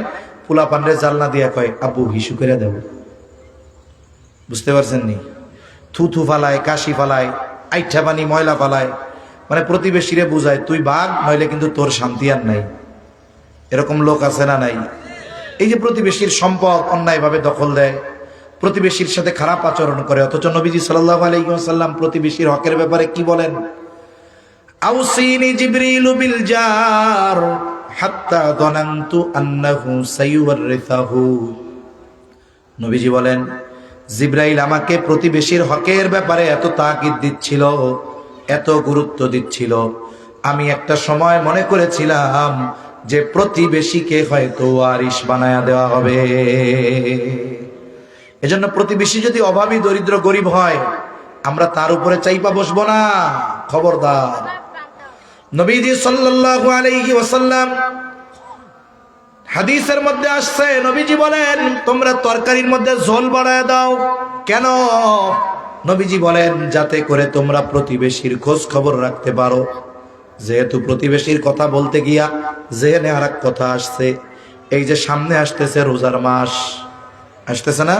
পোলা পান্ডে জালনা দিয়া কয়, আব্বু হিসু করে দেব। বুঝতে পারছেন নি? থুথু ফালায়, কাশি ফালায়, আইঠা পানি, ময়লা ফালায়, মানে প্রতিবেশীরে বুঝায় তুই ভাগ, নইলে কিন্তু তোর শান্তি আর নাই। এরকম লোক আছে না নাই? এই যে প্রতিবেশীর সম্পদ অন্যায়ভাবে দখল দেয়, প্রতিবেশীর সাথে খারাপ আচরণ করে, অথচ নবীজি সাল্লাল্লাহু আলাইহি ওয়াসাল্লাম প্রতিবেশীর হকের ব্যাপারে কি বলেন? আউসিনি জিবরিলু বিল জার হাত্তা যানানতু আন্নাহু সাইয়ুরিসাহু। নবীজি বলেন, জিবরাইল আমাকে প্রতিবেশীর হকের ব্যাপারে এত তাকিদ দিচ্ছিল, এত গুরুত্ব দিচ্ছিল, আমি একটা সময় মনে করেছিলাম যে প্রতিবেশীকে হয়তো ওয়ারিশ বানায়া দেওয়া হবে। এজন্য প্রতিবেশী যদি অভাবী, দরিদ্র, গরিব হয়, আমরা তার উপরে চাইপা বসবো না, খবরদার। নবীজি সাল্লাল্লাহু আলাইহি ওয়াসাল্লাম হাদিসের মধ্যে আসছে, নবীজি বলেন তোমরা তরকারির মধ্যে ঝোল বাড়ায় দাও। কেন? নবীজি বলেন যাতে করে তোমরা প্রতিবেশীর খোঁজ খবর রাখতে পারো। যেহেতু প্রতিবেশীর কথা বলতে গিয়া জেহেনে আর এক কথা আসছে, এই যে সামনে আসতেছে রোজার মাস, আসতেছে না?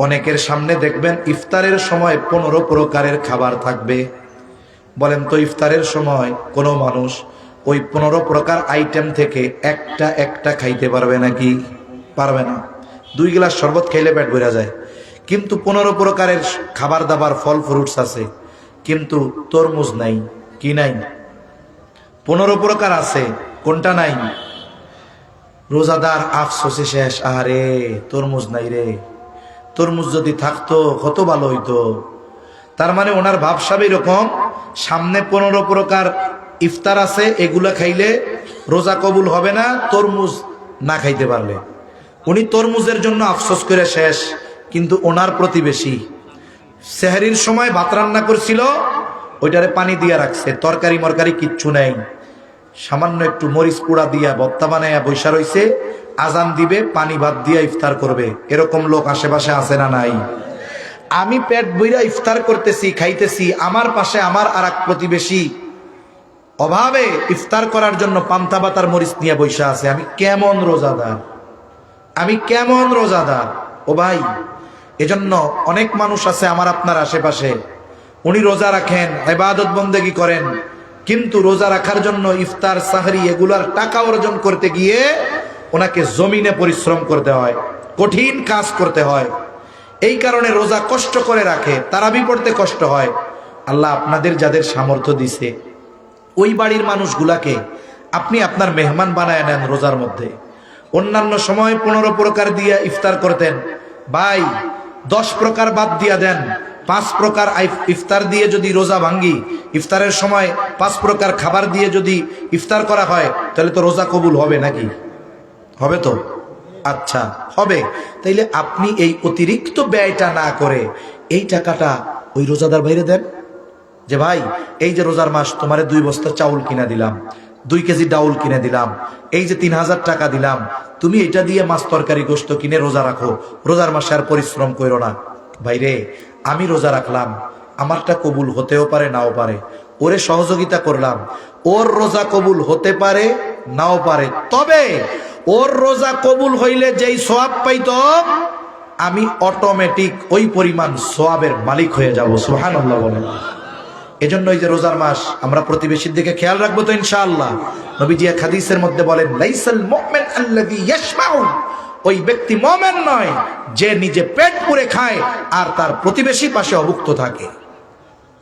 অনেকের সামনে দেখবেন ইফতারের সময় 15 প্রকারের খাবার থাকবে। বলেন তো ইফতারের সময় কোনো মানুষ ওই 15 প্রকার আইটেম থেকে একটা একটা খাইতে পারবে নাকি? পারবে না। 2 গ্লাস শরবত খাইলে পেট ভরে যায়, কিন্তু 15 প্রকারের খাবার দাবার, ফল ফ্রুটস আছে, কিন্তু তরমুজ নাই। কি নাই? 15 প্রকার আছে, কোনটা নাই? রোজাদার আফসোসে শেষ, আরে তরমুজ নাই রে, তরমুজ যদি থাকতো কত ভালো হইতো। তার মানে ওনার ভাবসাব এরকম, সামনে 15 প্রকার ইফতার আছে, এগুলা খাইলে রোজা কবুল হবে না তরমুজ না খাইতে পারলে। উনি তরমুজের জন্য আফসোস করে শেষ, কিন্তু ওনার প্রতিবেশী সেহরির সময় ভাত রান্না করছিল, ওইটারে পানি দিয়া রাখছে, তরকারি মরকারি কিচ্ছু নেই, সামান্য একটু মরিচ পোড়া দিয়া ভর্তা বানাইয়া বৈশা রইছে, আজান দিবে পানি ভাত দিয়া ইফতার করবে। এরকম লোক আশেপাশে আছে না নাই? আমি পেট বইরা ইফতার করতেছি, খাইতেছি, আমার পাশে আমার আর এক প্রতিবেশী অভাবে ইফতার করার জন্য পান্তা বাতার মরিচ নিয়ে বৈশা আছে। আমি কেমন রোজাদার, আমি কেমন রোজাদার ও ভাই। এজন্য অনেক মানুষ আছে আমার আপনার আশেপাশে, উনি রোজা রাখেন, ইবাদত বন্দেগী করেন, কিন্তু রোজা রাখার জন্য ইফতার সাহরি এগুলার টাকা অর্জন করতে গিয়ে ওনাকে জমিনে পরিশ্রম করতে হয়, কঠিন কাজ করতে হয়। এই কারণে রোজা কষ্ট করে রাখে, তারাবি পড়তে কষ্ট হয়। আল্লাহ আপনাদের যাদের সামর্থ্য দিছে ওই বাড়ির মানুষগুলাকে আপনি আপনার মেহমান বানায় নেন রোজার মধ্যে। অন্যান্য সময় 15 প্রকার দিয়ে ইফতার করতেন, ভাই 10 প্রকার বাদ দিয়া দেন, 5 প্রকার ইফতার দিয়ে যদি রোজা ভাঙ্গি, ইফতারের সময় 5 প্রকার খাবার দিয়ে যদি ইফতার করা হয়, তাহলে তো রোজা কবুল হবে নাকি? হবে তো? আচ্ছা হবে। তাইলে আপনি এই অতিরিক্ত ব্যয়টা না করে এই টাকাটা ওই রোজাদার ভাইরে দেন, যে ভাই এই যে রোজার মাস তোমারে 2 বস্তা চাউল কিনে দিলাম, 2 কেজি ডাউল কিনে দিলাম, এই যে 3000 টাকা দিলাম, তুমি এটা দিয়ে মাছ তরকারি গোশত কিনে রোজা রাখো, রোজার মাসে আর পরিশ্রম করো না। ভাইরে আমি রোজা রাখলাম, আমারটা কবুল হতেও পারে নাও পারে, ওরে সহযোগিতা করলাম, ওর রোজা কবুল হতে পারে নাও পারে, তবে ওর রোজা কবুল হইলে যেই সওয়াব পাইতো আমি অটোমেটিক ওই পরিমাণ সওয়াবের মালিক হয়ে যাব। সুবহানাল্লাহ বলেন। এজন্য এই যে রোজার মাস আমরা প্রতিবেশীর দিকে খেয়াল রাখবো তো ইনশাআল্লাহ। নবীজি এক হাদিসের মধ্যে বলেন, লাইসাল মুমিন আল্লাযী ইয়াশবাউ, ওই ব্যক্তি মুমিন নয় যে নিজে পেট পুরে খায় আর তার প্রতিবেশী পাশে অভুক্ত থাকে।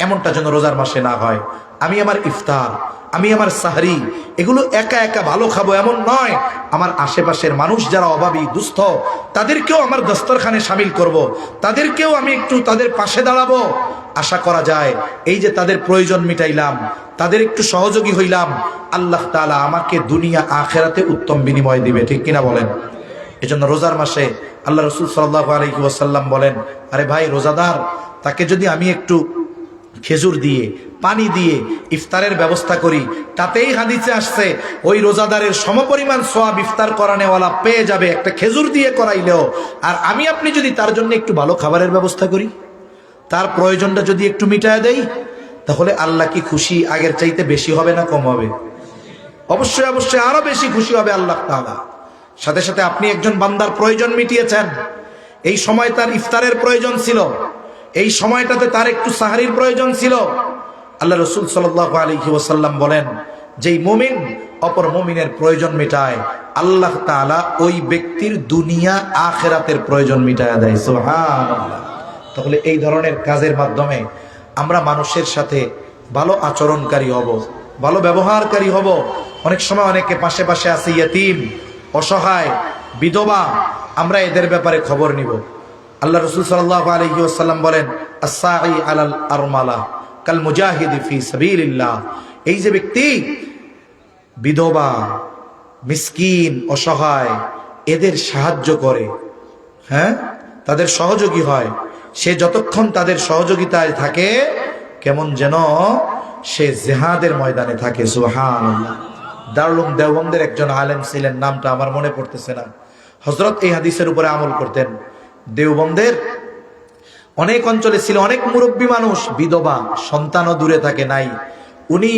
এমনটা যেন রোজার মাসে না হয়। আমি আমার ইফতার, আমি আমার সাহরি এগুলো একা একা ভালো খাবো এমন নয়, আমার আশেপাশের মানুষ যারা অভাবী দুস্থ তাদেরকেও আমার দস্তরখানে শামিল করব, তাদেরকেও আমি একটু তাদের পাশে দাঁড়াবো। আশা করা যায় এই যে তাদের প্রয়োজন মিটাইলাম, তাদের একটু সহযোগী হইলাম, আল্লাহ তাআলা আমাকে দুনিয়া আখেরাতে উত্তম বিনিময় দিবে। ঠিক কিনা বলেন? এজন্য রোজার মাসে আল্লাহ রাসূল সাল্লাল্লাহু আলাইহি ওয়াসাল্লাম বলেন, আরে ভাই রোজাদার, তাকে যদি আমি একটু খেজুর দিয়ে পানি দিয়ে ইফতারের ব্যবস্থা করি, তাতেই হাদিসে আসছে ওই রোজাদারের সমপরিমাণ সওয়াব ইফতার করানেওয়ালা পেয়ে যাবে একটা খেজুর দিয়ে করাইলেও। আর আমি আপনি যদি তার জন্য একটু ভালো খাবারের ব্যবস্থা করি, তার প্রয়োজনটা যদি একটু মিটায় দেই, তাহলে আল্লাহ কি খুশি আগের চাইতে বেশি হবে না কম হবে? অবশ্যই অবশ্যই আরো বেশি খুশি হবে আল্লাহ তাআলা। সাথে সাথে আপনি একজন বান্দার প্রয়োজন মিটিয়েছেন, এই সময় তার ইফতারের প্রয়োজন ছিল, এই সময়টাতে তার একটু সাহরির প্রয়োজন ছিল। আল্লাহ রাসূল সাল্লাল্লাহু আলাইহি ওয়াসাল্লাম বলেন, যেই মুমিন অপর মুমিনের প্রয়োজন মেটায়, আল্লাহ তাআলা ওই ব্যক্তির দুনিয়া আখিরাতের প্রয়োজন মিটায়া দেয়। সুবহানাল্লাহ। তাহলে এই ধরনের কাজের মাধ্যমে আমরা মানুষের সাথে ভালো আচরণকারী হব, ভালো ব্যবহারকারী হব। অনেক সময় অনেকে পাশে পাশে আছে ইয়েতিম, অসহায়, বিধবা, আমরা এদের ব্যাপারে খবর নিব। আল্লাহ রাসূল সাল্লাল্লাহু আলাইহি ওয়াসাল্লাম বলেন, আস-সাঈ আলাল আরমালা কাল মুজাহিদি ফি সাবিলিল্লাহ। এই যে ব্যক্তি বিধবা, মিসকিন, অসহায়, এদের সাহায্য করে, হ্যাঁ, তাদের সহযোগী হয়, সে যতক্ষণ তাদের সহযোগিতায় থাকে কেমন যেন সে জিহাদের ময়দানে থাকে। সুবহানাল্লাহ। দারুল উলুম দেওবন্দের একজন আলেম ছিলেন, নামটা আমার মনে পড়তেছে না, হযরত এই হাদিসের উপরে আমল করতেন। দেওবন্দের অনেক অঞ্চলে ছিল অনেক মুরব্বী মানুষ, বিধবা, সন্তানও দূরে থাকে নাই। উনি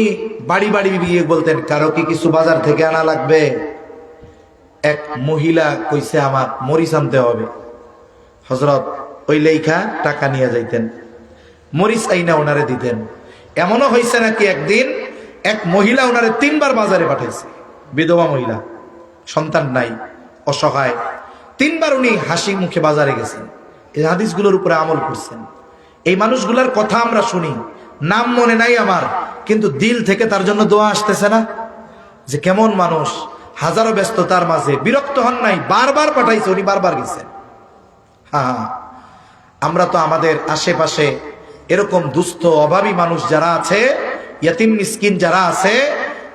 বাড়ি বাড়ি গিয়ে বলতেন, কারো কি কিছু বাজার থেকে আনা লাগবে? এক মহিলা কইছে আমার মরিচ আনতে হবে। হযরত ওই লেখা টাকা নিয়ে যাইতেন, মরিচ আইনা ওনারে দিতেন। এমনও হয়েছে নাকি একদিন এক মহিলা ওনারে 3 বার বাজারে পাঠাইছে, বিধবা মহিলা, সন্তান নাই, অসহায়, 3 বার উনি হাসি মুখে বাজারে গেছেন। এই হাদিসগুলোর উপরে আমল করছেন। এই মানুষগুলার কথা আমরা শুনি, নাম মনে নাই আমার, কিন্তু দিল থেকে তার জন্য দোয়া আসতেছে না? যে কেমন মানুষ, হাজারো ব্যস্ততার মাঝে বিরক্ত হন নাই, বারবার পাঠাইছে, উনি বারবার গেছেন। হ্যাঁ, আমরা তো আমাদের আশেপাশে এরকম দুস্থ অভাবী মানুষ যারা আছে, ইয়াতিম মিসকিন যারা আছে,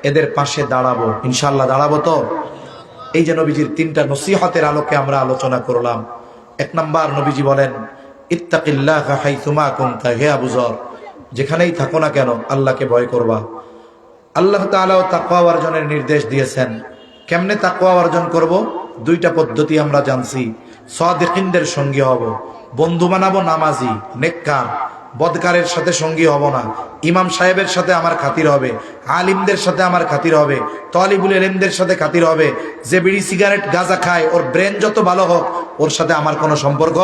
এদের পাশে দাঁড়াবো ইনশাআল্লাহ। দাঁড়াবো তো? এই যে নবীজির 3টা নসিহতের আলোকে আমরা আলোচনা করলাম। 1 নাম্বার, নবীজি বলেন, ইত্তাকিল্লাহা হাইসুমা কুনতা, হে আবু যর, যেখানেই থাকো না কেন আল্লাহকে ভয় করবা। আল্লাহ তাআলাও তাকওয়া অর্জনের নির্দেশ দিয়েছেন। কেমনে তাকওয়া অর্জন করব? দুইটা পদ্ধতি আমরা জানছি। সাদিকিনদের সঙ্গী হব, বন্ধু বানাবো নামাজি নেককার, বদকারের সাথে সঙ্গী হব না। ইমাম সাহেবের সাথে আমার খাতির হবে, আলিমদের সাথে আমার খাতির হবে, তালিবুল ইলমদের সাথে খাতির হবে। যে বিড়ি সিগারেট গাঁজা খায় ওর ব্রেন যত ভালো হোক, ওর সাথে আমার কোনো সম্পর্ক।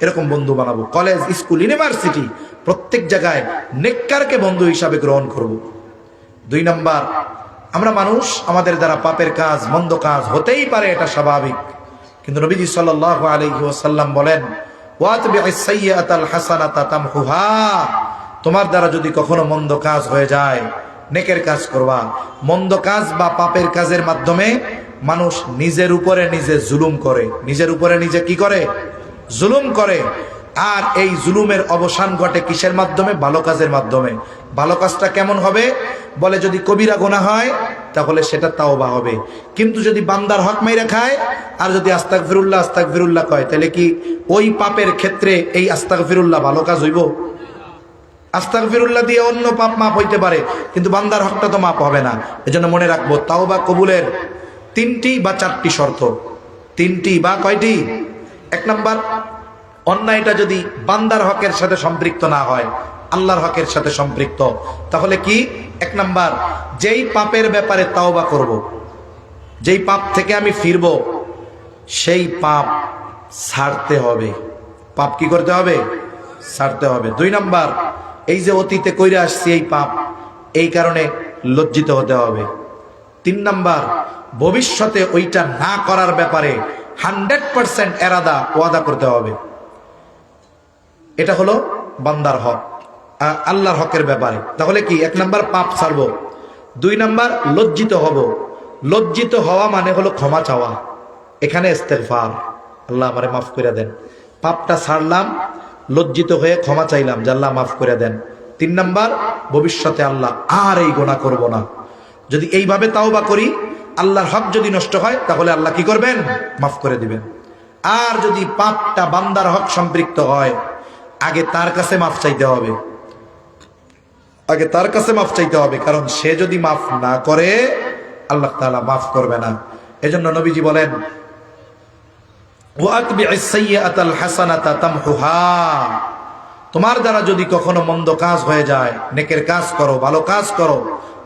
এরকম বন্ধু বানাবো। কলেজ, স্কুল, ইউনিভার্সিটি প্রত্যেক জায়গায় নেককারকে বন্ধু হিসাবে গ্রহণ করব। 2 নাম্বার, আমরা মানুষ, আমাদের দ্বারা পাপের কাজ মন্দ কাজ হতেই পারে, এটা স্বাভাবিক। কিন্তু নবীজি সাল্লাল্লাহু আলাইহি ওয়াসাল্লাম বলেন, ওয়াতবি'is সাইয়্যাতাল হাসানাতা তামহুহা, তোমার দ্বারা যদি কখনো মন্দ কাজ হয়ে যায়, নেকের কাজ করবা। মন্দ কাজ বা পাপের কাজের মাধ্যমে মানুষ নিজের উপরে নিজে জুলুম করে, নিজের উপরে নিজে কি করে? জুলুম করে। আর এই জুলুমের অবসান ঘটে কিসের মাধ্যমে? ভালো কাজের মাধ্যমে। ভালো কাজটা কেমন হবে? বলে যদি কবিরা গুনাহ হয় তাহলে সেটা তাওবা হবে, কিন্তু যদি বান্দার হক মাইরা খায় আর যদি আস্তাগফিরুল্লাহ আস্তাগফিরুল্লাহ কয়, তাহলে কি ওই পাপের ক্ষেত্রে এই আস্তাগফিরুল্লাহ ভালো কাজ হইব? আস্তাগফিরুল্লাহ দিয়ে অন্য পাপ মাপ হইতে পারে, কিন্তু বান্দার হকটা তো মাপ হবে না। এজন্য মনে রাখবো, তাওবা কবুলের 3টি বা 4টি শর্ত। 3টি বা কয়টি? 1 নাম্বার, অন্যায়টা যদি বান্দার হকের সাথে সম্পৃক্ত না হয়, আল্লাহর হকের সাথে সম্পৃক্ত, তাহলে কি? 1 নাম্বার, যেই পাপের ব্যাপারে তাওবা করব, যেই পাপ থেকে আমি ফিরব, সেই পাপ ছাড়তে হবে। পাপ কি করতে হবে? ছাড়তে হবে। 2 নাম্বার, এই যে অতীতে কইরা আসছি এই পাপ, এই কারণে লজ্জিত হতে হবে। 3 নাম্বার, ভবিষ্যতে ওইটা না করার ব্যাপারে 100% এরাদা ওয়াদা করতে হবে। এটা হলো বান্দার হক, আল্লাহর হকের ব্যাপারে। তাহলে কি? 1 নাম্বার, পাপ ছাড়বো। 2 নাম্বার, লজ্জিত হব। লজ্জিত হওয়া মানে হলো ক্ষমা চাওয়া। এখানে ইস্তেগফার, আল্লাহ আমারে মাফ করে দেন। পাপটা ছাড়লাম, লজ্জিত হয়ে ক্ষমা চাইলাম যে আল্লাহ মাফ করে দেন। 3 নাম্বার, ভবিষ্যতে আল্লাহ আর এই গুনাহ করব না। যদি এইভাবে তাওবা করি, আল্লাহর হক যদি নষ্ট হয় তাহলে আল্লাহ কি করবেন? মাফ করে দিবেন। আর যদি পাপটা বান্দার হক সম্পৃক্ত হয়, আগে তার কাছে মাফ চাইতে হবে, আগে তার কাছে মাফ চাইতে হবে, কারণ সে যদি মাফ না করে আল্লাহ তাআলা মাফ করবে না। এজন্য নবীজি বলেন, ওয়াতবি'is সাইয়্যাতাল হাসানাতা তামহুহা, তোমার দ্বারা যদি কখনো মন্দ কাজ হয়ে যায়, নেকের কাজ করো, ভালো কাজ করো।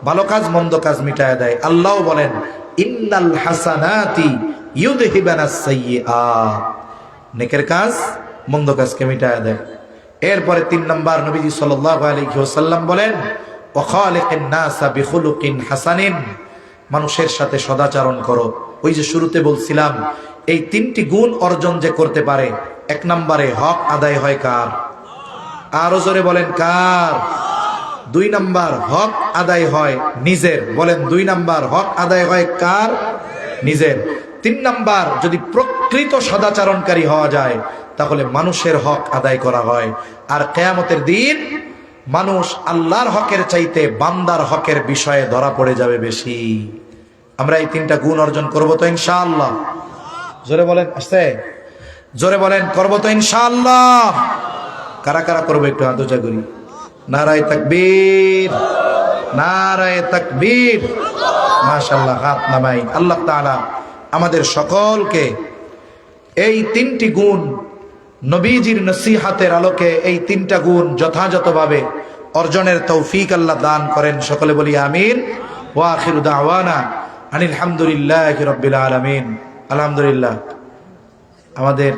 ভালো কাজ মন্দ কাজ মিটায় দেয়। আল্লাহ বলেন, ইন্নাল হাসানাতি ইউযহিবানাস সাইয়্যাত, নেকের কাজ মন্দ কাজকে মিটায় দেয়। এরপরে 3 নাম্বার, নবীজি সাল্লাল্লাহু আলাইহি ওয়াসাল্লাম বলেন, ওয়া খালিকিন নাসা বিখুলুকিন হাসানিন, মানুষের সাথে সদাচরণ করো। ওই যে শুরুতে বলছিলাম, এই 3টি গুণ অর্জন যে করতে পারে, 1 নম্বরে হক আদায় হয় কার? আরো জোরে বলেন, কার? 2 নাম্বার, হক আদায় হয় নিজের। বলেন, 2 নাম্বার, হক আদায় হয় কার? নিজের। 3 নাম্বার, যদি প্রকৃত সদাচরণকারী হওয়া যায় তাহলে মানুষের হক আদায় করা হয়। আর কিয়ামতের দিন মানুষ আল্লাহর হকের চাইতে বান্দার হকের বিষয়ে ধরা পড়ে যাবে বেশি। আমরা এই 3টা গুণ অর্জন করব তো ইনশাআল্লাহ? জোরে বলেন, আসছে জোরে বলেন, করব তো ইনশাআল্লাহ? কারা কারা করবো একটু হাত উঁচা করি। নারায়ে তাকবীর, নারায়ে তাকবীর। মাশাআল্লাহ, হাত নামাই। আল্লাহ তাআলা আমাদের সকলকে এই 3টি গুণ, নবীজির নসিহতের আলোকে এই 3টা গুণ যথাযথভাবে অর্জনের তৌফিক আল্লাহ দান করেন। সকলে বলি আমিন। ওয়া আখিরু দাওয়ানা আনিল হামদুলিল্লাহি রাব্বিল আলামিন। আলহামদুলিল্লাহ। আমাদের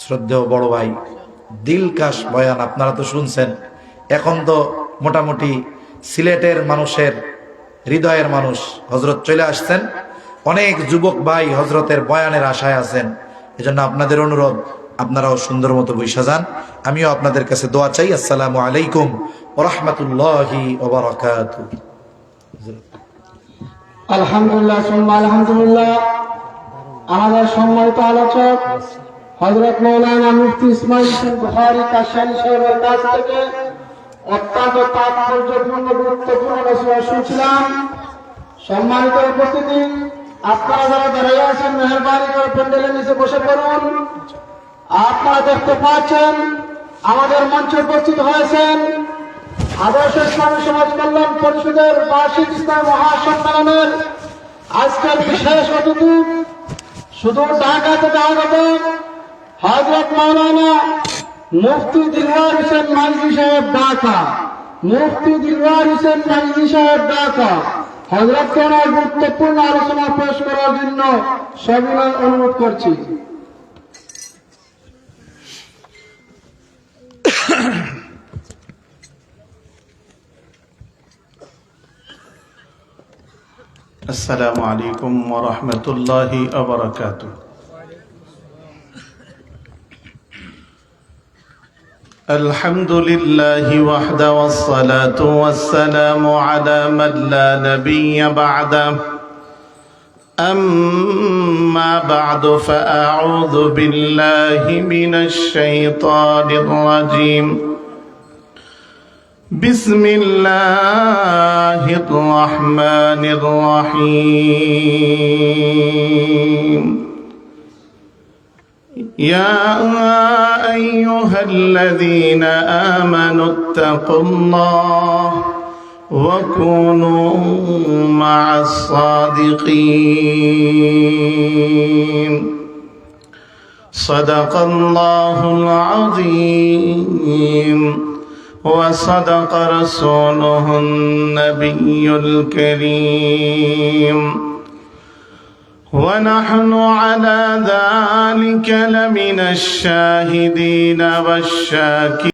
শ্রদ্ধেয় বড় ভাই দিলকাশ বয়ান আপনারা তো শুনছেন। এখন তো মোটামুটি সিলেটের মানুষের হৃদয়ের মানুষ হযরত চলে আসছেন। অনেক যুবক ভাই হযরতের বয়ানের আশায় আছেন। এজন্য আপনাদের অনুরোধ, আপনারাও সুন্দর মতো বৈশা যান। আমিও আপনাদের কাছে দোয়া চাই। আসসালামু আলাইকুম ওয়া রাহমাতুল্লাহি ওয়া বারাকাতুহু। আলহামদুলিল্লাহ, সুম্মা আলহামদুলিল্লাহ। আমাদের সম্মানিত আলোচক হযরত মাওলানা মুফতি ইসমাইল হোসেন বুখারী কাশানী সাহেবের কাছ থেকে অত্যন্ত তাৎপর্যপূর্ণ গুরুত্বপূর্ণ নসিহত শুনছিলাম। সম্মানিত উপস্থিতি, আপনারা যারা দাঁড়িয়ে আছেন মেহেরবানি করে প্যান্ডেলের নিচে বসে পড়ুন। আপনারা দেখতে পাচ্ছেন আমাদের মঞ্চে উপস্থিত হয়েছেন আদর্শ ইসলামী সমাজ কল্যাণ পরিষদের বার্ষিক ইসলাম মহাসম্মেলনের আজকের বিশেষ অতিথি শুধু ঢাকা থেকে আগত হযরত মাওলানা মুফতি দিলওয়ার হোসেন মাইজি সাহেব ঢাকা। মুফতি দিলওয়ার হোসেন মাইজি সাহেব ঢাকা হযরতকে ওনার গুরুত্বপূর্ণ আলোচনা পেশ করার জন্য সবিনয় অনুরোধ করছি। السلام عليكم ورحمة الله وبركاته. الحمد لله وحده والصلاة والسلام على من لا نبي بعده. أما بعد فأعوذ بالله من الشيطان الرجيم. بسم الله الرحمن الرحيم. يا أيها الذين آمنوا اتقوا الله وكونوا مع الصادقين. صدق الله العظيم وصدق رسوله النبي الكريم. ونحن على ذلك لمن الشاهدين والشاكرين.